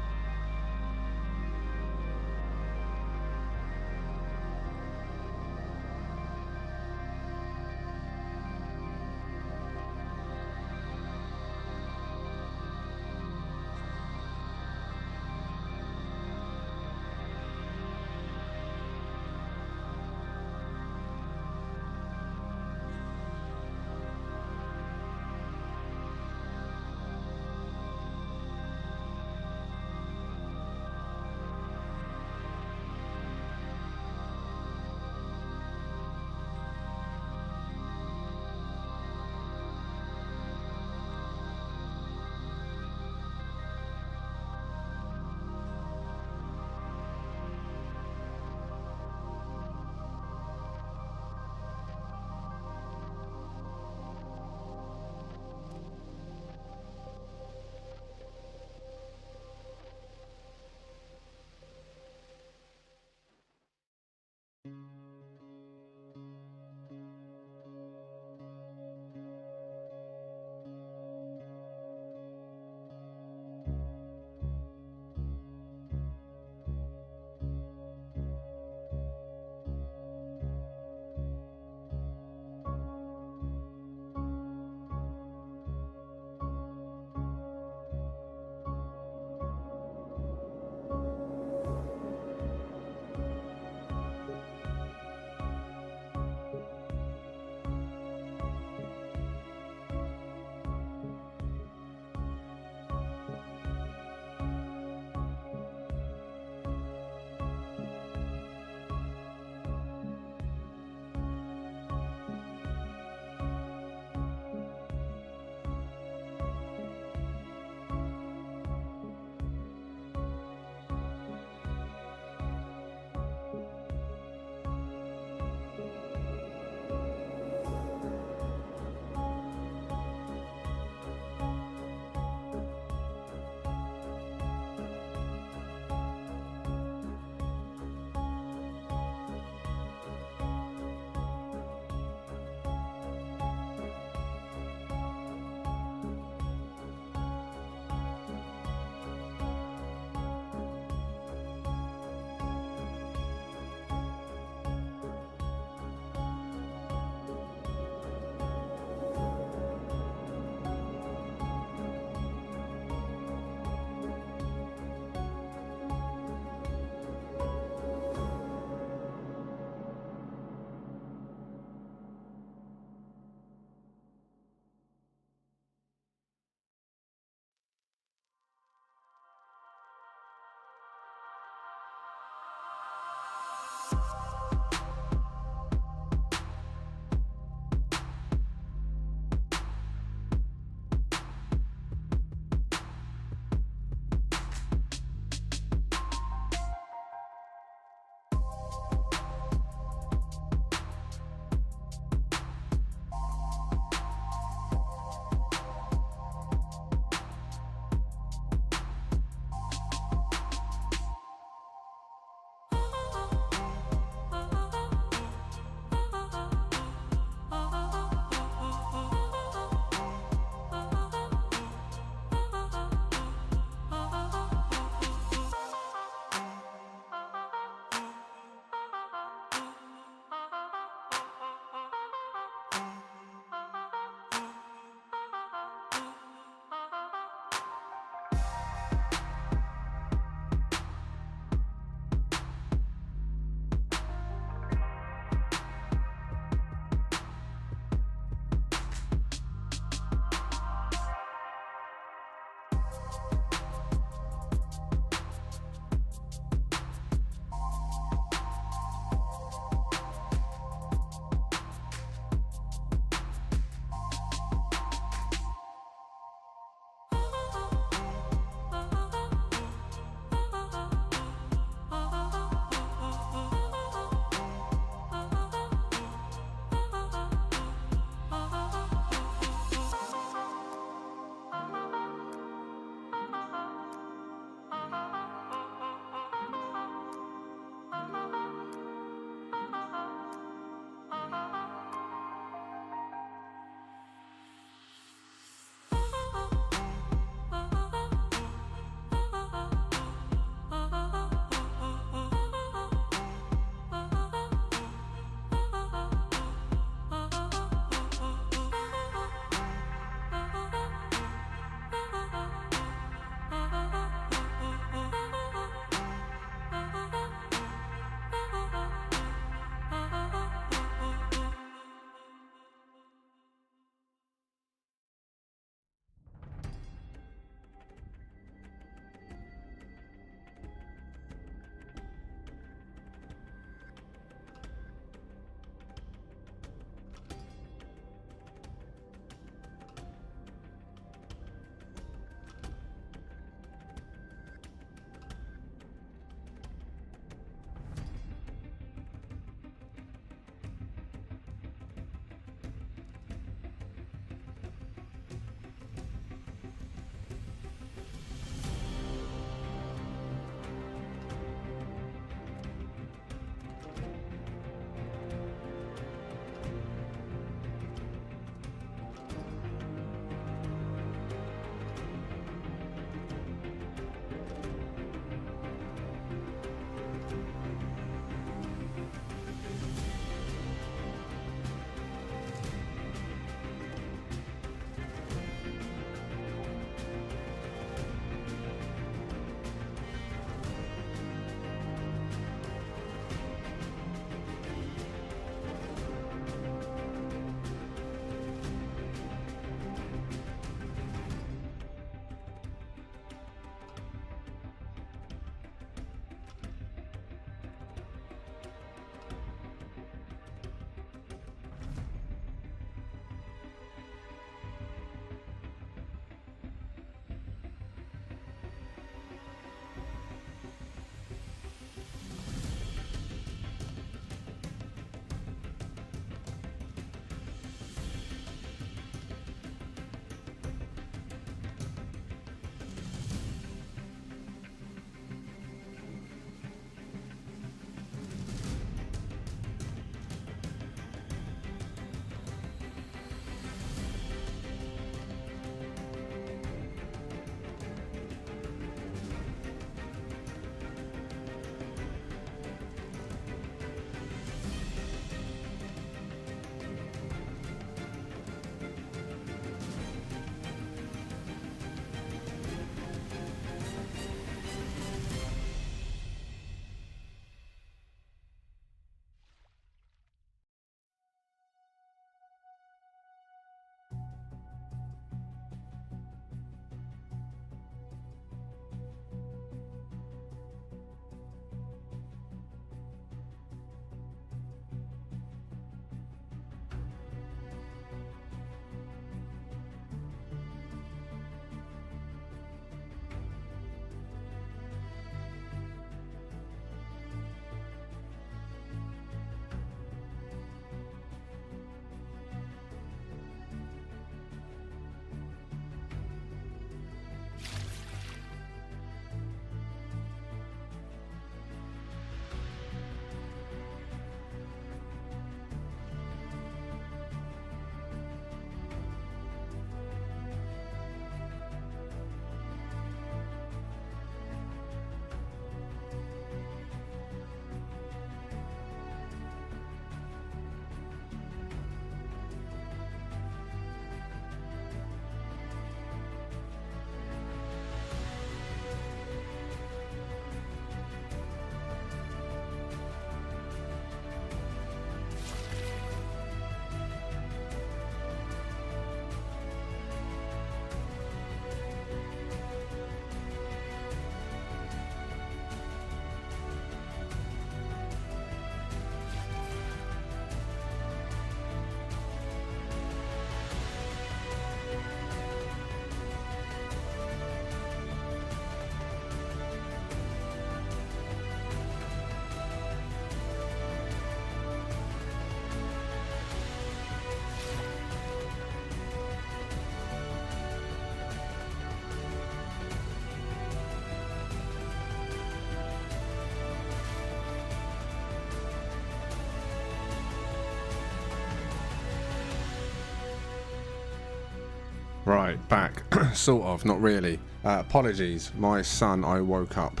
Right, back. Sort of, not really. Apologies. My son, I woke up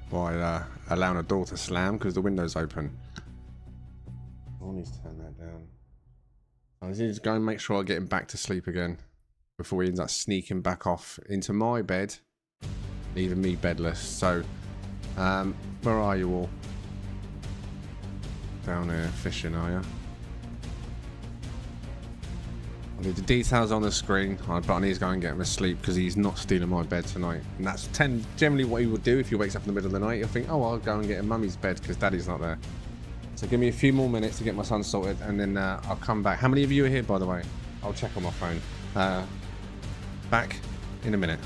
by allowing a door to slam because the window's open. I need to turn that down. I need to go and make sure I get him back to sleep again before he ends up sneaking back off into my bed, leaving me bedless. So, where are you all? Down here fishing, are you? I need the details on the screen, but I need to go and get him asleep because he's not stealing my bed tonight. And that's generally what he would do if he wakes up in the middle of the night. He'll think, oh, I'll go and get in mummy's bed because daddy's not there. So give me a few more minutes to get my son sorted, and then I'll come back. How many of you are here, by the way? I'll check on my phone. Back in a minute.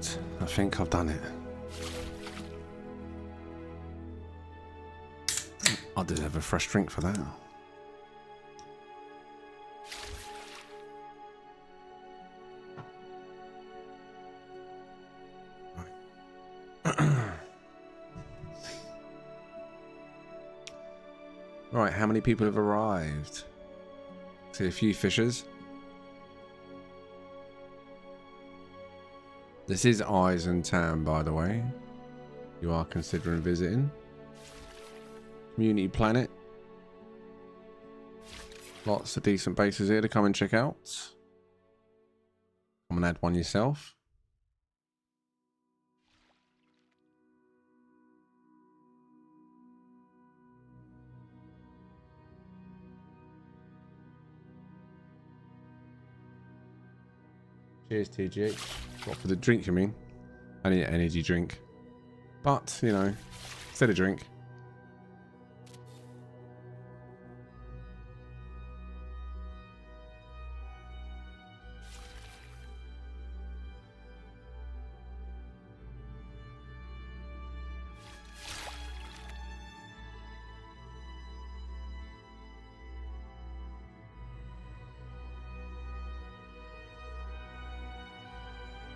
it. I think I've done it. I deserve a fresh drink for that. Right, how many people have arrived? See a few fishers. This is Eisentown, by the way. You are considering visiting. Community Planet. Lots of decent bases here to come and check out. Come and add one yourself. Cheers, TGH. What, for the drink, you mean? I need an energy drink. But, you know, instead of drink.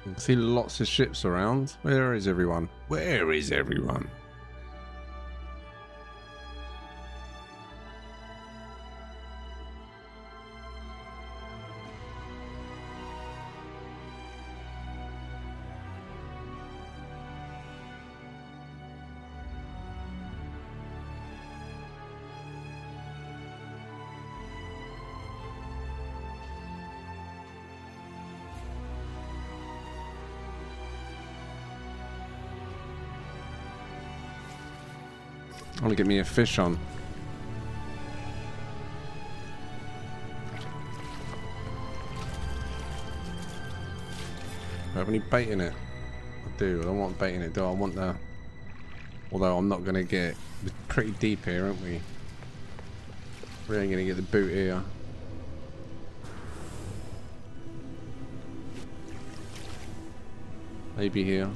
I see lots of ships around. Where is everyone? Where is everyone? I want to get me a fish on. Do I have any bait in it? I do. I don't want bait in it, do I? I want the... Although I'm not going to get... It's pretty deep here, aren't we? We ain't going to get the boot here. Maybe here.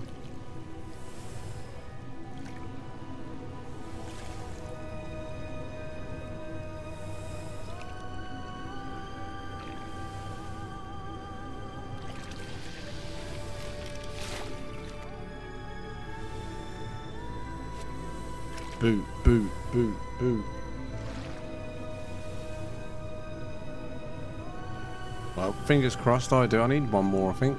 Boot, boot, boot, boot. Well, fingers crossed I do. I need one more, I think.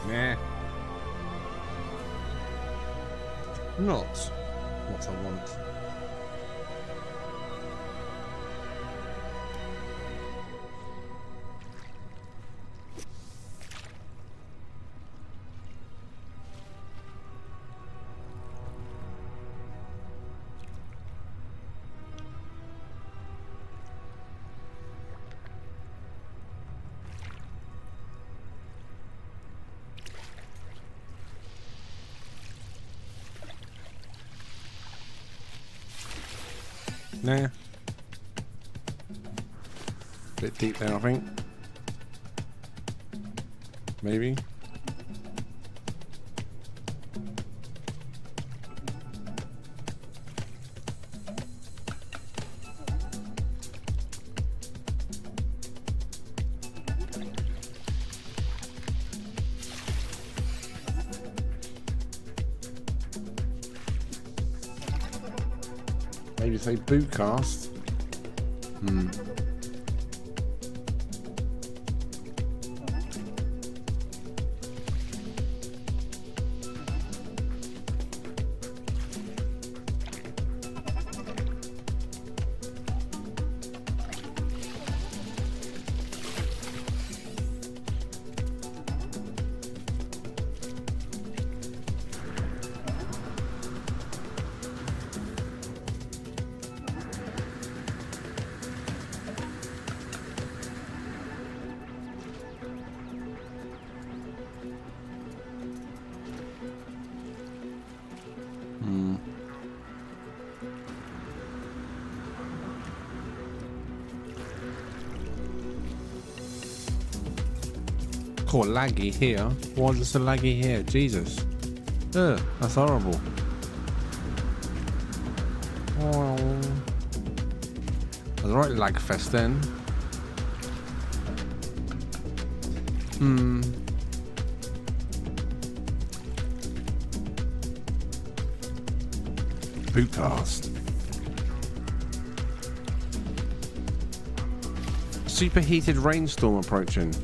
Nah. Not what I want. Nah. Bit deep there, I think. Maybe. Maybe say boot cast. Poor laggy here. Why is it so laggy here? Jesus. Ugh, that's horrible. Oh. That was a right lag fest then. Bootcast. Superheated rainstorm approaching.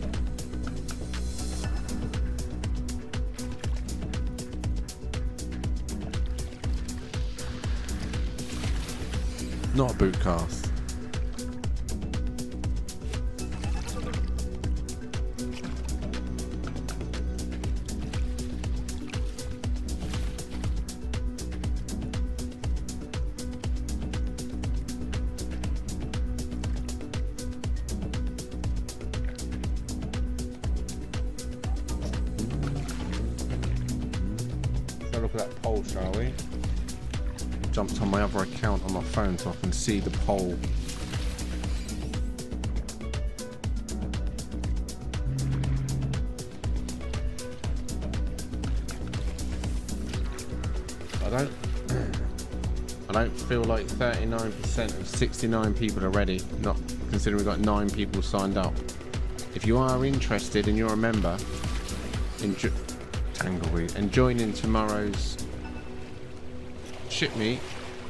Not a bootcast. Look at that poll, shall we? Jumped on my other account on my phone so I can see the poll. I don't feel like 39% of 69 people are ready, not considering we've got 9 people signed up. If you are interested and you're a member, Tangleweed, and join in tomorrow's ship meet,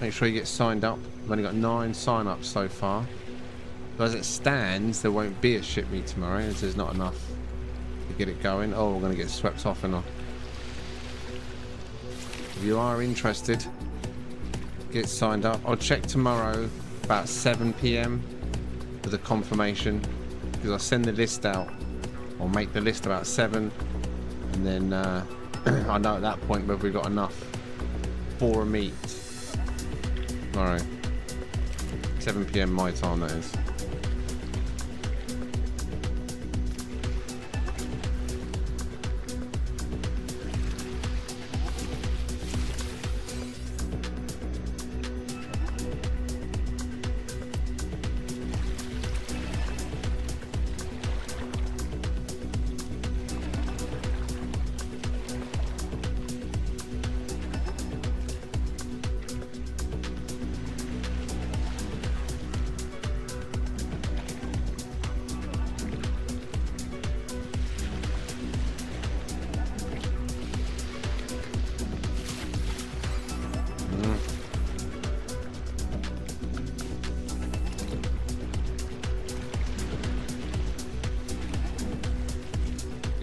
make sure you get signed up. I've only got 9 sign-ups so far. So as it stands, there won't be a ship meet tomorrow as there's not enough to get it going. Oh, we're going to get swept off and on. If you are interested, get signed up. I'll check tomorrow about 7 PM for the confirmation, because I'll send the list out. I'll make the list about 7, and then I know at that point whether we've got enough for a meet tomorrow. 7 PM my time, that is.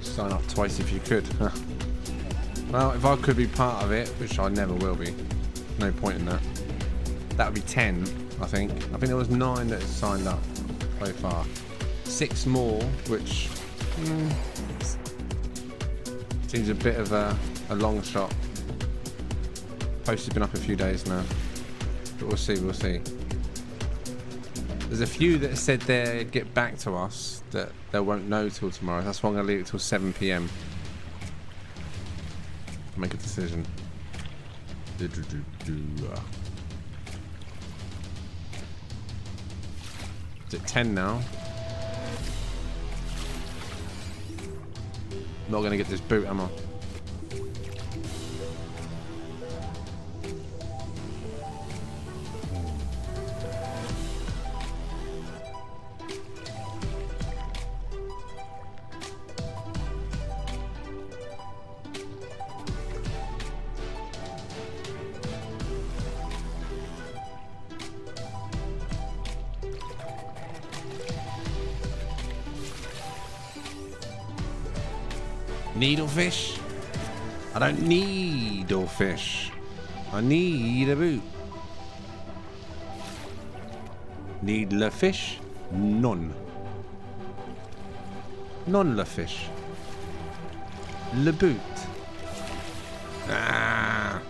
Sign up twice if you could. Well, if I could be part of it, which I never will be, no point in that. That would be 10, I think. I think there was 9 that signed up so far. 6 more, which seems a bit of a long shot. Post has been up a few days now, but we'll see, we'll see. There's a few that said they'd get back to us that they won't know till tomorrow. That's why I'm going to leave it till 7 PM. Make a decision. Is it 10 now? Not going to get this boot, am I? Needlefish? I don't need fish. I need a boot. Need la fish? None. None la fish. Le boot. Ah.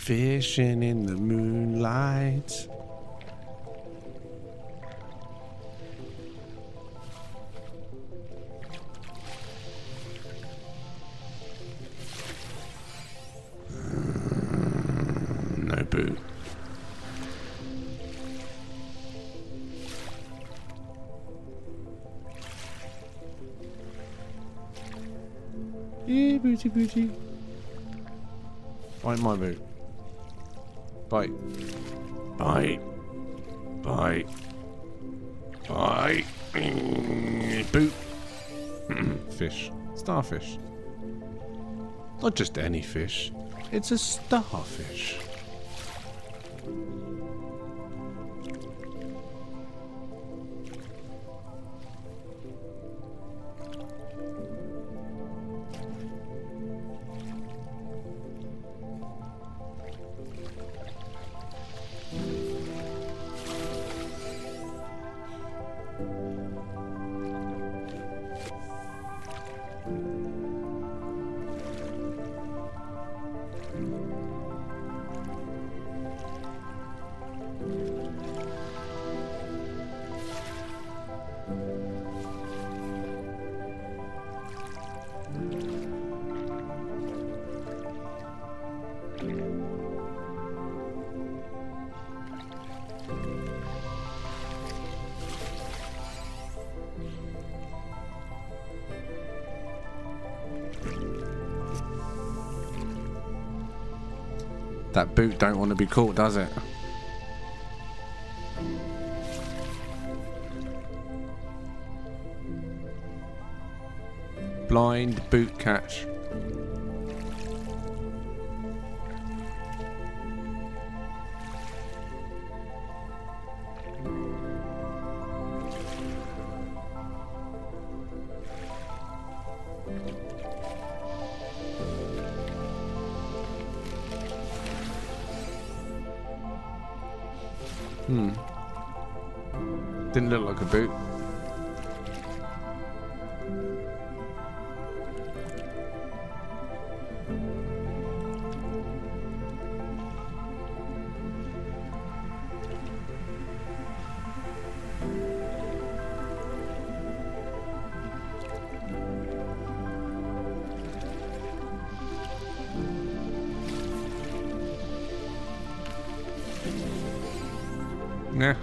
Fishing in the moonlight. No boot. Yeah, booty booty. Bite my boot. Bite. Bite. Bite. Bite. Boot. Fish. Starfish. Not just any fish. It's a starfish. That boot don't want to be caught, does it? Blind boot catch. Didn't look like a boot. Nah.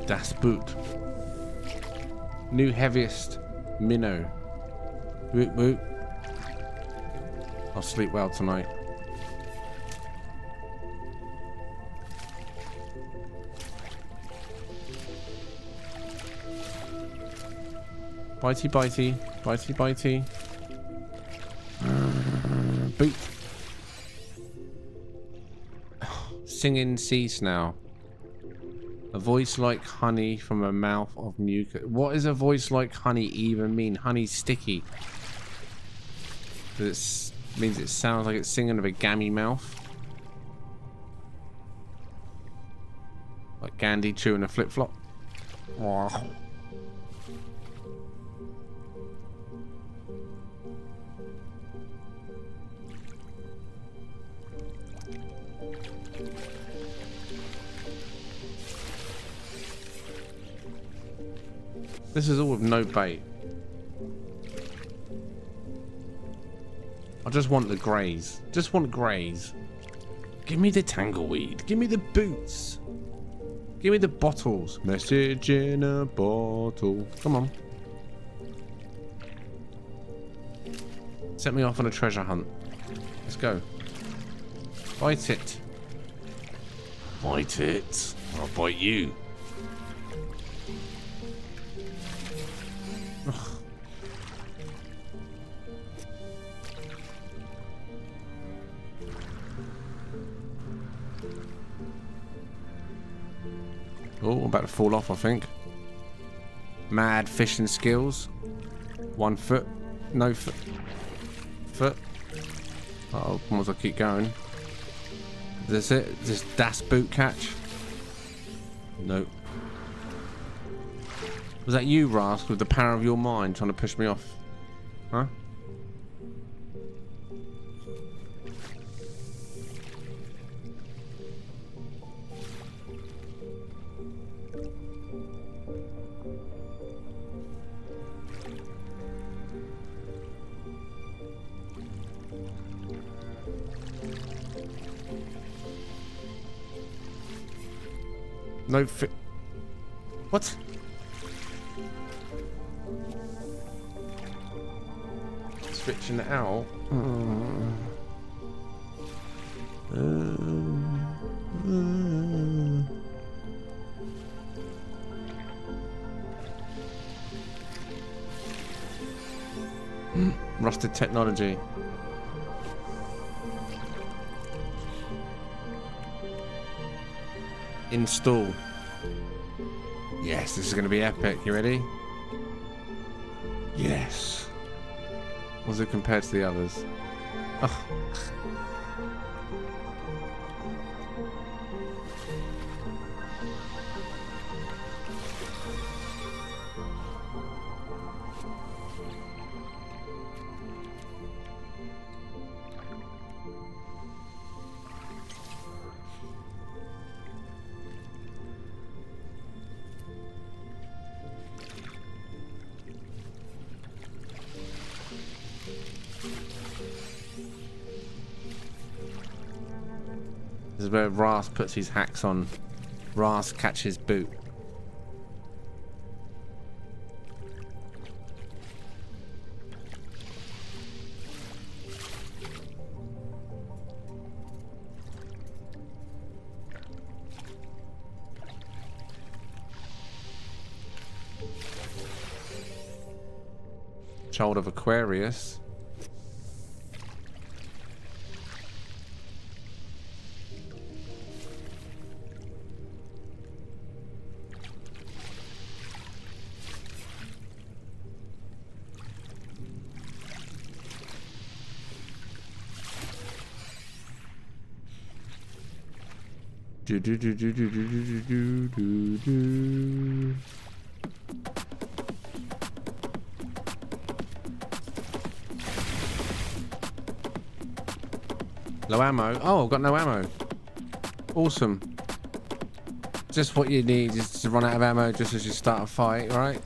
Das Boot. New heaviest minnow. Woot woot. I'll sleep well tonight. Bitey bitey. Bitey bitey. Boot. Singing sea snail. A voice like honey from a mouth of mucus. What does a voice like honey even mean? Honey's sticky. It means it sounds like it's singing of a gammy mouth. Like Gandhi chewing a flip-flop. This is all with no bait. I just want the greys. Just want greys. Give me the tangleweed. Give me the boots. Give me the bottles. Message in a bottle. Come on. Set me off on a treasure hunt. Let's go. Bite it. Bite it. I'll bite you. Oh, I'm about to fall off, I think. Mad fishing skills. 1 foot. No foot. Foot. Uh-oh, once I keep going. Is this it? Is this Das boot catch? Nope. Was that you, Rask, with the power of your mind trying to push me off? Huh? No fit. What? Switching it out. Rusted technology. Install. Yes, this is going to be epic. You ready? Yes. Was it compared to the others? Oh. This is where Rask puts his hacks on. Rask catches boot. Child of Aquarius. Do do do do do do do do do do. Low ammo. Oh, I've got no ammo. Awesome. Just what you need is to run out of ammo just as you start a fight, right?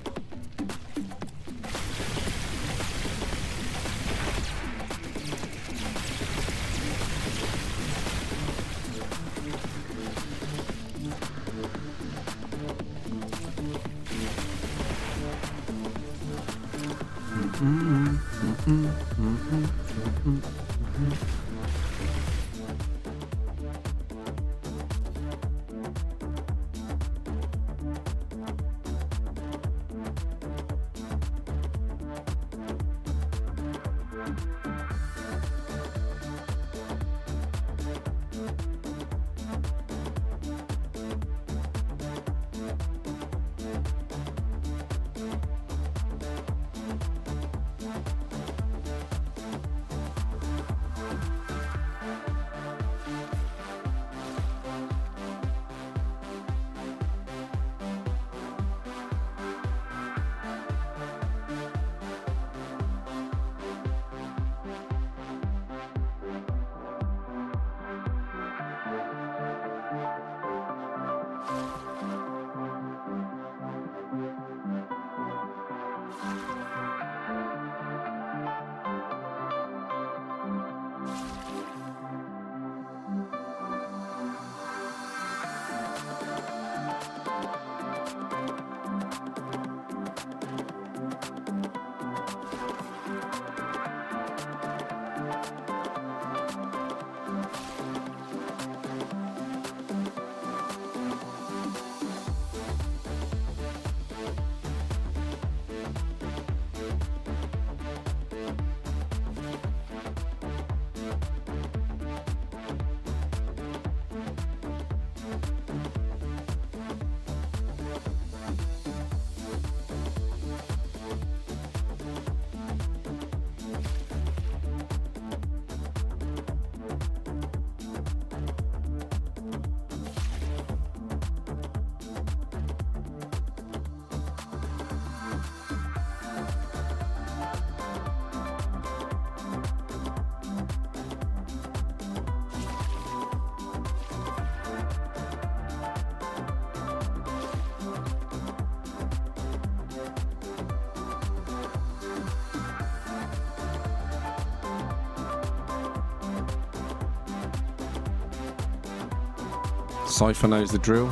Cypher knows the drill.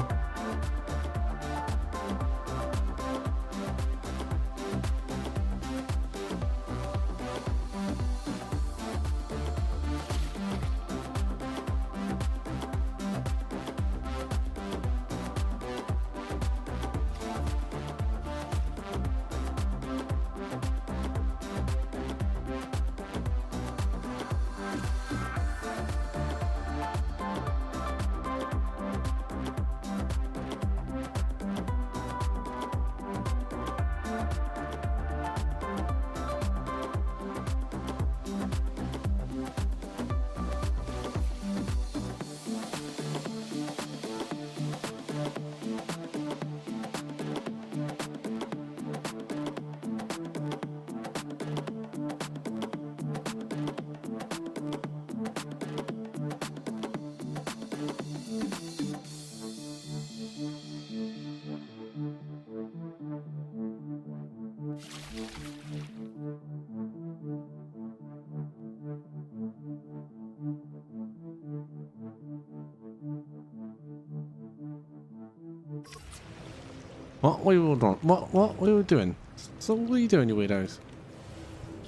What were you all doing? What were you doing? So what are you doing, you weirdos?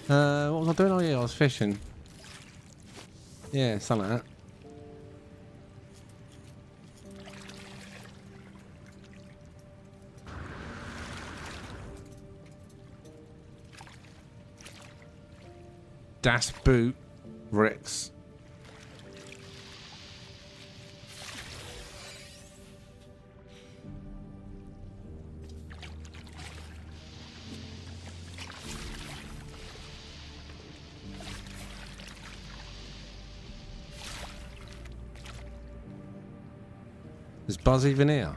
What was I doing? Oh yeah, I was fishing. Yeah, something like that. Das Boot Rex. Is Buzz even here?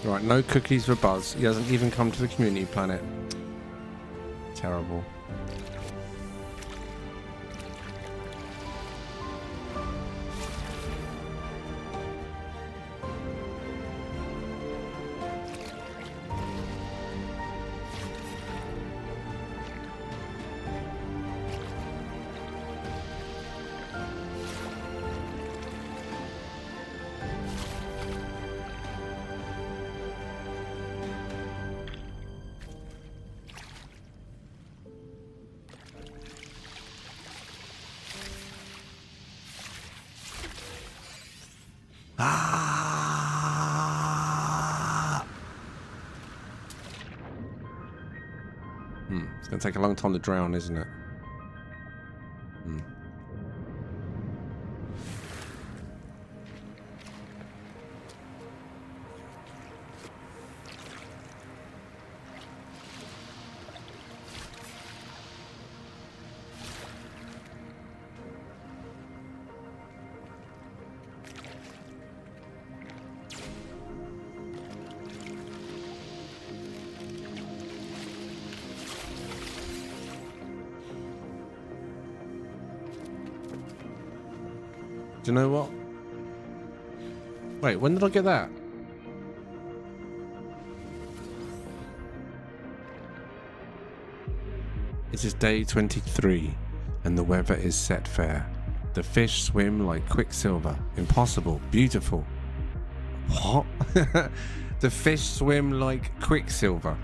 Right, no cookies for Buzz. He hasn't even come to the community planet. Terrible. It's going to take a long time to drown, isn't it? Do you know what? Wait, when did I get that? It is day 23 and the weather is set fair. The fish swim like quicksilver. Impossible. Beautiful. What? The fish swim like quicksilver.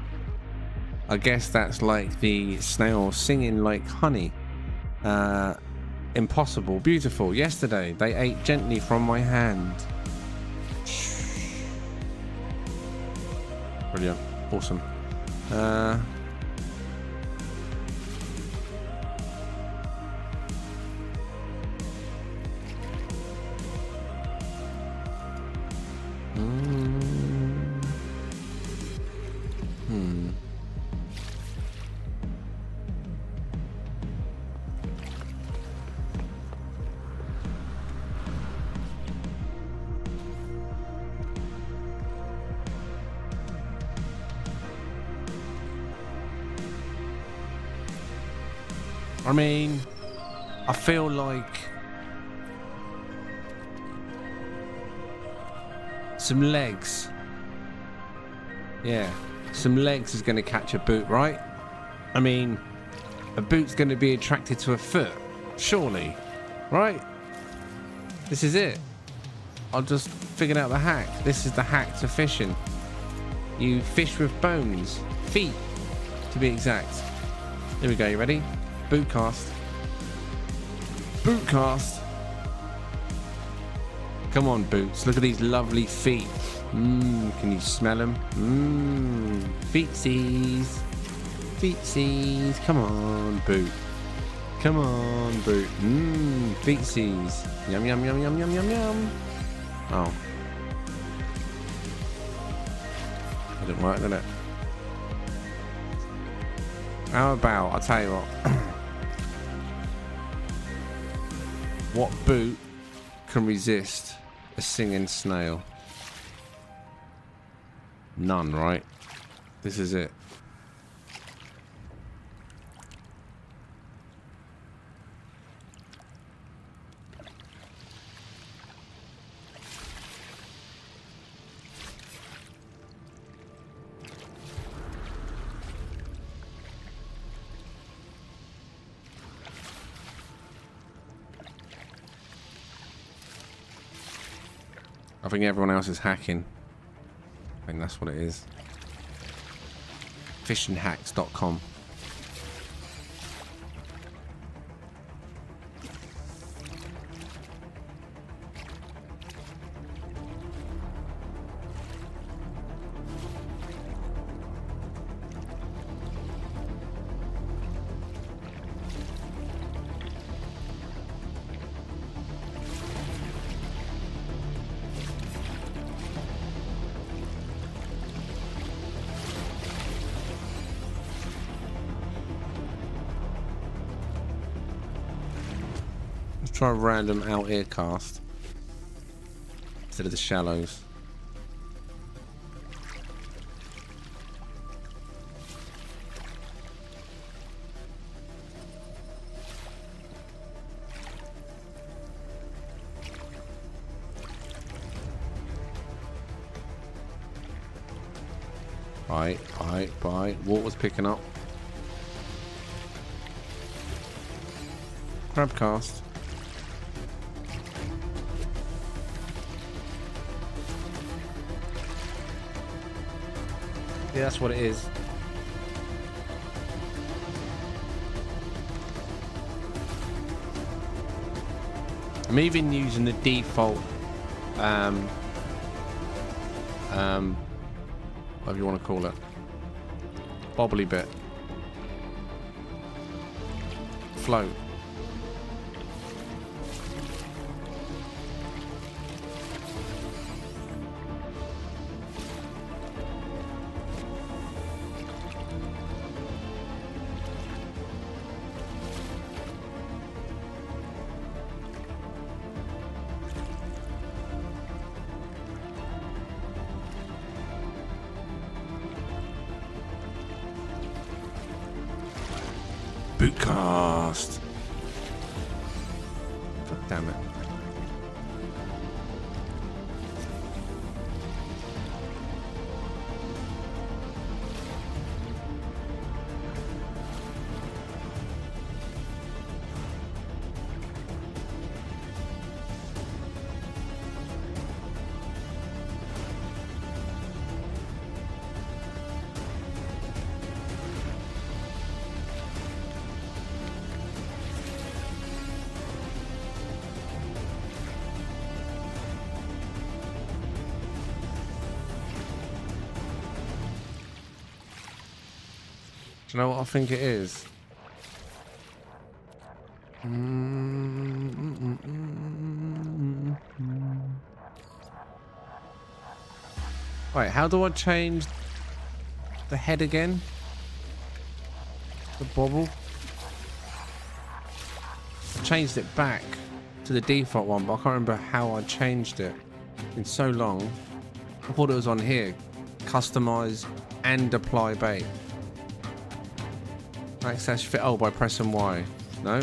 I guess that's like the snail singing like honey. Impossible. Beautiful. Yesterday, they ate gently from my hand. Brilliant. Awesome. I mean, I feel like some legs. Yeah, some legs is going to catch a boot, right? I mean, a boot's going to be attracted to a foot, surely, right? This is it. I just figured out the hack. This is the hack to fishing. You fish with bones, feet, to be exact. Here we go. You ready? Boot cast. Boot cast. Come on, boots. Look at these lovely feet. Can you smell them? Feetsies. Feetsies. Come on, boot. Come on, boot. Feetsies. Yum, yum, yum, yum, yum, yum, yum. Oh. It didn't work, did it? How about, I'll tell you what. What boot can resist a singing snail? None, right? This is it. I think everyone else is hacking. I think that's what it is. Fishandhacks.com. Try a random out ear cast instead of the shallows. Bite. Water's picking up. Crab cast. Yeah, that's what it is. I'm even using the default whatever you want to call it, bobbly bit, float. Bootcast. God damn it. Do you know what I think it is? Wait, how do I change the head again? The bobble? I changed it back to the default one, but I can't remember how I changed it. It's been so long. I thought it was on here. Customize and apply bait. Access fit by pressing Y. No.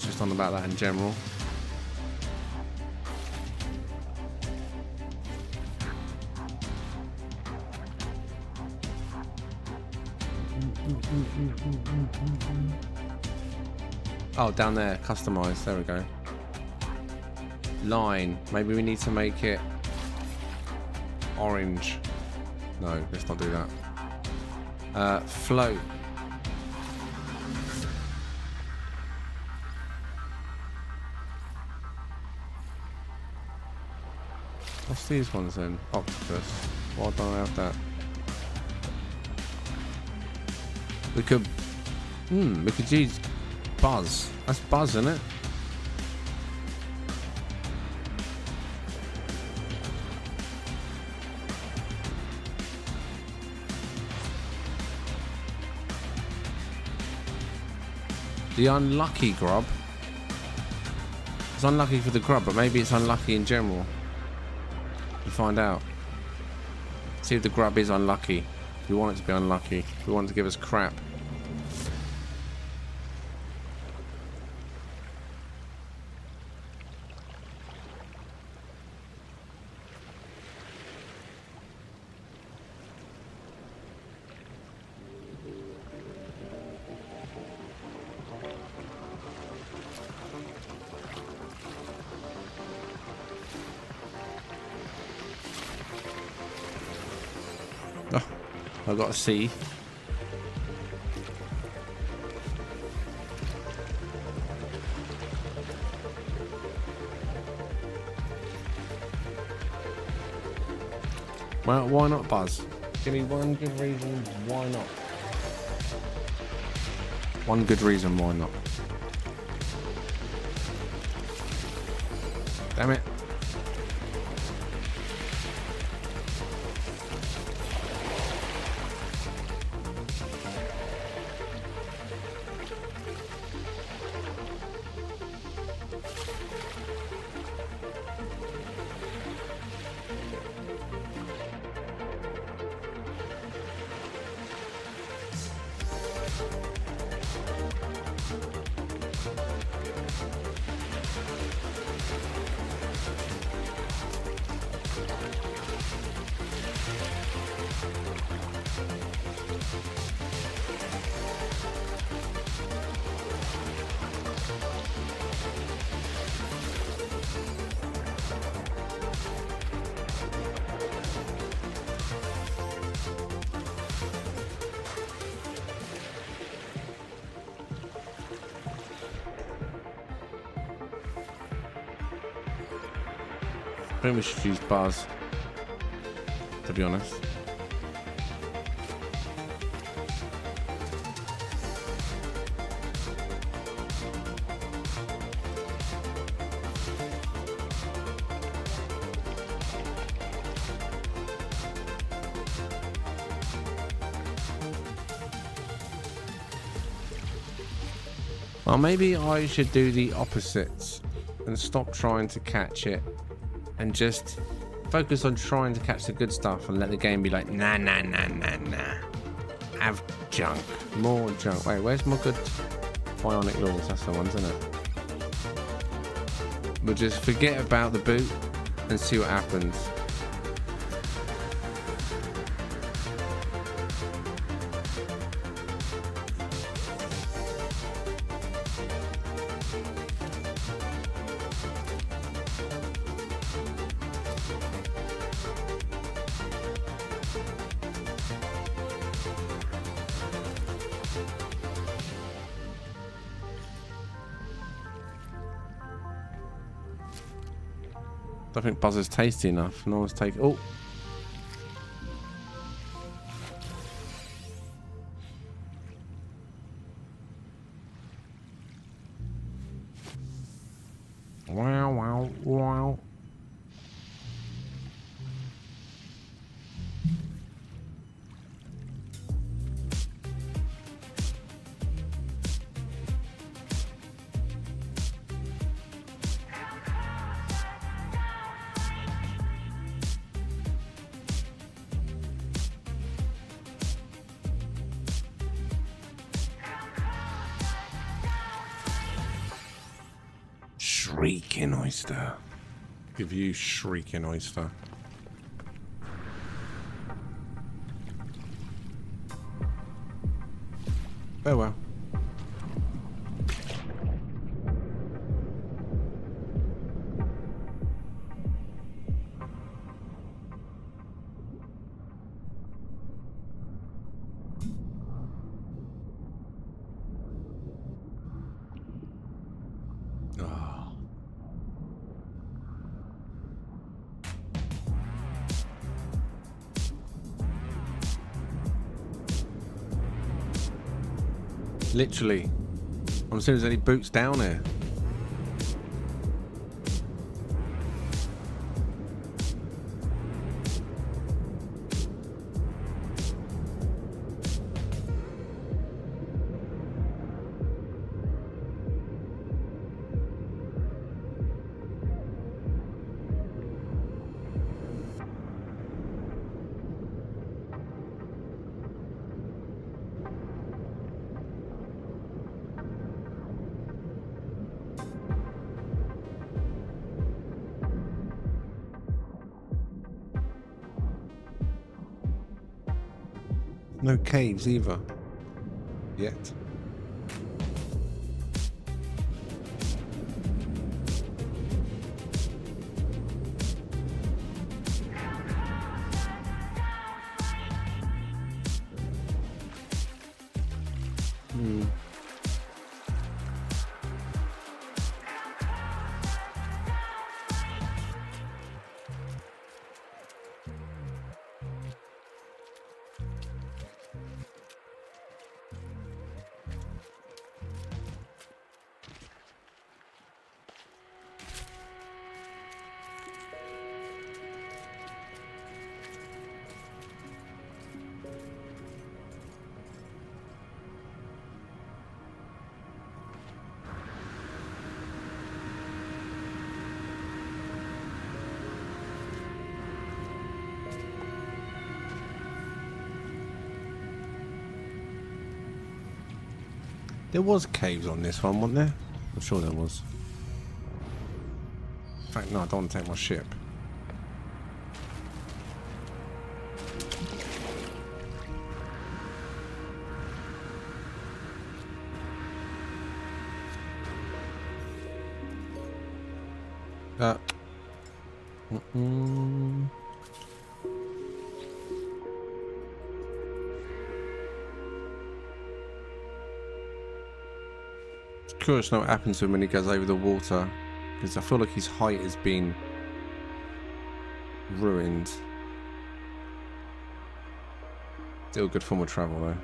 Just on about that in general. Oh, down there, customize. There we go. Line. Maybe we need to make it orange. No, let's not do that. Float. What's these ones then? Octopus. Why don't I have that? We could use Buzz. That's Buzz, isn't it? The unlucky grub. It's unlucky for the grub, but maybe it's unlucky in general. You find out. See if the grub is unlucky. We want it to be unlucky. We want it to give us crap. Oh, I got a C. Well, why not Buzz? Give me one good reason why not. One good reason why not. Damn it. I think we should use Buzz, to be honest. Well, maybe I should do the opposites and stop trying to catch it and just focus on trying to catch the good stuff and let the game be like, nah, nah, nah, nah, nah. Have junk. More junk. Wait, where's my good bionic laws? That's the ones, isn't it? We'll just forget about the boot and see what happens. I think Buzz is tasty enough. No one's taking. Oh. Wow, wow, wow. Shrieking oyster. Give you shrieking oyster. Oh well. Literally, I'm seeing there's any boots down here. No caves either. Yet. There was caves on this one, wasn't there? I'm sure there was. In fact, no, I don't want to take my ship. Curious to know what happens to him when he goes over the water, because I feel like his height has been ruined. Still a good form of travel though.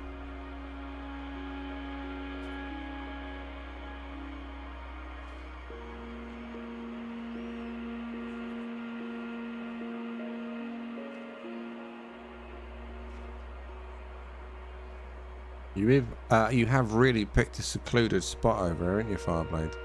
You have really picked a secluded spot over here, haven't you, Fireblade?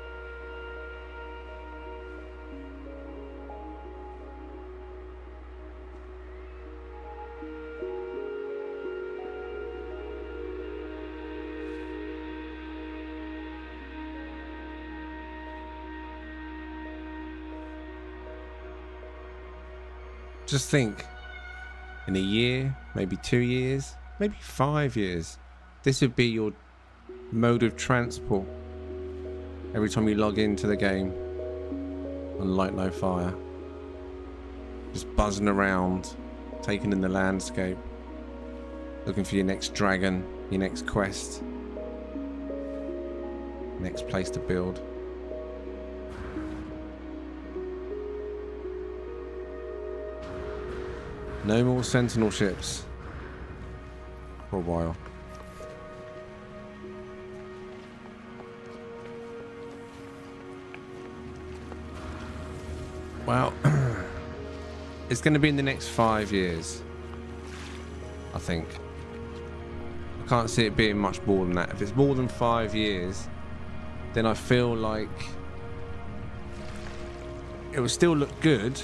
Just think, in a year, maybe 2 years, maybe 5 years, this would be your mode of transport every time you log into the game on Light No Fire. Just buzzing around, taking in the landscape, looking for your next dragon, your next quest, next place to build. No more sentinel ships for a while. Well, it's going to be in the next 5 years, I think. I can't see it being much more than that. If it's more than 5 years, then I feel like it will still look good,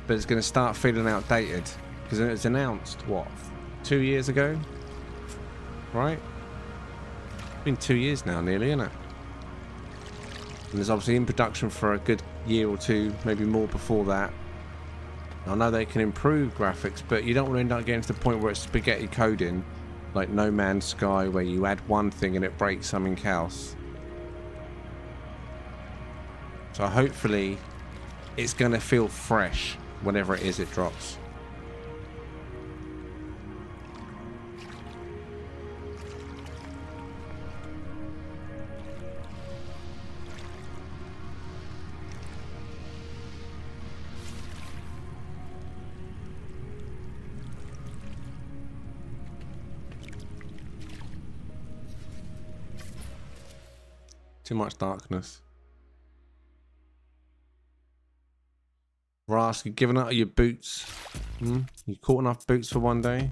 but it's going to start feeling outdated. Because it was announced, what, 2 years ago? Right? It's been 2 years now, nearly, isn't it? And it's obviously in production for a good year or two, maybe more before that. I know they can improve graphics, but you don't want to end up getting to the point where it's spaghetti coding, like No Man's Sky, where you add one thing and it breaks something else. So hopefully it's going to feel fresh whenever it is it drops. Too much darkness. Rask, you giving up your boots? You caught enough boots for one day?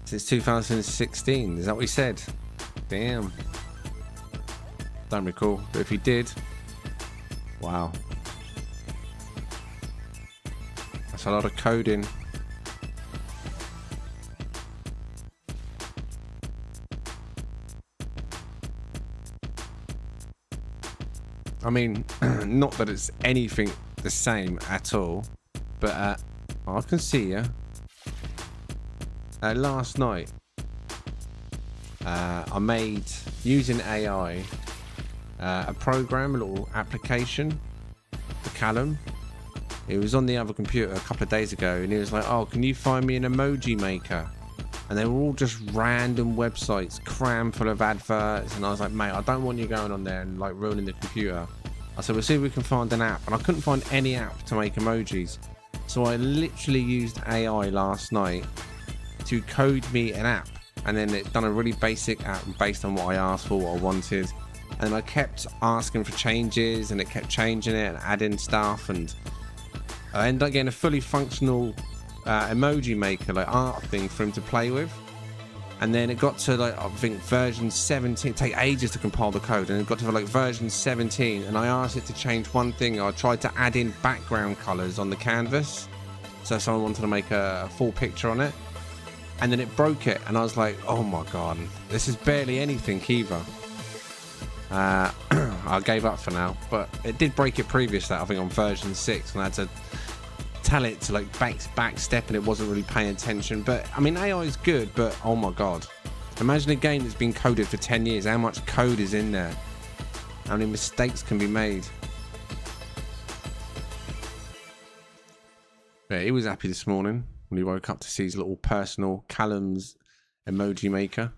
Since 2016, is that what he said? Damn. Don't recall, but if he did, wow. That's a lot of coding. I mean, not that it's anything the same at all, but I can see you. Last night, I made, using AI, a program, a little application for Callum. He was on the other computer a couple of days ago and he was like, oh, can you find me an emoji maker? And they were all just random websites crammed full of adverts, and I was like, mate, I don't want you going on there and like ruining the computer. I said, we'll see if we can find an app, and I couldn't find any app to make emojis. So I literally used AI last night to code me an app, and then it done a really basic app based on what I asked for, what I wanted. And I kept asking for changes, and it kept changing it and adding stuff, and I ended up getting a fully functional emoji maker, like art thing for him to play with. And then it got to like, I think version 17, it take ages to compile the code, and it got to like version 17, and I asked it to change one thing. I tried to add in background colors on the canvas, so someone wanted to make a full picture on it, and then it broke it, and I was like, oh my god, this is barely anything either. I gave up for now, but it did break it previous to that, I think on version 6, and I had to tell it to like back step, and it wasn't really paying attention. But I mean, AI is good, but oh my god, imagine a game that's been coded for 10 years, how much code is in there, how many mistakes can be made. Yeah, he was happy this morning when he woke up to see his little personal Callum's emoji maker.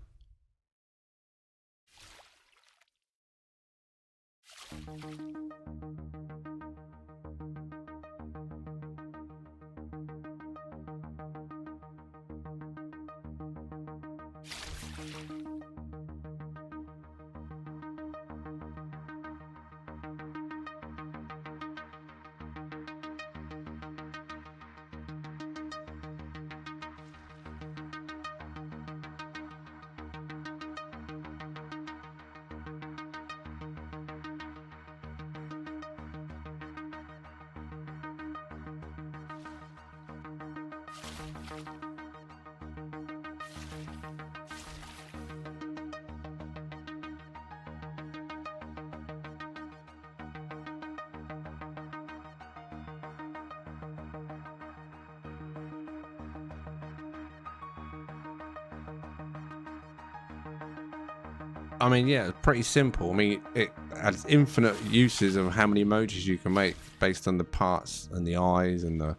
I mean, yeah, it's pretty simple. I mean, it has infinite uses of how many emojis you can make based on the parts and the eyes and the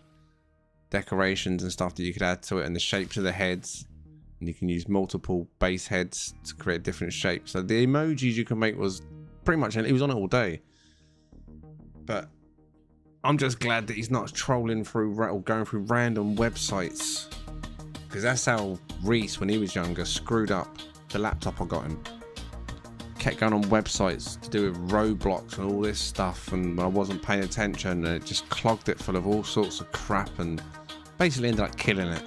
decorations and stuff that you could add to it, and the shapes of the heads. And you can use multiple base heads to create different shapes. So the emojis you can make was pretty much, he was on it all day. But I'm just glad that he's not trolling through or going through random websites, because that's how Reese, when he was younger, screwed up the laptop I got him. Kept going on websites to do with Roblox and all this stuff, and I wasn't paying attention, and it just clogged it full of all sorts of crap, and basically ended up killing it.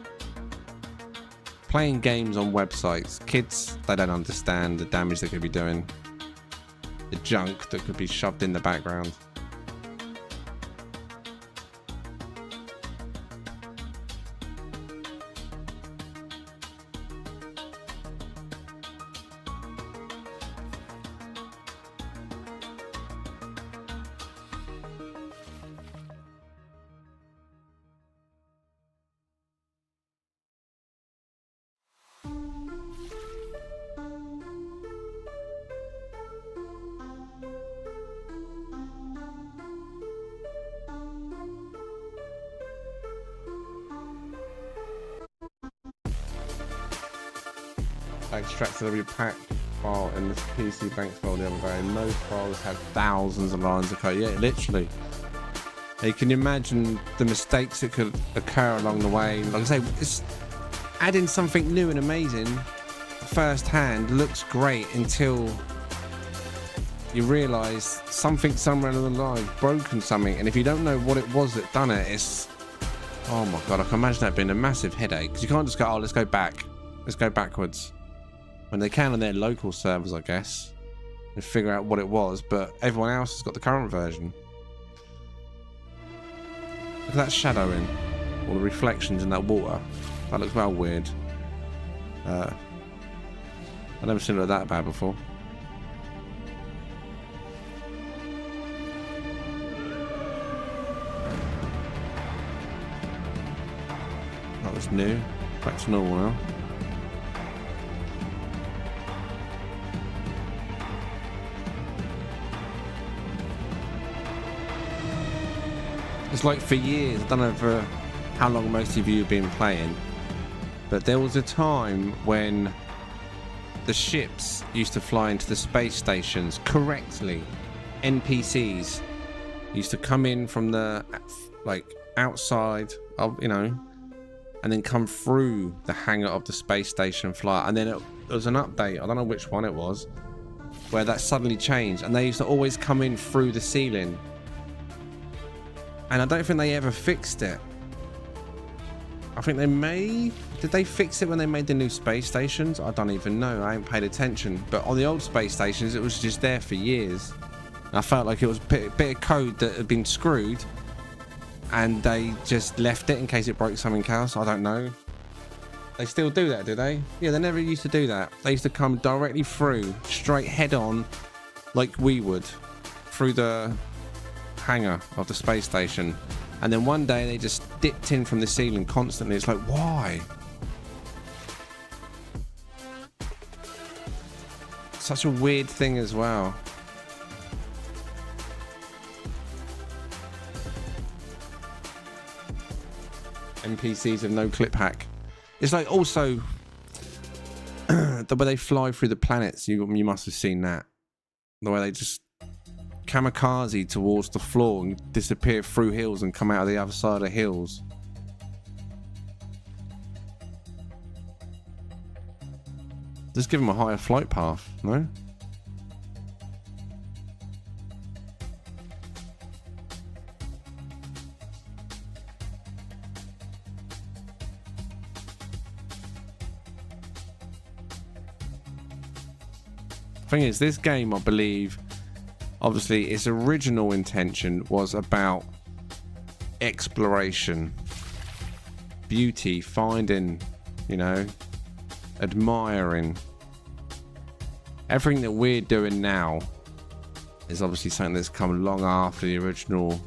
Playing games on websites, kids, they don't understand the damage they could be doing, the junk that could be shoved in the background. I extracted every pack file in this PC bank file the other day, and those files had thousands of lines of code. Yeah, literally. You can imagine the mistakes that could occur along the way. Like I say, it's adding something new and amazing firsthand looks great until you realise something somewhere along the line broken something, and if you don't know what it was that done it, it's, oh my god, I can imagine that being a massive headache, because you can't just go, oh, let's go back, let's go backwards, when they can on their local servers, I guess, and figure out what it was, but everyone else has got the current version. Look at that shadowing, all the reflections in that water. That looks well weird. I've never seen it that bad before. That was new. Back to normal now. It's like for years, I don't know for how long most of you have been playing, but there was a time when the ships used to fly into the space stations correctly. NPCs used to come in from the like outside of, you know, and then come through the hangar of the space station, fly, and then it was an update, I don't know which one it was, where that suddenly changed, and they used to always come in through the ceiling. And I don't think they ever fixed it. I think they may... Did they fix it when they made the new space stations? I don't even know. I ain't paid attention. But on the old space stations, it was just there for years. And I felt like it was a bit of code that had been screwed, and they just left it in case it broke something else. I don't know. They still do that, do they? Yeah, they never used to do that. They used to come directly through, straight head on, like we would, through the hangar of the space station, and then one day they just dipped in from the ceiling constantly. It's like, why? Such a weird thing as well. NPCs have no clip hack. It's like also the way they fly through the planets. You must have seen that. The way they just kamikaze towards the floor and disappear through hills and come out of the other side of hills. Just give them a higher flight path, no? Thing is, this game, I believe, obviously its original intention was about exploration, beauty, finding, you know, admiring. Everything that we're doing now is obviously something that's come long after the original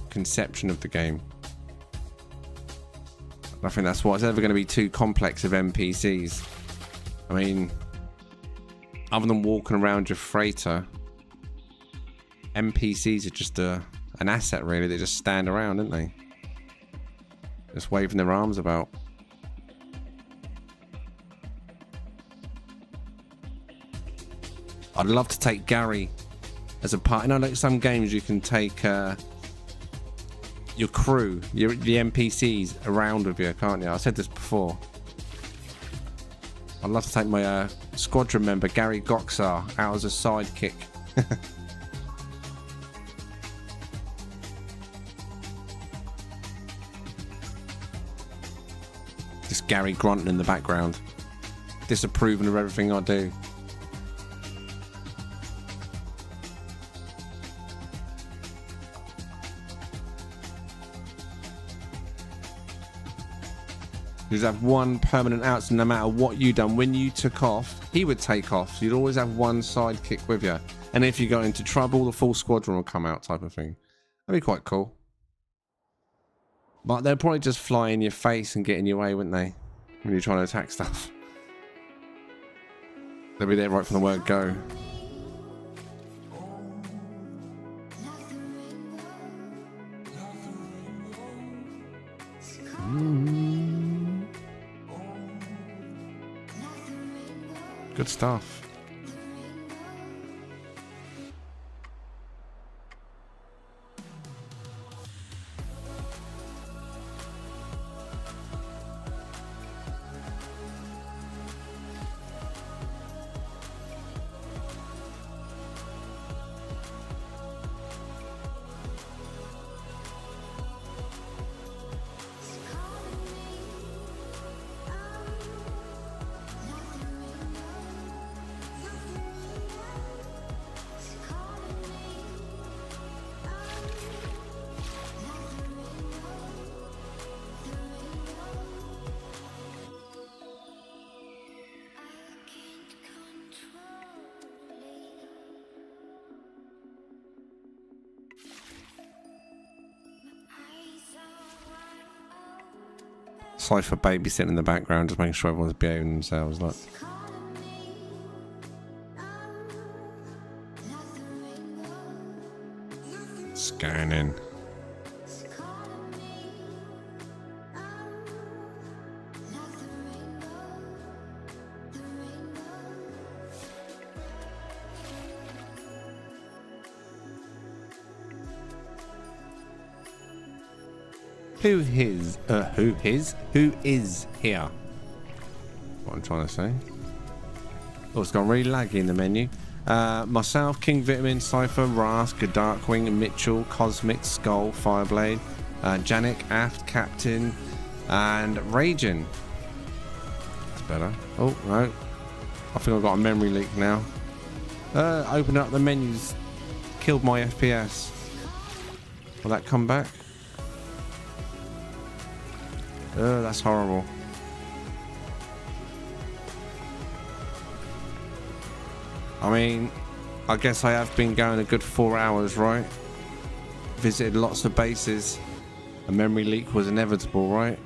conception of the game. I think that's why it's never going to be too complex of NPCs. I mean, other than walking around your freighter, NPCs are just an asset, really. They just stand around, don't they? Just waving their arms about. I'd love to take Gary as a part. You know, like some games you can take your crew, the NPCs around with you, can't you? I said this before. I'd love to take my squadron member, Gary Goxar, out as a sidekick. Just Gary grunting in the background, disapproving of everything I do. You'd have one permanent out, so no matter what you done, when you took off, he would take off. So you'd always have one sidekick with you. And if you got into trouble, the full squadron will come out, type of thing. That'd be quite cool. But they'll probably just fly in your face and get in your way, wouldn't they? When you're trying to attack stuff. They'll be there right from the word go. Good stuff. Sci-fi babysitting in the background, just making sure everyone's behaving themselves. Like, scanning. Who is here? What I'm trying to say. Oh, it's gone really laggy in the menu. Myself, King Vitamin, Cypher, Rask, Darkwing, Mitchell, Cosmic, Skull, Fireblade, Janik, Aft, Captain, and Raging. That's better. Oh, no. I think I've got a memory leak now. Open up the menus. Killed my FPS. Will that come back? That's horrible. I mean, I guess I have been going a good 4 hours, right? Visited lots of bases. A memory leak was inevitable, right?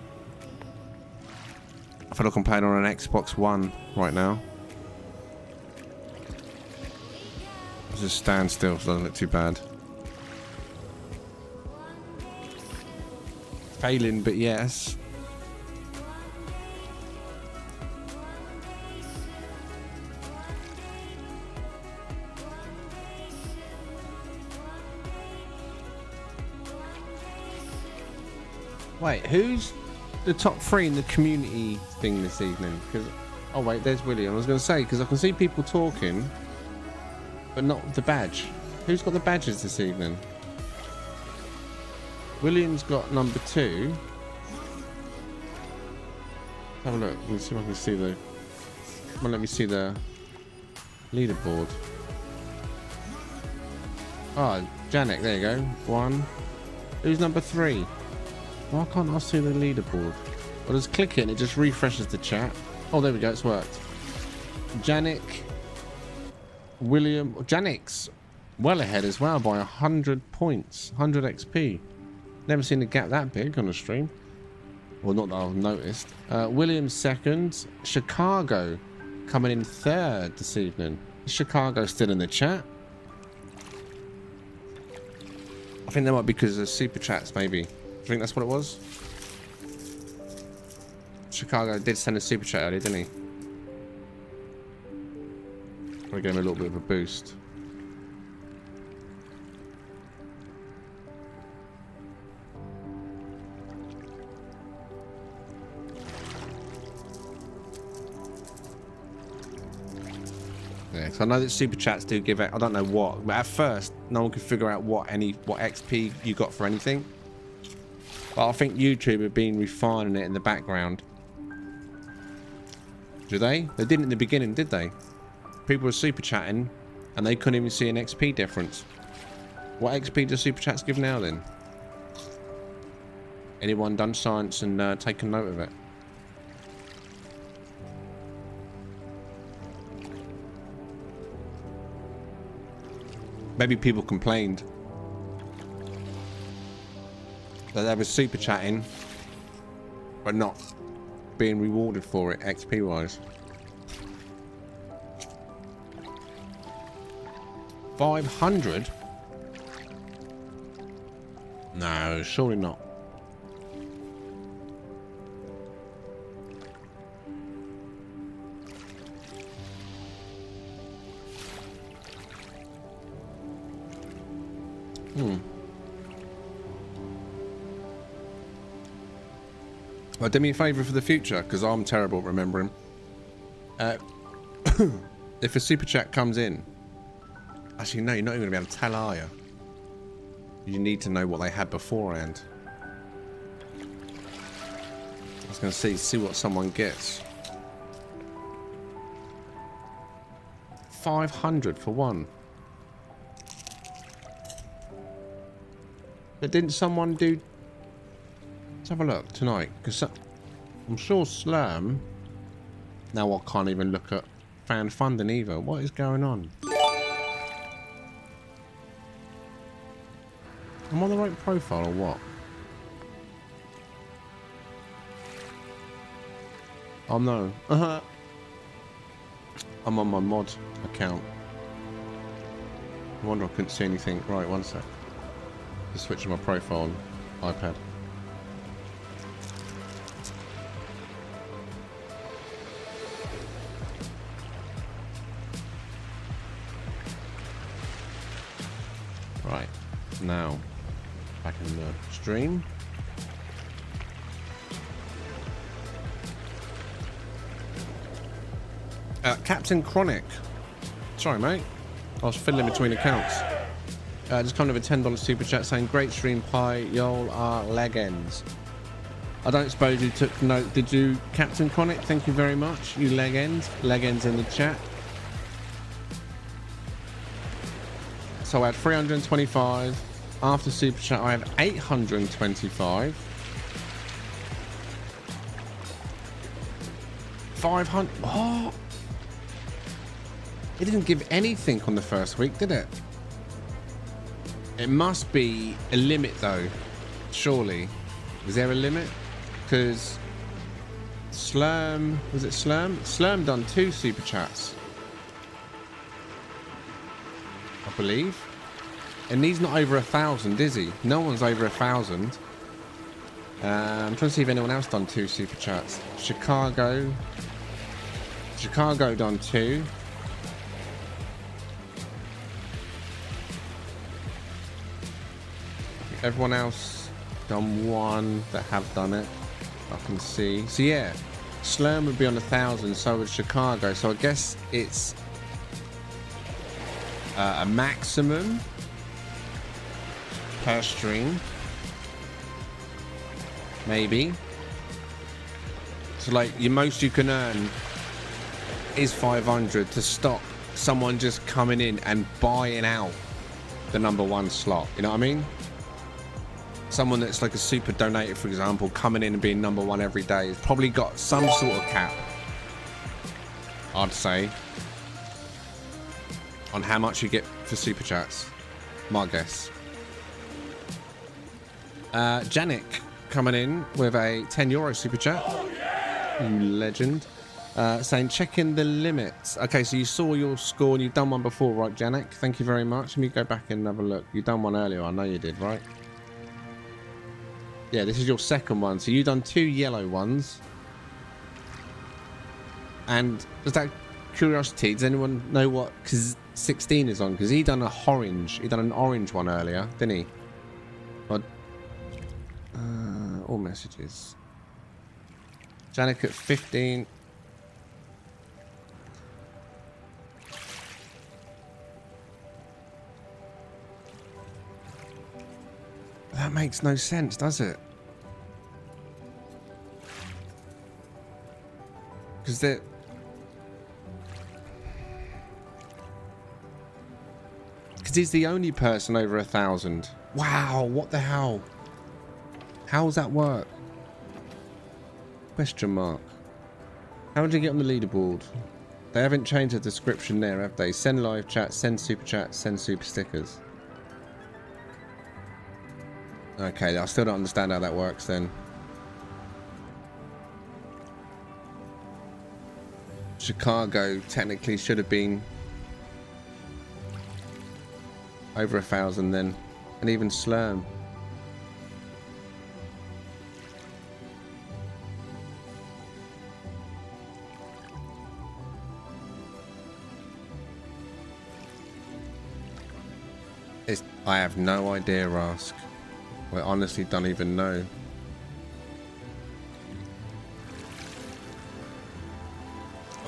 I feel like I'm playing on an Xbox One right now. I'll just stand still so it doesn't look too bad. Failing, but yes. Wait, who's the top 3 in the community thing this evening? Because, oh wait, there's William. I was going to say, because I can see people talking, but not the badge. Who's got the badges this evening? William's got number 2. Have a look. Let me see if I can see the. Come on, let me see the leaderboard. Oh, Janek, there you go. 1. Who's number 3? Why can't I see the leaderboard? I'll just click it and it just refreshes the chat. Oh, there we go. It's worked. Janik, William. Janik's well ahead as well by 100 points, 100 XP. Never seen a gap that big on a stream. Well, not that I've noticed. William 2nd. Chicago coming in 3rd this evening. Is Chicago still in the chat? I think that might be because of super chats, maybe. I think that's what it was. Chicago did send a super chat earlier, didn't he? I'll give him a little bit of a boost. Yeah, so I know that super chats do give out. I don't know what, but at first no one could figure out what XP you got for anything. But I think YouTube have been refining it in the background. Do they? They didn't in the beginning, did they? People were super chatting and they couldn't even see an XP difference. What XP does super chats give now then? Anyone done science and taken note of it? Maybe people complained that they were super chatting but not being rewarded for it XP wise. 500? No, surely not. Well, do me a favour for the future, because I'm terrible at remembering. If a super chat comes in... Actually, no, you're not even going to be able to tell, are you? You need to know what they had beforehand. I was going to see what someone gets. 500 for one. But didn't someone do... Let's have a look tonight, because I'm sure Slurm... Now I can't even look at fan funding either. What is going on? Am I on the right profile or what? Oh no. I'm on my mod account. I wonder I couldn't see anything. Right, one sec. Just switching my profile on iPad. Right, now back in the stream. Captain Chronic. Sorry, mate. I was fiddling between accounts. Just kind of a $10 super chat saying, great stream, pie, y'all are legends. I don't suppose you took note, did you, Captain Chronic? Thank you very much, you legends. Legends in the chat. So I had 325. After super chat, I had 825. 500. What? It didn't give anything on the first week, did it? It must be a limit, though. Surely. Is there a limit? Because Slurm... Was it Slurm? Slurm done 2 super chats. I believe. And he's not over 1,000, is he? No one's over 1,000. I'm trying to see if anyone else done 2 super chats. Chicago done 2. Everyone else done 1 that have done it. I can see. So yeah, Slurm would be on 1,000, so would Chicago. So I guess it's a maximum per stream, maybe. So like the most you can earn is 500 to stop someone just coming in and buying out the #1 slot. You know what I mean? Someone that's like a super donator, for example, coming in and being #1 every day has probably got some sort of cap, I'd say, on how much you get for super chats. My guess. Janik coming in with a €10 super chat. Oh, yeah! You legend. Saying checking the limits. Okay, so you saw your score and you've done one before, right, Janik? Thank you very much. Let me go back and have a look. You've done one earlier. I know you did, right? Yeah, this is your second one. So you've done 2 yellow ones. And just out of curiosity, does anyone know what 16 is on? Because he done a orange. He done an orange one earlier, didn't he? All messages. Janik at 15. That makes no sense, does it? Because they're... Because he's the only person over 1,000. Wow, what the hell? How does that work? Question mark. How did you get on the leaderboard? They haven't changed the description there, have they? Send live chat, send super chat, send super stickers. Okay, I still don't understand how that works then. Chicago technically should have been over 1,000 then. And even Slurm. I have no idea, Rask. I honestly don't even know.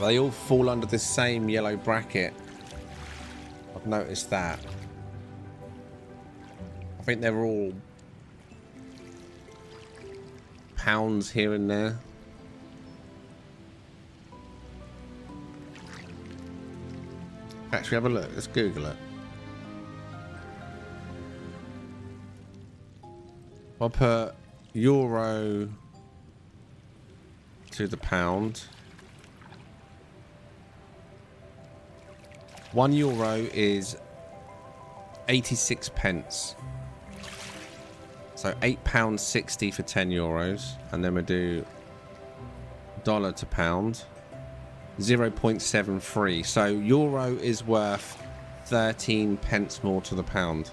They all fall under the same yellow bracket. I've noticed that. I think they're all pounds here and there. Actually, have a look. Let's Google it. I'll put euro to the pound. €1 is 86 pence. So £8.60 for €10. And then we do dollar to pound. 0.73. So euro is worth 13 pence more to the pound.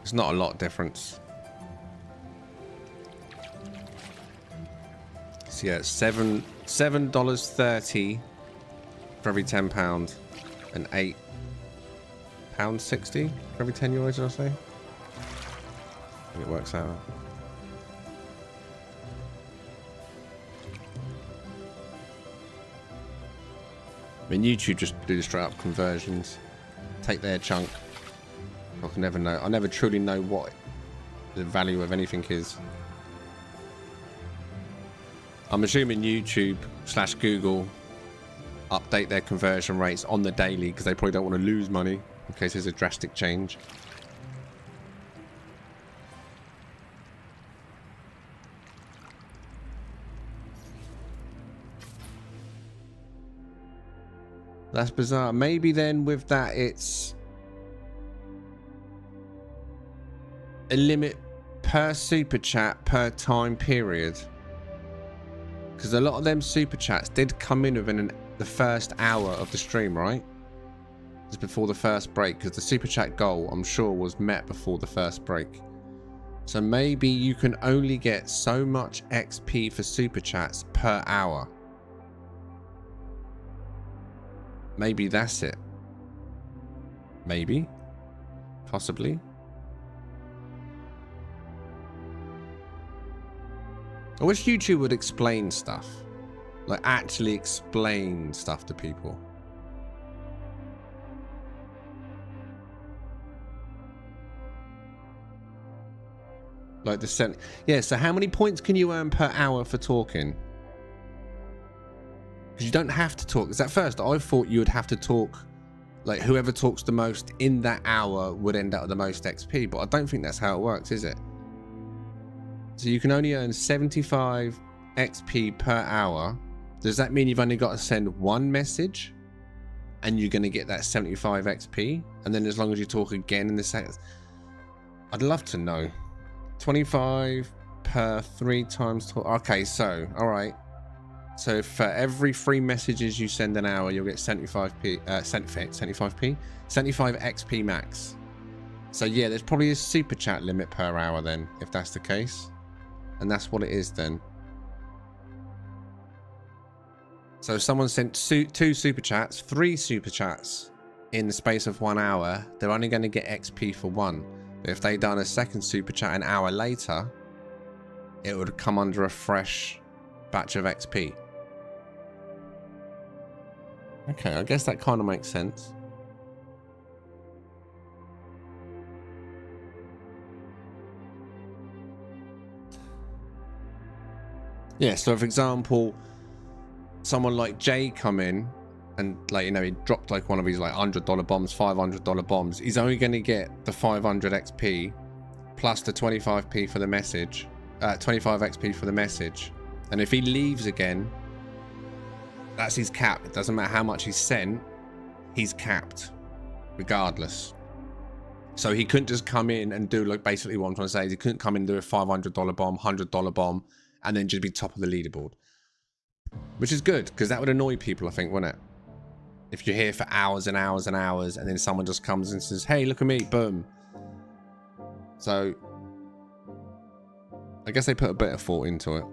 It's not a lot of difference. So yeah, $7.30 for every £10 and £8.60 for every €10, did I say? I think it works out. I mean, YouTube just do straight up conversions, take their chunk. I can never know. I never truly know what the value of anything is. I'm assuming YouTube/Google update their conversion rates on the daily because they probably don't want to lose money in case there's a drastic change. That's bizarre. Maybe then with that it's a limit per super chat per time period. Because a lot of them super chats did come in within the first hour of the stream, right? Just before the first break, because the super chat goal, I'm sure, was met before the first break. So maybe you can only get so much XP for super chats per hour. Maybe that's it. Maybe. Possibly. I wish YouTube would explain stuff. Like, actually explain stuff to people. Like the cent. Yeah, so how many points can you earn per hour for talking? Because you don't have to talk. Because at first I thought you would have to talk. Like, whoever talks the most in that hour would end up with the most XP. But I don't think that's how it works, is it? So you can only earn 75 XP per hour. Does that mean you've only got to send one message and you're going to get that 75 XP? And then as long as you talk again in the second, I'd love to know. 25 per 3 times talk. Okay, so, all right. So for every 3 messages you send an hour, you'll get 75p, 75 XP max. So yeah, there's probably a super chat limit per hour then, if that's the case. And that's what it is then. So if someone sent 2 super chats, 3 super chats in the space of 1 hour, they're only going to get XP for 1. But if they done a second super chat an hour later, it would come under a fresh batch of XP. Okay, I guess that kind of makes sense. Yeah, so for example, someone like Jay come in and, like, you know, he dropped like one of his like $100 bombs, $500 bombs. He's only going to get the 500 XP plus the 25p for the message, 25 XP for the message. And if he leaves again, that's his cap. It doesn't matter how much he's sent, he's capped regardless. So he couldn't just come in and do, like, basically what I'm trying to say is he couldn't come in and do a $500 bomb, $100 bomb, and then just be top of the leaderboard. Which is good, because that would annoy people, I think, wouldn't it? If you're here for hours and hours and hours, and then someone just comes and says, hey, look at me, boom. So, I guess they put a bit of thought into it.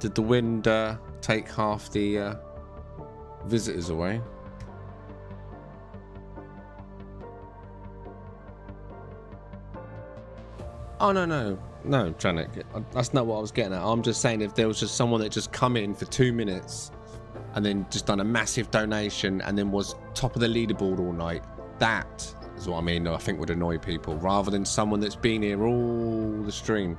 Did the wind take half the visitors away? Oh, no, Janet. That's not what I was getting at. I'm just saying if there was just someone that just come in for 2 minutes and then just done a massive donation and then was top of the leaderboard all night, that is what I mean. I think would annoy people rather than someone that's been here all the stream.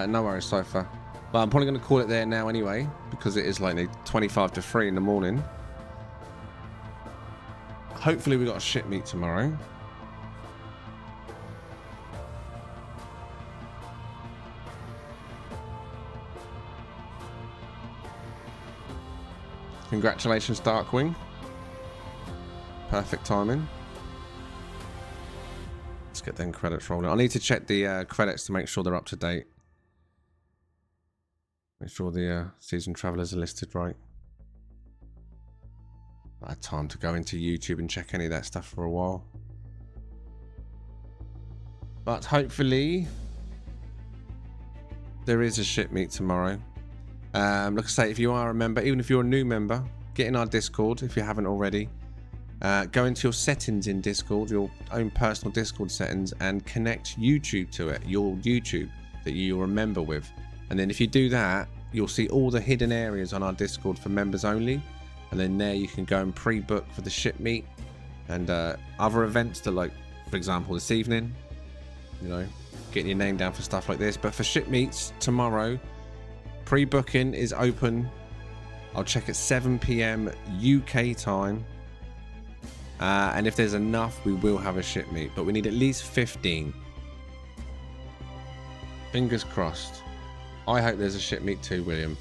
No worries, Cypher. But I'm probably going to call it there now anyway, because it is like 25 to 3 in the morning. Hopefully we got a ship meet tomorrow. Congratulations, Darkwing. Perfect timing. Let's get them credits rolling. I need to check the credits to make sure they're up to date. Make sure the season travelers are listed right. I had time to go into YouTube and check any of that stuff for a while. But hopefully there is a ship meet tomorrow. Like I say, if you are a member, even if you're a new member, get in our Discord if you haven't already. Go into your settings in Discord, your own personal Discord settings, and connect YouTube to it, your YouTube that you're a member with. And then if you do that, you'll see all the hidden areas on our Discord for members only. And then there you can go and pre-book for the ship meet and other events that, like, for example, this evening, you know, getting your name down for stuff like this. But for ship meets tomorrow, pre-booking is open. I'll check at 7 PM UK time. And if there's enough, we will have a ship meet. But we need at least 15. Fingers crossed. I hope there's a ship meet too, William.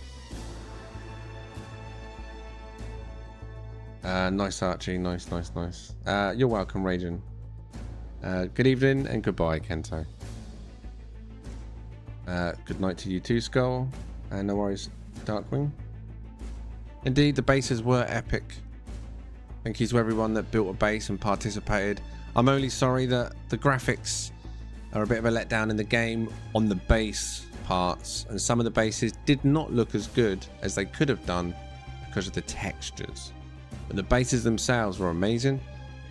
Nice, Archie. Nice. You're welcome, Rajan. Good evening and goodbye, Kento. Good night to you too, Skull. No worries, Darkwing. Indeed, the bases were epic. Thank you to everyone that built a base and participated. I'm only sorry that the graphics are a bit of a letdown in the game on the base parts, and some of the bases did not look as good as they could have done because of the textures. But the bases themselves were amazing.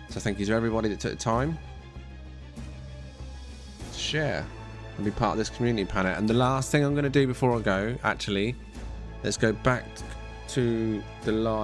So thank you to everybody that took the time to share and be part of this community panel. And the last thing I'm going to do before I go, actually, let's go back to the live.